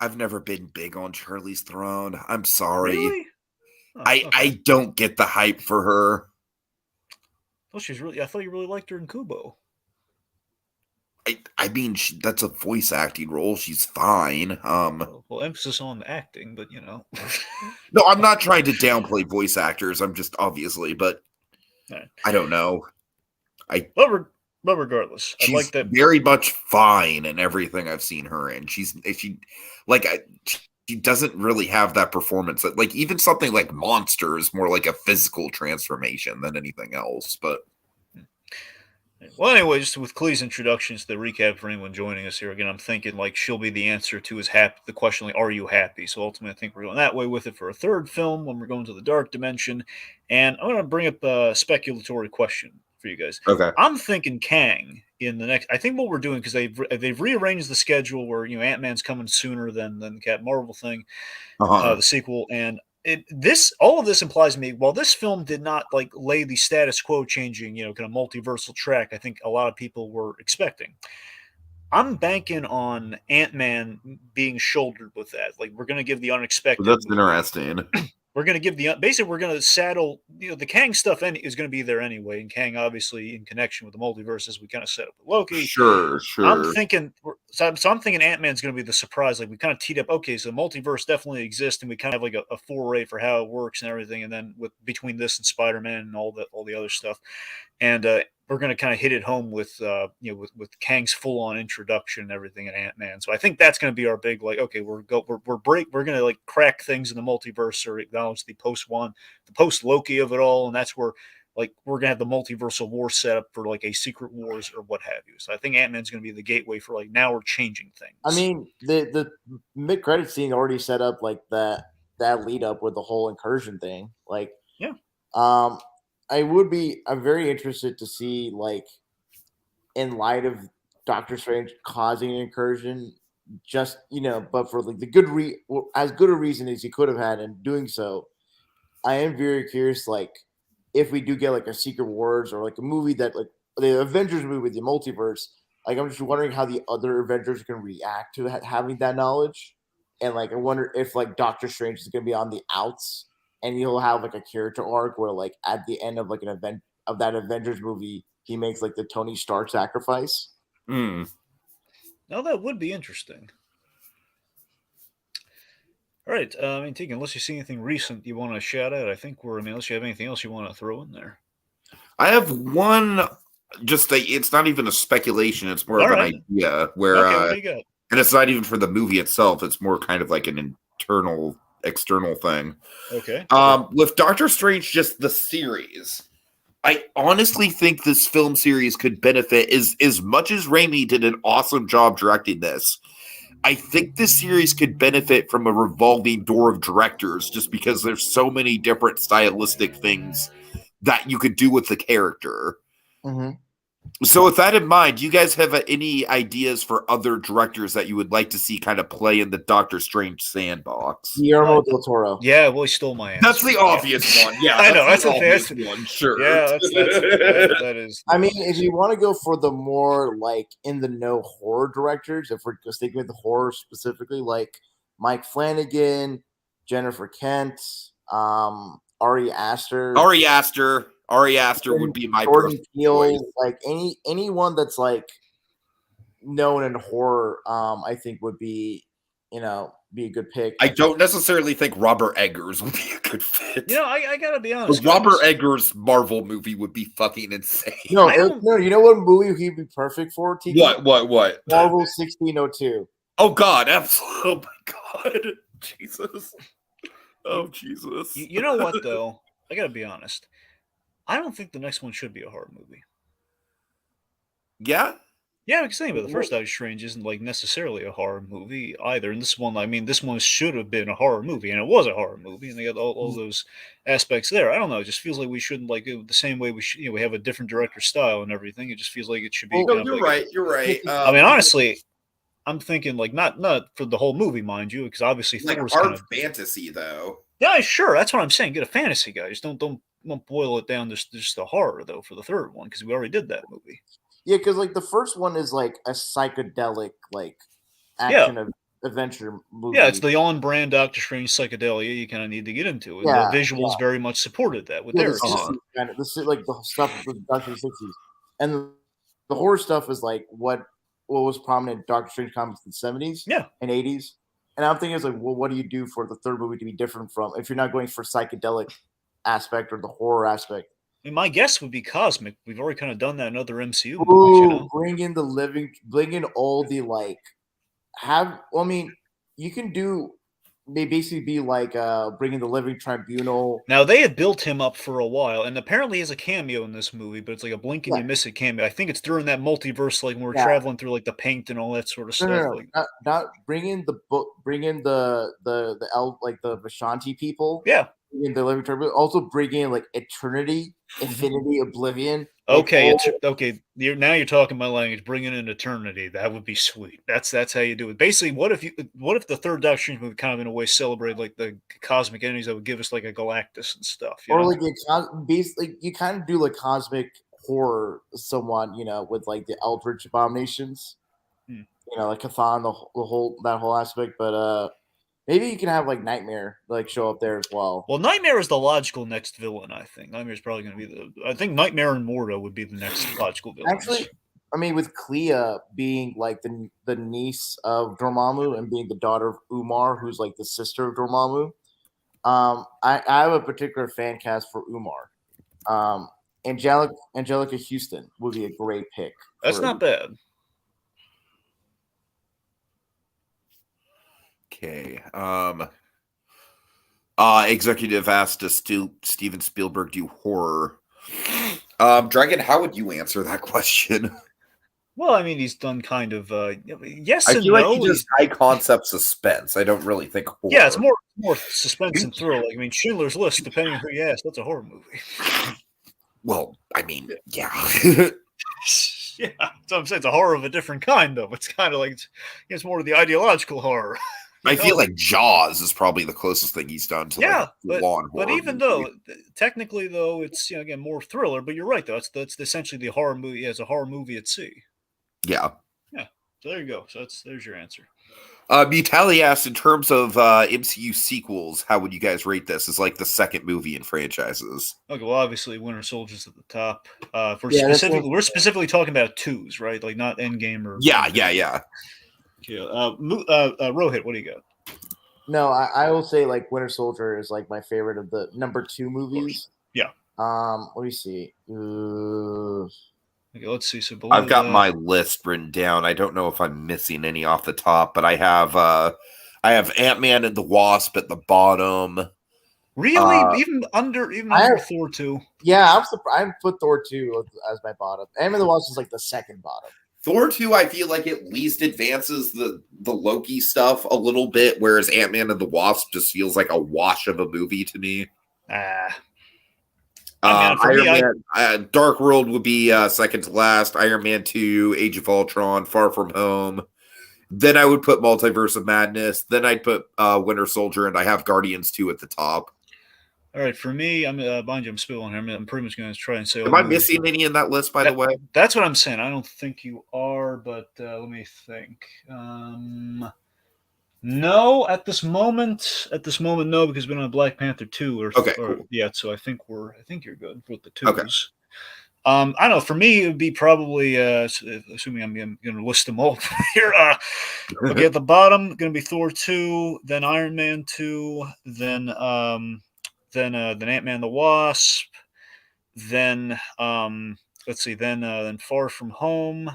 [SPEAKER 1] I've never been big on Charlize Theron. I'm sorry.
[SPEAKER 2] Really?
[SPEAKER 1] I don't get the hype for her.
[SPEAKER 2] Oh, I thought you really liked her in Kubo.
[SPEAKER 1] I mean, that's a voice acting role. She's fine.
[SPEAKER 2] Well, emphasis on acting, but
[SPEAKER 1] No, I'm not trying to downplay voice actors. I'm just obviously, but
[SPEAKER 2] right.
[SPEAKER 1] I don't know.
[SPEAKER 2] But regardless,
[SPEAKER 1] she's
[SPEAKER 2] I like that
[SPEAKER 1] very much fine in everything I've seen her in. She doesn't really have that performance. Like even something like Monster is more like a physical transformation than anything else. But.
[SPEAKER 2] Well, anyway, just with Clee's introductions, the recap for anyone joining us here again, I'm thinking like she'll be the answer to the question, like, are you happy? So ultimately, I think we're going that way with it for a third film when we're going to the dark dimension. And I'm going to bring up a speculatory question for you guys.
[SPEAKER 1] Okay.
[SPEAKER 2] I'm thinking Kang in the next. I think what we're doing, because they've rearranged the schedule where Ant-Man's coming sooner than the Captain Marvel thing, the sequel, and. All of this implies to me, while this film did not like lay the status quo changing, kind of multiversal track, I think a lot of people were expecting. I'm banking on Ant-Man being shouldered with that. Like we're going to give the unexpected.
[SPEAKER 1] Well, that's interesting.
[SPEAKER 2] We're going to give we're going to saddle, the Kang stuff is going to be there anyway. And Kang, obviously, in connection with the multiverse, as we kind of set up with Loki.
[SPEAKER 1] Sure.
[SPEAKER 2] I'm thinking Ant-Man's going to be the surprise. Like we kind of teed up, okay, so the multiverse definitely exists, and we kind of have like a foray for how it works and everything. And then between this and Spider-Man and all the other stuff, and we're going to kind of hit it home with with Kang's full-on introduction and everything in Ant-Man. So I think that's going to be our big okay, we're going to like crack things in the multiverse or acknowledge the post Loki of it all, and that's where like we're gonna have the multiversal war set up for like a Secret Wars or what have you. So I think Ant-Man's gonna be the gateway for like now we're changing things.
[SPEAKER 3] I mean, the mid credit scene already set up like that lead up with the whole incursion thing. Like,
[SPEAKER 2] yeah.
[SPEAKER 3] I'm very interested to see, like, in light of Doctor Strange causing an incursion, just, but for like as good a reason as he could have had in doing so. I am very curious, like, if we do get like a Secret Wars or like a movie that like the Avengers movie, the multiverse. Like, I'm just wondering how the other Avengers can react to having that knowledge, and like I wonder if like Doctor Strange is going to be on the outs, and he'll have like a character arc where like at the end of like an event of that Avengers movie, he makes like the Tony Stark sacrifice.
[SPEAKER 1] Mm.
[SPEAKER 2] Now that would be interesting. All right, I mean, Tiki, unless you see anything recent you want to shout out, I think unless you have anything else you want to throw in there.
[SPEAKER 1] I have one, it's not even a speculation, it's more of an idea where,
[SPEAKER 2] what do you got?
[SPEAKER 1] And it's not even for the movie itself, it's more kind of like an external thing.
[SPEAKER 2] Okay.
[SPEAKER 1] With Doctor Strange, just the series, I honestly think this film series could benefit as much as Raimi did an awesome job directing this. I think this series could benefit from a revolving door of directors just because there's so many different stylistic things that you could do with the character.
[SPEAKER 3] Mm-hmm.
[SPEAKER 1] So with that in mind, do you guys have any ideas for other directors that you would like to see kind of play in the Doctor Strange sandbox?
[SPEAKER 3] Guillermo del Toro.
[SPEAKER 2] Yeah, well, he stole my answer.
[SPEAKER 1] That's the obvious one. Yeah,
[SPEAKER 2] I know. That's
[SPEAKER 1] the
[SPEAKER 2] obvious
[SPEAKER 1] one. Sure.
[SPEAKER 2] Yeah, that is.
[SPEAKER 3] I mean, if you want to go for the more like in the know horror directors, if we're sticking with the horror specifically, like Mike Flanagan, Jennifer Kent, Ari Aster.
[SPEAKER 1] Ari Aster would be my
[SPEAKER 3] Jordan
[SPEAKER 1] personal
[SPEAKER 3] Peele,
[SPEAKER 1] choice.
[SPEAKER 3] like anyone that's like known in horror, I think would be a good pick.
[SPEAKER 1] I don't necessarily think Robert Eggers would be a good fit.
[SPEAKER 2] I gotta be honest.
[SPEAKER 1] Robert Eggers' Marvel movie would be fucking insane.
[SPEAKER 3] No, you know what movie he'd be perfect for? Tiki?
[SPEAKER 1] What?
[SPEAKER 3] Marvel 1602.
[SPEAKER 1] Oh God, absolutely! Oh my God, Jesus! Oh Jesus!
[SPEAKER 2] You know what though? I gotta be honest. I don't think the next one should be a horror movie.
[SPEAKER 1] Yeah?
[SPEAKER 2] Yeah, because saying, but the first Doctor Strange isn't like necessarily a horror movie either. And this one should have been a horror movie, and it was a horror movie, and they got all those aspects there. I don't know. It just feels like we shouldn't like it the same way we should. We have a different director style and everything. It just feels like it should be.
[SPEAKER 1] You're right.
[SPEAKER 2] I mean, honestly, I'm thinking like not for the whole movie, mind you, because obviously
[SPEAKER 1] like
[SPEAKER 2] Thor's
[SPEAKER 1] hard fantasy though.
[SPEAKER 2] Yeah, sure. That's what I'm saying. Get a fantasy guy. Just don't boil it down to just the horror though for the third one because we already did that movie.
[SPEAKER 3] Yeah, because like the first one is like a psychedelic like action adventure movie.
[SPEAKER 2] Yeah, it's the on-brand Doctor Strange psychedelia you kind of need to get into. And the visuals very much supported that with their
[SPEAKER 3] like the stuff with Doctor 60s, and the horror stuff is like what was prominent in Doctor Strange comics in the 70s, and 80s. And I'm thinking, it's like, well, what do you do for the third movie to be different from if you're not going for psychedelic aspect or the horror aspect?
[SPEAKER 2] I mean, my guess would be cosmic. We've already kind of done that in other MCU movies.
[SPEAKER 3] Bring in all the like. You can do. They basically be like bringing the Living Tribunal.
[SPEAKER 2] Now they had built him up for a while, and apparently he has a cameo in this movie, but it's like a blink and you miss it cameo. I think it's during that multiverse, like when we're traveling through like the paint and all that sort of stuff.
[SPEAKER 3] No. Not bring in the book. Bring in the like the Vishanti people.
[SPEAKER 2] Yeah.
[SPEAKER 3] In the Living Tribunal. Also bring in like Eternity, Infinity, Oblivion.
[SPEAKER 2] Okay, okay. Now you're talking my language. Bringing in Eternity, that would be sweet. That's how you do it. Basically, what if the third Doctor Strange movie kind of in a way celebrate like the cosmic entities that would give us like a Galactus and stuff,
[SPEAKER 3] like basically you kind of do like cosmic horror, somewhat, with like the Eldritch abominations, like Cathan, the whole aspect, but maybe you can have like Nightmare like show up there as well.
[SPEAKER 2] Well, Nightmare is the logical next villain, I think. Nightmare's probably going to be I think Nightmare and Mordo would be the next logical villain.
[SPEAKER 3] Actually, I mean, with Clea being like the niece of Dormammu and being the daughter of Umar, who's like the sister of Dormammu, I have a particular fan cast for Umar. Angelica Houston would be a great pick.
[SPEAKER 2] That's not bad.
[SPEAKER 1] Okay. Executive asked to Steven Spielberg do horror. Dragon, how would you answer that question?
[SPEAKER 2] Well, I mean, he's done kind of yes
[SPEAKER 1] I
[SPEAKER 2] and
[SPEAKER 1] feel like
[SPEAKER 2] no.
[SPEAKER 1] he does high concept suspense. I don't really think horror.
[SPEAKER 2] Yeah, it's more suspense and thrill. Like, I mean, Schindler's List, depending on who you ask, that's a horror movie.
[SPEAKER 1] Well, I mean, yeah.
[SPEAKER 2] Yeah, so I'm saying it's a horror of a different kind, though. It's kind of like it's more of the ideological horror.
[SPEAKER 1] I feel like Jaws is probably the closest thing he's done to like lawn horror.
[SPEAKER 2] But even
[SPEAKER 1] movie.
[SPEAKER 2] though technically, though, it's again more thriller. But you're right, though. That's essentially the horror movie as a horror movie at sea.
[SPEAKER 1] Yeah.
[SPEAKER 2] Yeah. So there you go. So there's your answer.
[SPEAKER 1] Mutali asked, in terms of MCU sequels, how would you guys rate this? It's like the second movie in franchises.
[SPEAKER 2] Okay, well, obviously, Winter Soldier's at the top. We're specifically talking about twos, right? Like not Endgame or
[SPEAKER 1] yeah.
[SPEAKER 2] Okay, Rohit, what do you got?
[SPEAKER 3] No, I will say like Winter Soldier is like my favorite of the number 2 movies.
[SPEAKER 2] Yeah.
[SPEAKER 3] Let me see.
[SPEAKER 2] Okay, let's see. So
[SPEAKER 1] I've got my list written down. I don't know if I'm missing any off the top, but I have Ant-Man and the Wasp at the bottom.
[SPEAKER 2] Really? Even under Thor 2?
[SPEAKER 3] Yeah, I'm surprised. I put Thor 2 as my bottom. Ant-Man and the Wasp is like the second bottom.
[SPEAKER 1] Thor 2, I feel like at least advances the Loki stuff a little bit, whereas Ant-Man and the Wasp just feels like a wash of a movie to me. Iron Man, Dark World would be second to last. Iron Man 2, Age of Ultron, Far From Home. Then I would put Multiverse of Madness. Then I'd put Winter Soldier, and I have Guardians 2 at the top.
[SPEAKER 2] All right, for me, I'm mind you, I'm spilling here. I'm pretty much going to try and say.
[SPEAKER 1] Am I missing any in that list, by the way?
[SPEAKER 2] That's what I'm saying. I don't think you are, but let me think. No, at this moment, no, because we don't have Black Panther 2
[SPEAKER 1] cool.
[SPEAKER 2] yet. So I think you're good with the twos.
[SPEAKER 1] Okay.
[SPEAKER 2] I don't know. For me, it would be probably assuming I'm going to list them all here. Okay, at the bottom, going to be Thor 2, then Iron Man 2, then Ant-Man the Wasp, then let's see, then Far From Home,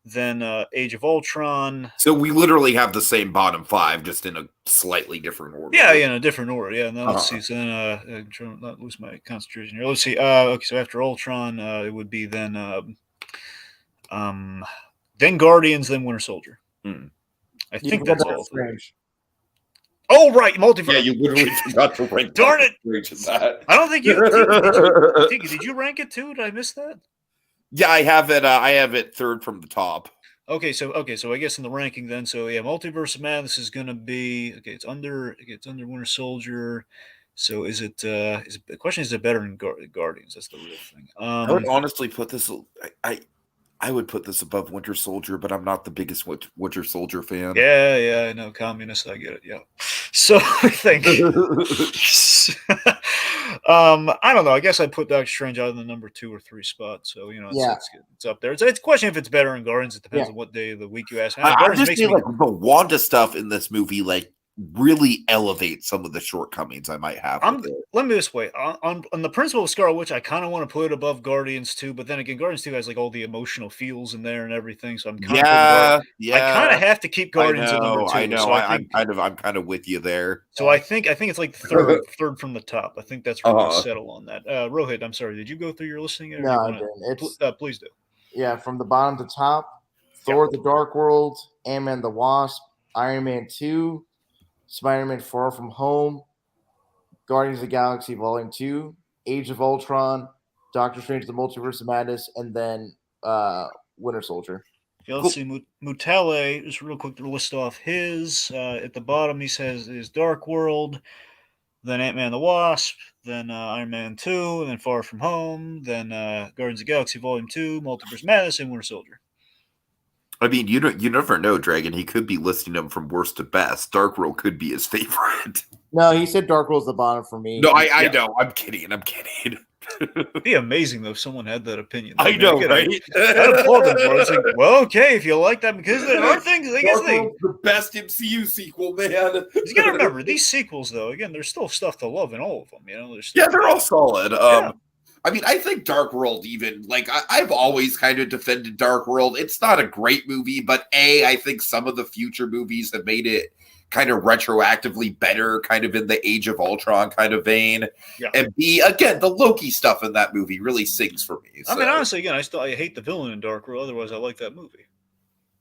[SPEAKER 2] then Age of Ultron.
[SPEAKER 1] So we literally have the same bottom 5, just in a slightly different order.
[SPEAKER 2] Yeah, in a different order. Yeah, now let's see. So then, I'm trying to not lose my concentration here. Let's see. Okay, so after Ultron, it would be then Guardians, then Winter Soldier. I think that's all.
[SPEAKER 3] Strange.
[SPEAKER 2] Oh, right, Multiverse.
[SPEAKER 1] Yeah, you literally forgot to rank.
[SPEAKER 2] Darn it!
[SPEAKER 1] That.
[SPEAKER 2] I don't think you. Tiki, did you rank it too? Did I miss that?
[SPEAKER 1] Yeah, I have it. I have it third from the top.
[SPEAKER 2] Okay, so I guess in the ranking then, so yeah, Multiverse of Madness is going to be It's under Winter Soldier. So is it? The question is it better than Guardians? That's the real thing.
[SPEAKER 1] I would honestly put this. I would put this above Winter Soldier, but I'm not the biggest Winter Soldier fan.
[SPEAKER 2] Yeah, I know, communist. I get it. Yeah. So I think. I don't know. I guess I put Doctor Strange out in the number 2 or 3 spot. So it's up there. It's a question if it's better than Guardians. It depends on what day of the week you ask.
[SPEAKER 1] I just feel like the Wanda stuff in this movie, like, really elevates some of the shortcomings I might have.
[SPEAKER 2] Let me this way on the principle of Scarlet Witch, I kind of want to put it above Guardians 2, but then again, Guardians 2 has like all the emotional feels in there and everything. So I'm kind of I kind of have to keep Guardians at number 2.
[SPEAKER 1] I know.
[SPEAKER 2] So
[SPEAKER 1] I'm kind of with you there.
[SPEAKER 2] So I think it's like third from the top. I think that's where we'll settle on that. Rohit, I'm sorry, did you go through your listing?
[SPEAKER 3] No, I didn't.
[SPEAKER 2] Please do.
[SPEAKER 3] Yeah, from the bottom to top: Thor: The Dark World, Ant-Man the Wasp, Iron Man 2. Spider-Man Far From Home, Guardians of the Galaxy Volume 2, Age of Ultron, Doctor Strange, The Multiverse of Madness, and then Winter Soldier.
[SPEAKER 2] Yeah, let's see. Mutale, just real quick to list off his. At the bottom, he says is Dark World, then Ant-Man the Wasp, then Iron Man 2, and then Far From Home, then Guardians of the Galaxy Volume 2, Multiverse of Madness, and Winter Soldier.
[SPEAKER 1] I mean, you never know, Dragon. He could be listing them from worst to best. Dark World could be his favorite.
[SPEAKER 3] No, he said Dark World's the bottom for me.
[SPEAKER 1] No, I know. I'm kidding.
[SPEAKER 2] It'd be amazing though if someone had that opinion.
[SPEAKER 1] I know, right?
[SPEAKER 2] I'd applaud them for it. It's like, well, okay, if you like that, because there are things.
[SPEAKER 1] The best MCU sequel, man.
[SPEAKER 2] You gotta remember these sequels, though. Again, there's still stuff to love in all of them. You know,
[SPEAKER 1] they're all solid. I mean, I think Dark World even, like, I've always kind of defended Dark World. It's not a great movie, but I think some of the future movies have made it kind of retroactively better, kind of in the Age of Ultron kind of vein.
[SPEAKER 2] Yeah.
[SPEAKER 1] And B, again, the Loki stuff in that movie really sings for me.
[SPEAKER 2] I mean, honestly, again, I hate the villain in Dark World. Otherwise, I like that movie.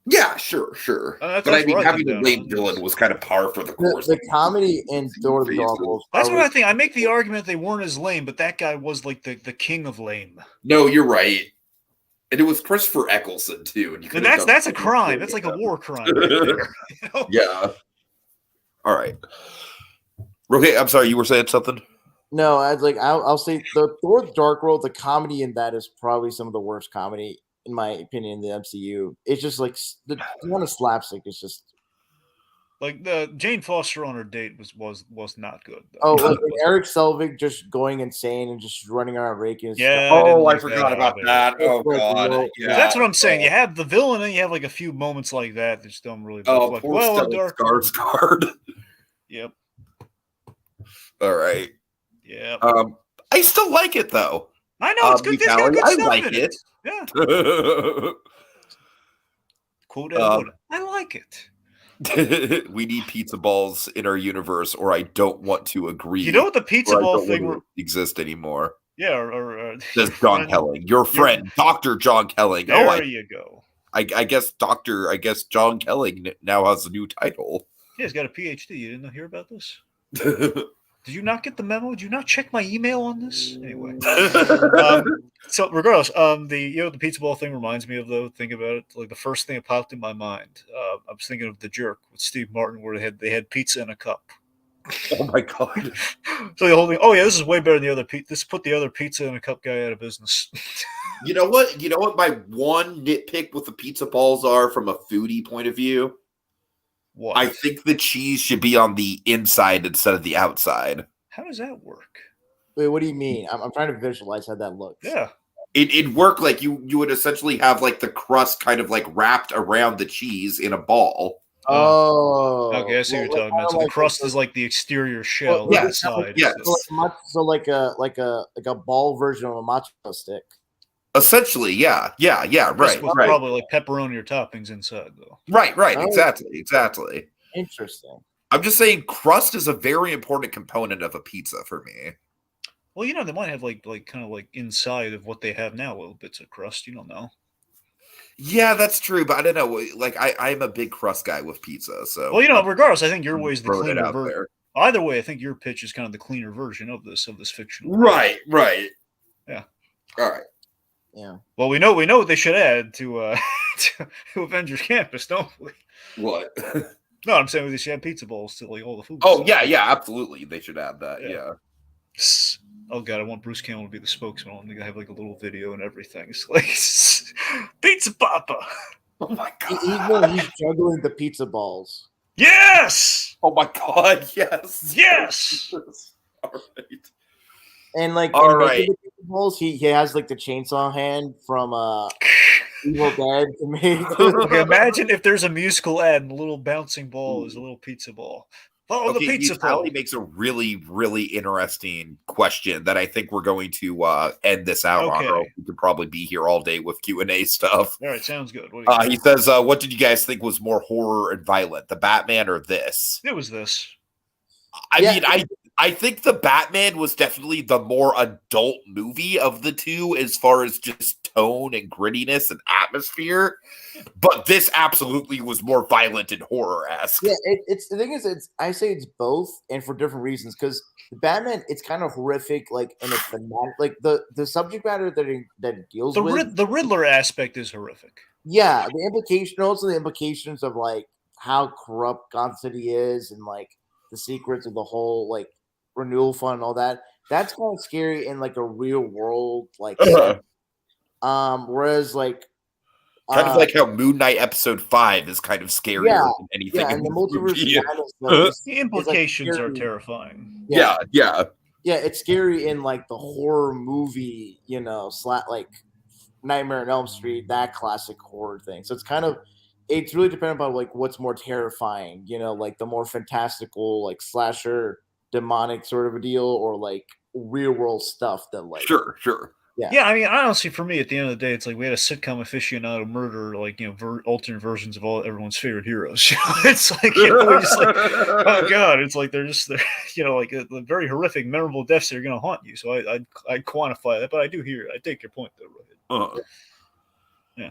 [SPEAKER 1] Yeah, sure.
[SPEAKER 2] That's
[SPEAKER 1] But I mean,
[SPEAKER 2] where
[SPEAKER 1] having
[SPEAKER 2] come
[SPEAKER 1] the lame villain was kind of par for the course.
[SPEAKER 3] The comedy in Thor: The Dark World.
[SPEAKER 2] That's what I think. I make the argument they weren't as lame, but that guy was like the king of lame.
[SPEAKER 1] No, you're right. And it was Christopher Eccleston too.
[SPEAKER 2] And that's a crime. That's like a war crime right there. You know?
[SPEAKER 1] Yeah. All right. Okay, I'm sorry. You were saying something?
[SPEAKER 3] No, I'll say the Thor: The Dark World. The comedy in that is probably some of the worst comedy, in my opinion, in the MCU. It's just like the one of slapstick is just
[SPEAKER 2] like the Jane Foster on her date was not good. Though.
[SPEAKER 3] Oh, like Eric Selvig just going insane and just running around raking.
[SPEAKER 2] Yeah.
[SPEAKER 1] Oh, I forgot about that. Oh god. Yeah.
[SPEAKER 2] That's what I'm saying. You have the villain and you have like a few moments like that just don't really
[SPEAKER 1] reflect well Dark Skarsgård.
[SPEAKER 2] Yep.
[SPEAKER 1] All right.
[SPEAKER 2] Yeah.
[SPEAKER 1] I still like it though.
[SPEAKER 2] I know it's good. It's got good stuff
[SPEAKER 1] like
[SPEAKER 2] in
[SPEAKER 1] it.
[SPEAKER 2] Yeah. Quote I like it.
[SPEAKER 1] We need pizza balls in our universe, or I don't want to agree.
[SPEAKER 2] You know what the pizza ball thing
[SPEAKER 1] exist anymore?
[SPEAKER 2] Yeah, or
[SPEAKER 1] says John Kelling, your friend, Dr. John Kelling.
[SPEAKER 2] There you go.
[SPEAKER 1] I guess John Kelling now has a new title.
[SPEAKER 2] Yeah, he's got a PhD. You didn't hear about this? Did you not get the memo? Did you not check my email on this? Anyway, so regardless, the pizza ball thing reminds me of think about it. Like the first thing that popped in my mind, I was thinking of The Jerk with Steve Martin, where they had pizza in a cup.
[SPEAKER 1] Oh my god!
[SPEAKER 2] So the whole thing. Oh yeah, this is way better than the other pizza. This put the other pizza in a cup guy out of business.
[SPEAKER 1] You know what? You know what? My one nitpick with the pizza balls are from a foodie point of view.
[SPEAKER 2] What?
[SPEAKER 1] I think the cheese should be on the inside instead of the outside.
[SPEAKER 2] How does that work?
[SPEAKER 3] Wait, what do you mean? I'm trying to visualize how that looks.
[SPEAKER 2] Yeah.
[SPEAKER 1] It'd work like you would essentially have like the crust kind of like wrapped around the cheese in a ball.
[SPEAKER 3] Oh.
[SPEAKER 2] Okay, I see what you're talking about. So the crust is like the exterior shell inside.
[SPEAKER 1] Yes.
[SPEAKER 3] So like a ball version of a matzo stick.
[SPEAKER 1] Essentially, yeah, right.
[SPEAKER 2] Probably like pepperoni or toppings inside, though.
[SPEAKER 1] Right, exactly.
[SPEAKER 3] Interesting.
[SPEAKER 1] I'm just saying, crust is a very important component of a pizza for me.
[SPEAKER 2] Well, they might have like kind of like inside of what they have now, little bits of crust. You don't know.
[SPEAKER 1] Yeah, that's true, but I don't know. Like, I'm a big crust guy with pizza, so.
[SPEAKER 2] Well, regardless, I think your way is the cleaner version.
[SPEAKER 1] There.
[SPEAKER 2] Either way, I think your pitch is kind of the cleaner version of this fictional.
[SPEAKER 1] Right.
[SPEAKER 2] Yeah.
[SPEAKER 1] All right.
[SPEAKER 3] Yeah.
[SPEAKER 2] Well, we know what they should add to Avengers Campus, don't we?
[SPEAKER 1] What?
[SPEAKER 2] No, I'm saying they should add pizza bowls to like all the food.
[SPEAKER 1] Oh yeah, absolutely. They should add that. Yeah.
[SPEAKER 2] Oh god, I want Bruce Campbell to be the spokesman. I'm gonna have like a little video and everything. It's like Pizza Papa.
[SPEAKER 1] Oh my god.
[SPEAKER 3] He's juggling the pizza balls.
[SPEAKER 2] Yes.
[SPEAKER 1] Oh my god. Yes.
[SPEAKER 2] Yes.
[SPEAKER 1] All right.
[SPEAKER 3] And like
[SPEAKER 1] all right.
[SPEAKER 3] Balls, he has like the chainsaw hand from Evil Dead to me.
[SPEAKER 2] Okay, imagine if there's a musical ad and the little bouncing ball is a little pizza ball. Follow the pizza ball.
[SPEAKER 1] Makes a really, really interesting question that I think we're going to end this out on. Or we could probably be here all day with Q&A stuff.
[SPEAKER 2] All right, sounds good.
[SPEAKER 1] He says, what did you guys think was more horror and violent, the Batman or this?
[SPEAKER 2] It was this.
[SPEAKER 1] I think the Batman was definitely the more adult movie of the two as far as just tone and grittiness and atmosphere. But this absolutely was more violent and horror-esque.
[SPEAKER 3] Yeah, it's the thing is, I say it's both, and for different reasons. Because the Batman, it's kind of horrific, like in a fanatic, like the subject matter that it deals with.
[SPEAKER 2] The Riddler aspect is horrific.
[SPEAKER 3] Yeah, also the implications of like how corrupt Gotham City is, and like the secrets of the whole like renewal fund and all that. That's kind of scary in like a real world like whereas like
[SPEAKER 1] kind of like how Moon Knight episode 5 is kind of scarier than anything.
[SPEAKER 3] Yeah, and the Multiverse
[SPEAKER 2] the implications are terrifying.
[SPEAKER 1] Yeah,
[SPEAKER 3] it's scary in like the horror movie, like Nightmare on Elm Street, that classic horror thing. So it's really dependent on like what's more terrifying, like the more fantastical like slasher demonic sort of a deal, or like real world stuff that like
[SPEAKER 1] sure
[SPEAKER 2] Yeah, I mean, honestly, for me, at the end of the day, it's like we had a sitcom aficionado murder, like, alternate versions of all everyone's favorite heroes. It's like, we're just like, oh god, it's like they're like the very horrific, memorable deaths that are going to haunt you. So I'd quantify that, but I take your point though, Rohith. Yeah.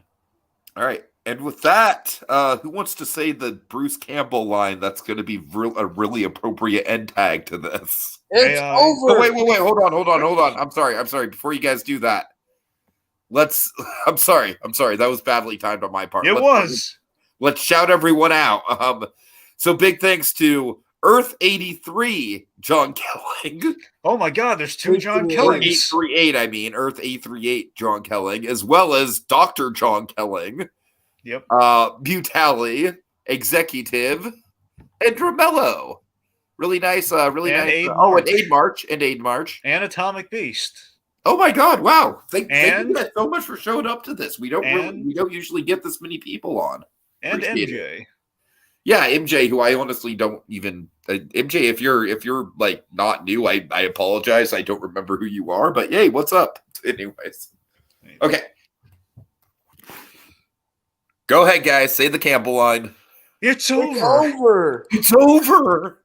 [SPEAKER 1] All right. And with that, who wants to say the Bruce Campbell line that's going to be a really appropriate end tag to this?
[SPEAKER 3] It's over.
[SPEAKER 1] Oh, wait. Hold on. I'm sorry. Before you guys do that, I'm sorry. That was badly timed on my part. Let's shout everyone out. So big thanks to Earth 83, John Kelling.
[SPEAKER 2] Oh my God, there's two John Kellings.
[SPEAKER 1] 838, I mean, Earth 838, John Kelling, as well as Dr. John Kelling.
[SPEAKER 2] Yep.
[SPEAKER 1] Butali, Executive, and Dramello. Really nice. Really nice. And Aid March.
[SPEAKER 2] And Atomic Beast.
[SPEAKER 1] Oh my God! Wow. Thank you guys so much for showing up to this. We don't usually get this many people on.
[SPEAKER 2] And
[SPEAKER 1] Appreciate
[SPEAKER 2] MJ.
[SPEAKER 1] It. Yeah, MJ, who I honestly don't even MJ. If you're like not new, I apologize. I don't remember who you are, but hey, what's up? Anyways, okay. Go ahead, guys. Say the Campbell line.
[SPEAKER 2] It's over.
[SPEAKER 1] It's over.